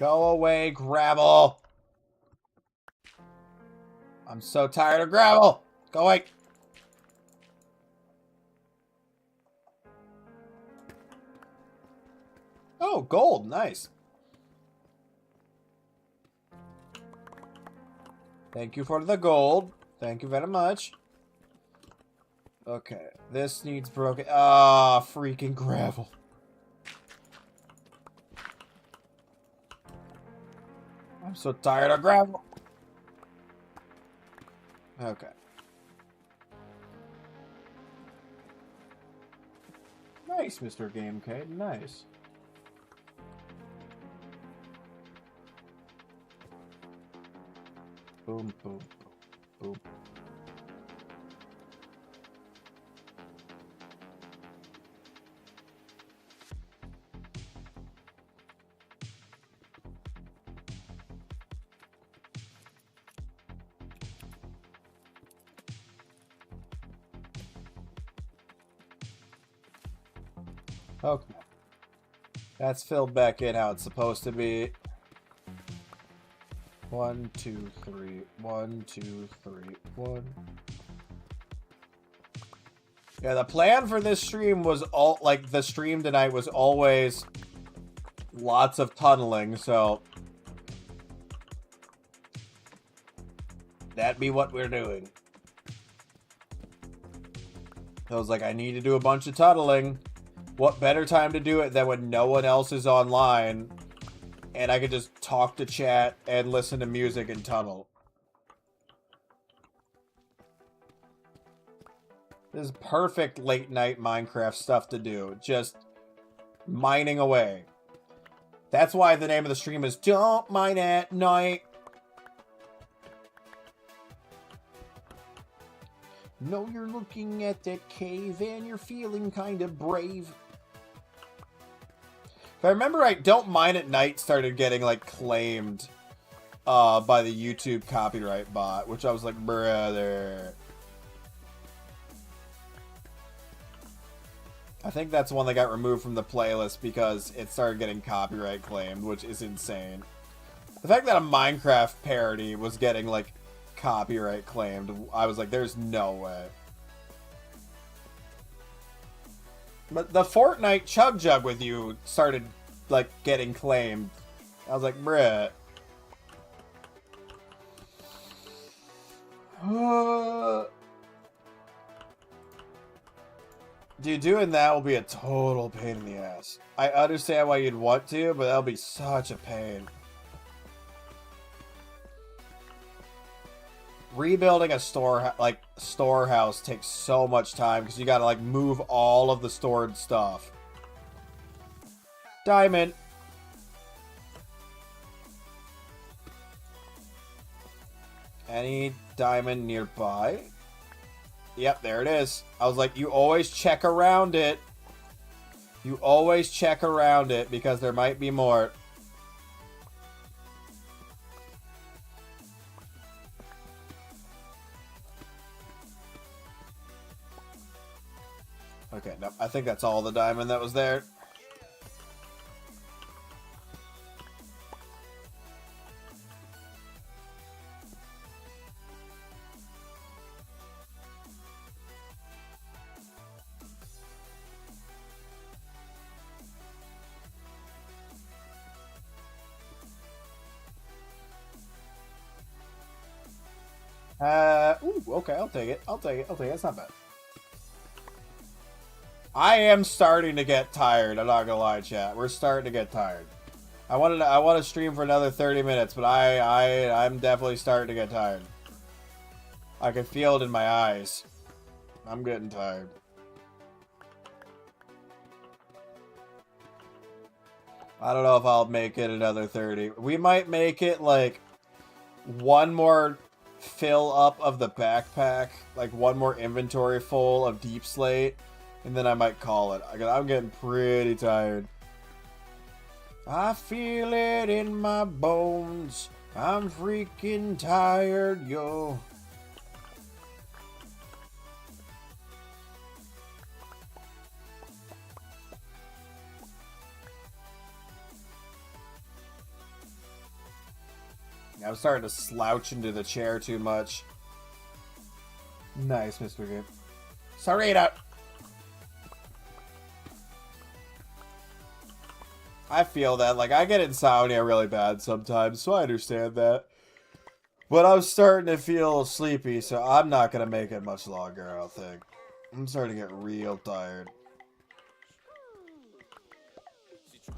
Go away, gravel. I'm so tired of gravel. Go away. Oh, gold. Nice. Thank you for the gold. Thank you very much. Okay, this needs broken. Ah, freaking gravel. I'm so tired of gravel. Okay. Nice, Mr. GameCade. Nice. Boom, boom, boom, boom. Okay. That's filled back in how it's supposed to be. 1, 2, 3. 1, 2, 3. 1. Yeah, the plan for this stream was all like the stream tonight was always lots of tunneling, so that'd be what we're doing. I was like, I need to do a bunch of tunneling. What better time to do it than when no one else is online and I could just talk to chat and listen to music and tunnel. This is perfect late night Minecraft stuff to do. Just mining away. That's why the name of the stream is Don't Mine at Night. No, you're looking at that cave and you're feeling kind of brave. If I remember right, Don't Mine at Night started getting, like, claimed by the YouTube copyright bot, which I was like, brother. I think that's one that got removed from the playlist because it started getting copyright claimed, which is insane. The fact that a Minecraft parody was getting, like, copyright claimed, I was like, there's no way. But the Fortnite Chug Jug with you started, like, getting claimed. I was like, bruh. Dude, doing that will be a total pain in the ass. I understand why you'd want to, but that'll be such a pain. Rebuilding a storehouse takes so much time because you gotta like move all of the stored stuff. Diamond. Any diamond nearby? Yep, there it is. I was like, you always check around it. You always check around it because there might be more. Okay, no, I think that's all the diamond that was there. Ooh, okay, I'll take it. I'll take it. I'll take it. That's not bad. I am starting to get tired. I'm not gonna lie, chat. We're starting to get tired. I want to stream for another 30 minutes, but I'm definitely starting to get tired. I can feel it in my eyes. I'm getting tired. I don't know if I'll make it another 30. We might make it like one more fill up of the backpack, like one more inventory full of deep slate, and then I might call it. I'm getting pretty tired. I feel it in my bones. I'm freaking tired, yo. I'm starting to slouch into the chair too much. Nice, Mr. Good. Sarita! I feel that. Like, I get insomnia really bad sometimes, so I understand that. But I'm starting to feel sleepy, so I'm not going to make it much longer, I don't think. I'm starting to get real tired.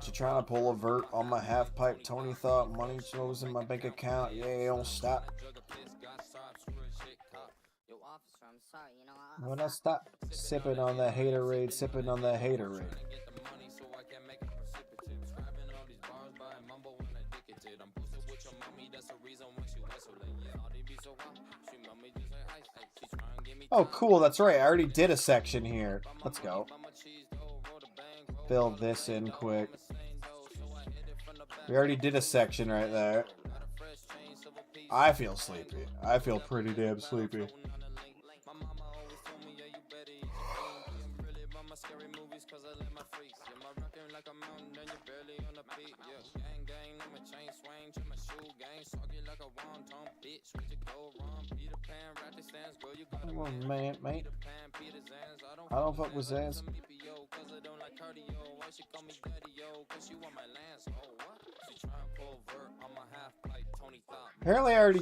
You trying to pull a vert on my half pipe? Tony thought money flows in my bank account. Yeah, don't stop. When I stop sipping on that haterade, sipping on that haterade. Oh, cool. That's right. I already did a section here. Let's go. Fill this in quick. We already did a section right there. I feel sleepy. I feel pretty damn sleepy. Come on, man, mate. I don't fuck with Zans. Apparently I already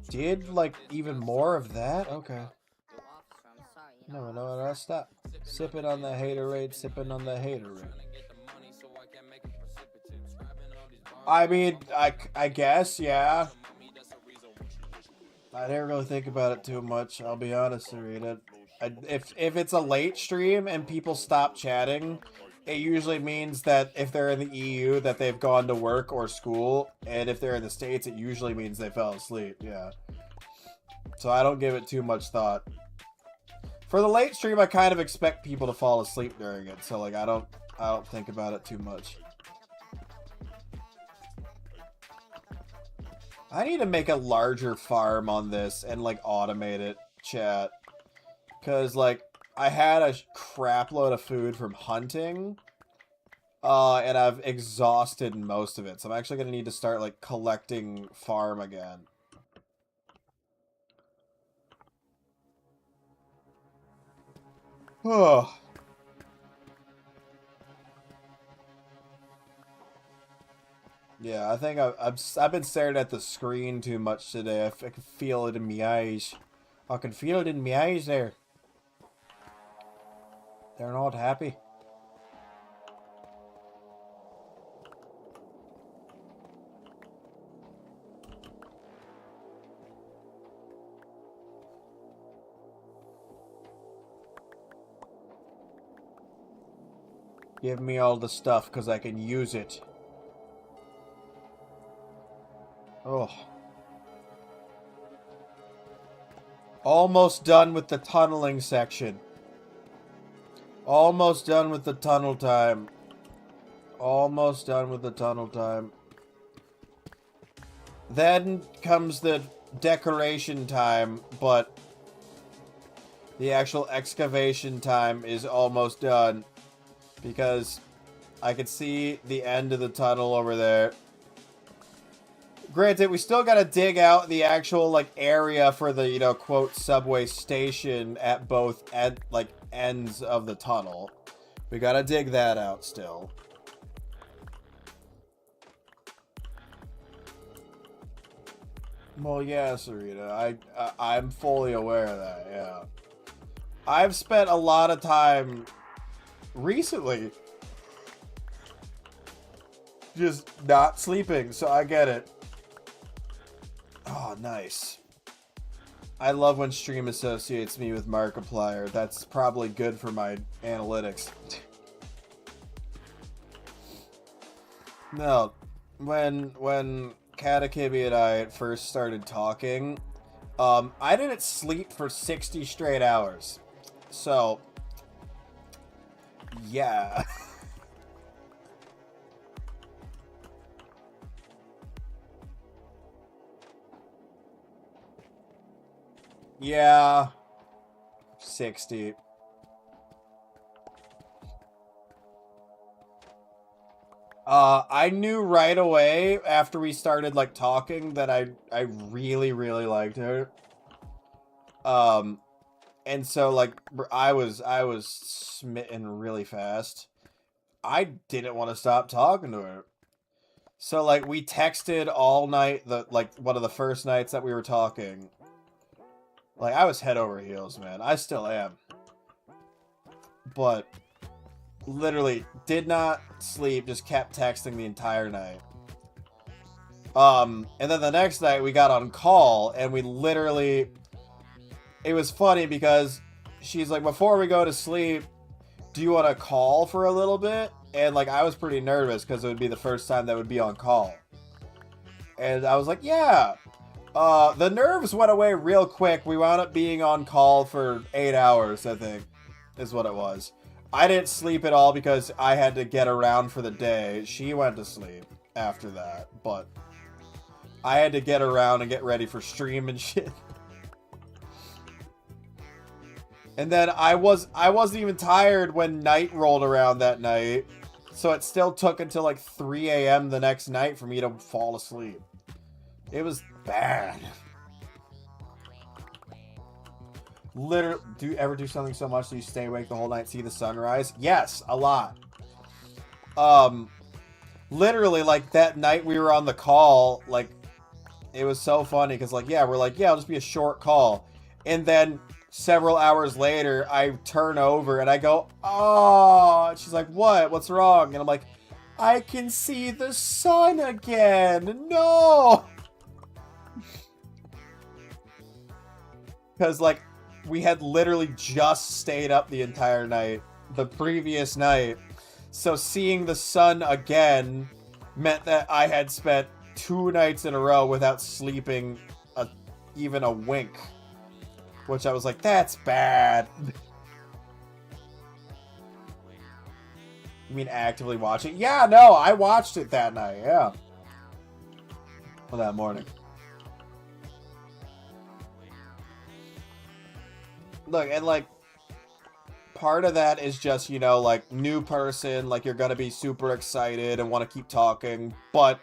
did, like, even more of that? Okay. No, stop. Sipping on the haterade, sipping on the haterade. I mean, I guess, yeah. I didn't really think about it too much, I'll be honest, Rita. If it's a late stream and people stop chatting, it usually means that if they're in the EU that they've gone to work or school, and if they're in the States it usually means they fell asleep, yeah. So I don't give it too much thought. For the late stream I kind of expect people to fall asleep during it, so like I don't think about it too much. I need to make a larger farm on this and like automate it, chat. Cause like I had a crap load of food from hunting, and I've exhausted most of it. So I'm actually gonna need to start like collecting farm again. Oh. Yeah, I think I've been staring at the screen too much today. I can feel it in my eyes. I can feel it in my eyes there. They're not happy. Give me all the stuff, because I can use it. Oh. Almost done with the tunneling section. Almost done with the tunnel time. Almost done with the tunnel time. Then comes the decoration time, but the actual excavation time is almost done. Because I could see the end of the tunnel over there. Granted, we still gotta dig out the actual, like, area for the, you know, quote, subway station at both, ends of the tunnel. We gotta dig that out still. Well, yeah, Serena, I'm fully aware of that, yeah. I've spent a lot of time recently just not sleeping, so I get it. Oh, nice. I love when stream associates me with Markiplier. That's probably good for my analytics. No, when Katakibby and I first started talking, I didn't sleep for 60 straight hours. So, yeah. Yeah. 60. I knew right away after we started, like, talking that I really, really liked her. And so, like, I was smitten really fast. I didn't want to stop talking to her. So, like, we texted all night, one of the first nights that we were talking. Like, I was head over heels, man. I still am. But, literally, did not sleep, just kept texting the entire night. And then the next night, we got on call, and we literally... It was funny because she's like, before we go to sleep, do you want to call for a little bit? And, like, I was pretty nervous because it would be the first time that would be on call. And I was like, yeah. The nerves went away real quick. We wound up being on call for 8 hours, I think, is what it was. I didn't sleep at all because I had to get around for the day. She went to sleep after that, but I had to get around and get ready for stream and shit. And then I wasn't even tired when night rolled around that night. So it still took until like 3 a.m. the next night for me to fall asleep. It was bad. Literally, do you ever do something so much that you stay awake the whole night, see the sunrise? Yes, a lot. Literally, like, that night we were on the call, like, it was so funny, because, like, yeah, we're like, yeah, it'll just be a short call. And then several hours later, I turn over and I go, oh, and she's like, what? What's wrong? And I'm like, I can see the sun again. No. Because, like, we had literally just stayed up the entire night, the previous night. So seeing the sun again meant that I had spent 2 nights in a row without sleeping even a wink. Which I was like, that's bad. You mean actively watching? Yeah, no, I watched it that night, yeah. Well, that morning. Look, and like, part of that is just, you know, like, new person, like, you're gonna be super excited and want to keep talking, but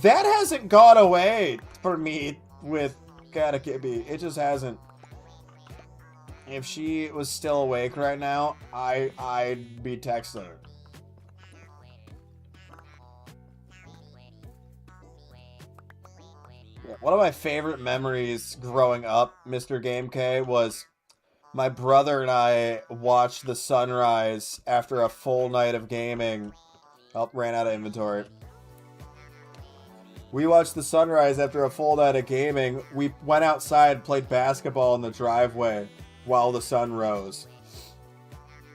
that hasn't gone away for me with Katakibby. It just hasn't. If she was still awake right now, I'd be texting her. Yeah, one of my favorite memories growing up, Mr. Game K, was My brother and I watched the sunrise after a full night of gaming. Oh, ran out of inventory. We watched the sunrise after a full night of gaming. We went outside, played basketball in the driveway while the sun rose.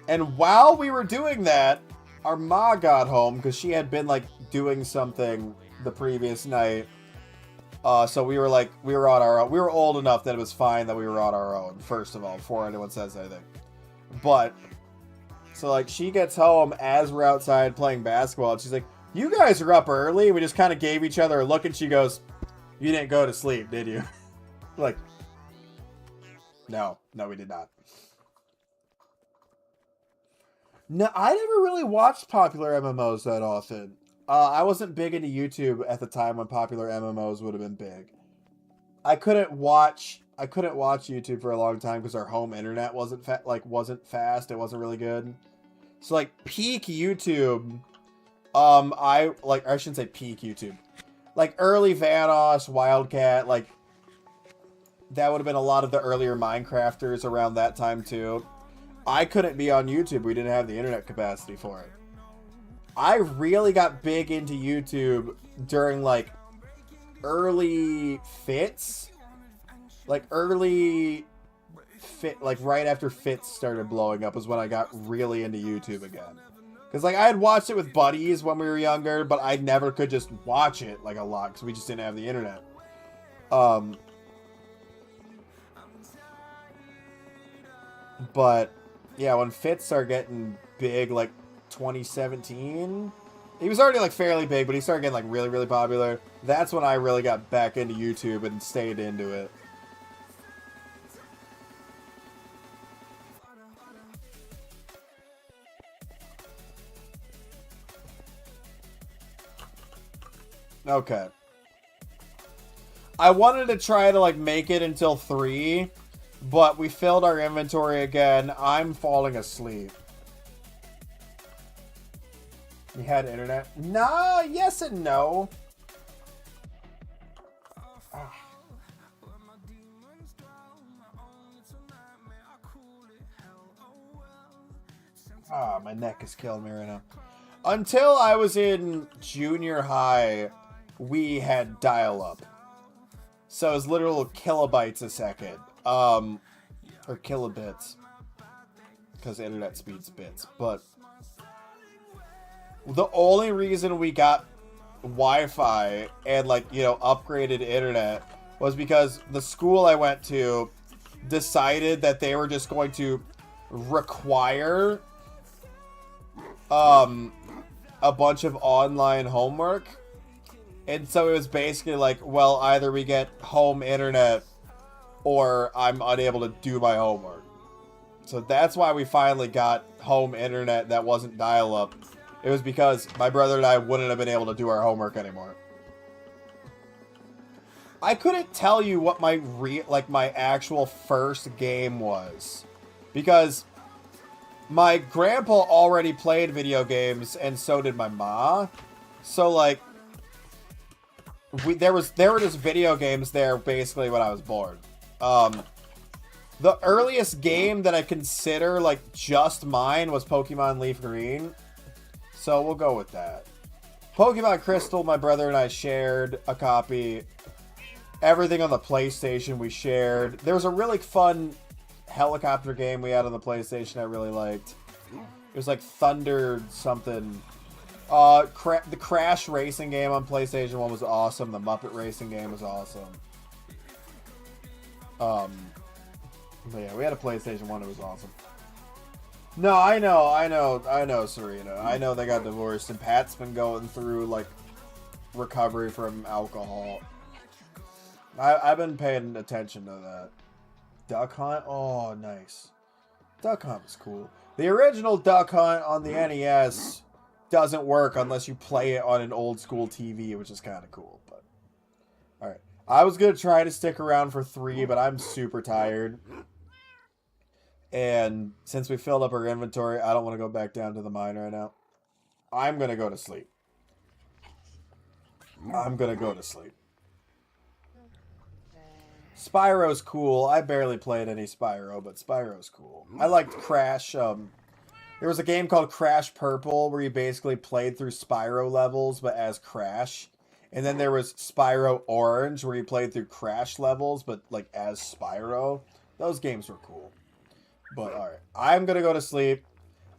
And while we were doing that, our ma got home because she had been like doing something the previous night. So we were on our own. We were old enough that it was fine that we were on our own, first of all, before anyone says anything. But, so like, she gets home as we're outside playing basketball, and she's like, you guys are up early? We just kind of gave each other a look, and she goes, you didn't go to sleep, did you? Like, no, we did not. No, I never really watched popular MMOs that often. I wasn't big into YouTube at the time when popular MMOs would have been big. I couldn't watch YouTube for a long time because our home internet wasn't fast. It wasn't really good. So like peak YouTube, I shouldn't say peak YouTube. Like early Vanoss, Wildcat, like that would have been a lot of the earlier Minecrafters around that time too. I couldn't be on YouTube. We didn't have the internet capacity for it. I really got big into YouTube during like early Fits. Like right after Fits started blowing up was when I got really into YouTube again. Because like I had watched it with buddies when we were younger, but I never could just watch it like a lot because we just didn't have the internet. But yeah, when Fits started getting big, like 2017, he was already like fairly big, but he started getting like really, really popular. That's when I really got back into YouTube and stayed into it. Okay. I wanted to try to like make it until 3, but we filled our inventory again. I'm falling asleep. You had internet? Nah, yes and no. My neck is killing me right now. Until I was in junior high, we had dial-up. So it was literal kilobytes a second. Or kilobits. Because internet speed's bits. But the only reason we got Wi-Fi and, like, you know, upgraded internet was because the school I went to decided that they were just going to require a bunch of online homework. And so it was basically like, well, either we get home internet or I'm unable to do my homework. So that's why we finally got home internet that wasn't dial-up. It was because my brother and I wouldn't have been able to do our homework anymore. I couldn't tell you what my actual first game was. Because my grandpa already played video games and so did my ma. So like there were just video games there basically when I was born. The earliest game that I consider like just mine was Pokemon Leaf Green. So we'll go with that. Pokemon Crystal, my brother and I shared a copy. Everything on the PlayStation we shared. There was a really fun helicopter game we had on the PlayStation I really liked. It was like Thunder something. The Crash racing game on PlayStation 1 was awesome. The Muppet racing game was awesome. But yeah, we had a PlayStation 1 that was awesome. No, I know, Serena. I know they got divorced, and Pat's been going through, like, recovery from alcohol. I've been paying attention to that. Duck Hunt? Oh, nice. Duck Hunt was cool. The original Duck Hunt on the NES doesn't work unless you play it on an old school TV, which is kind of cool. But alright. I was going to try to stick around for 3, but I'm super tired. And since we filled up our inventory, I don't want to go back down to the mine right now. I'm going to go to sleep. Spyro's cool. I barely played any Spyro, but Spyro's cool. I liked Crash. There was a game called Crash Purple where you basically played through Spyro levels, but as Crash. And then there was Spyro Orange where you played through Crash levels, but like as Spyro. Those games were cool. But alright, I'm going to go to sleep.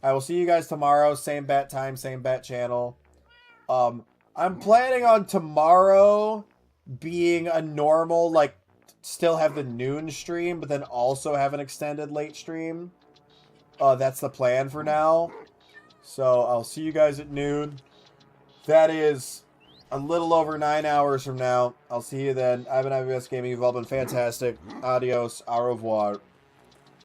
I will see you guys tomorrow. Same bat time, same bat channel. I'm planning on tomorrow being a normal, like, still have the noon stream, but then also have an extended late stream. That's the plan for now. So I'll see you guys at noon. That is a little over 9 hours from now. I'll see you then. I've been IBS Gaming. You've all been fantastic. Adios. Au revoir.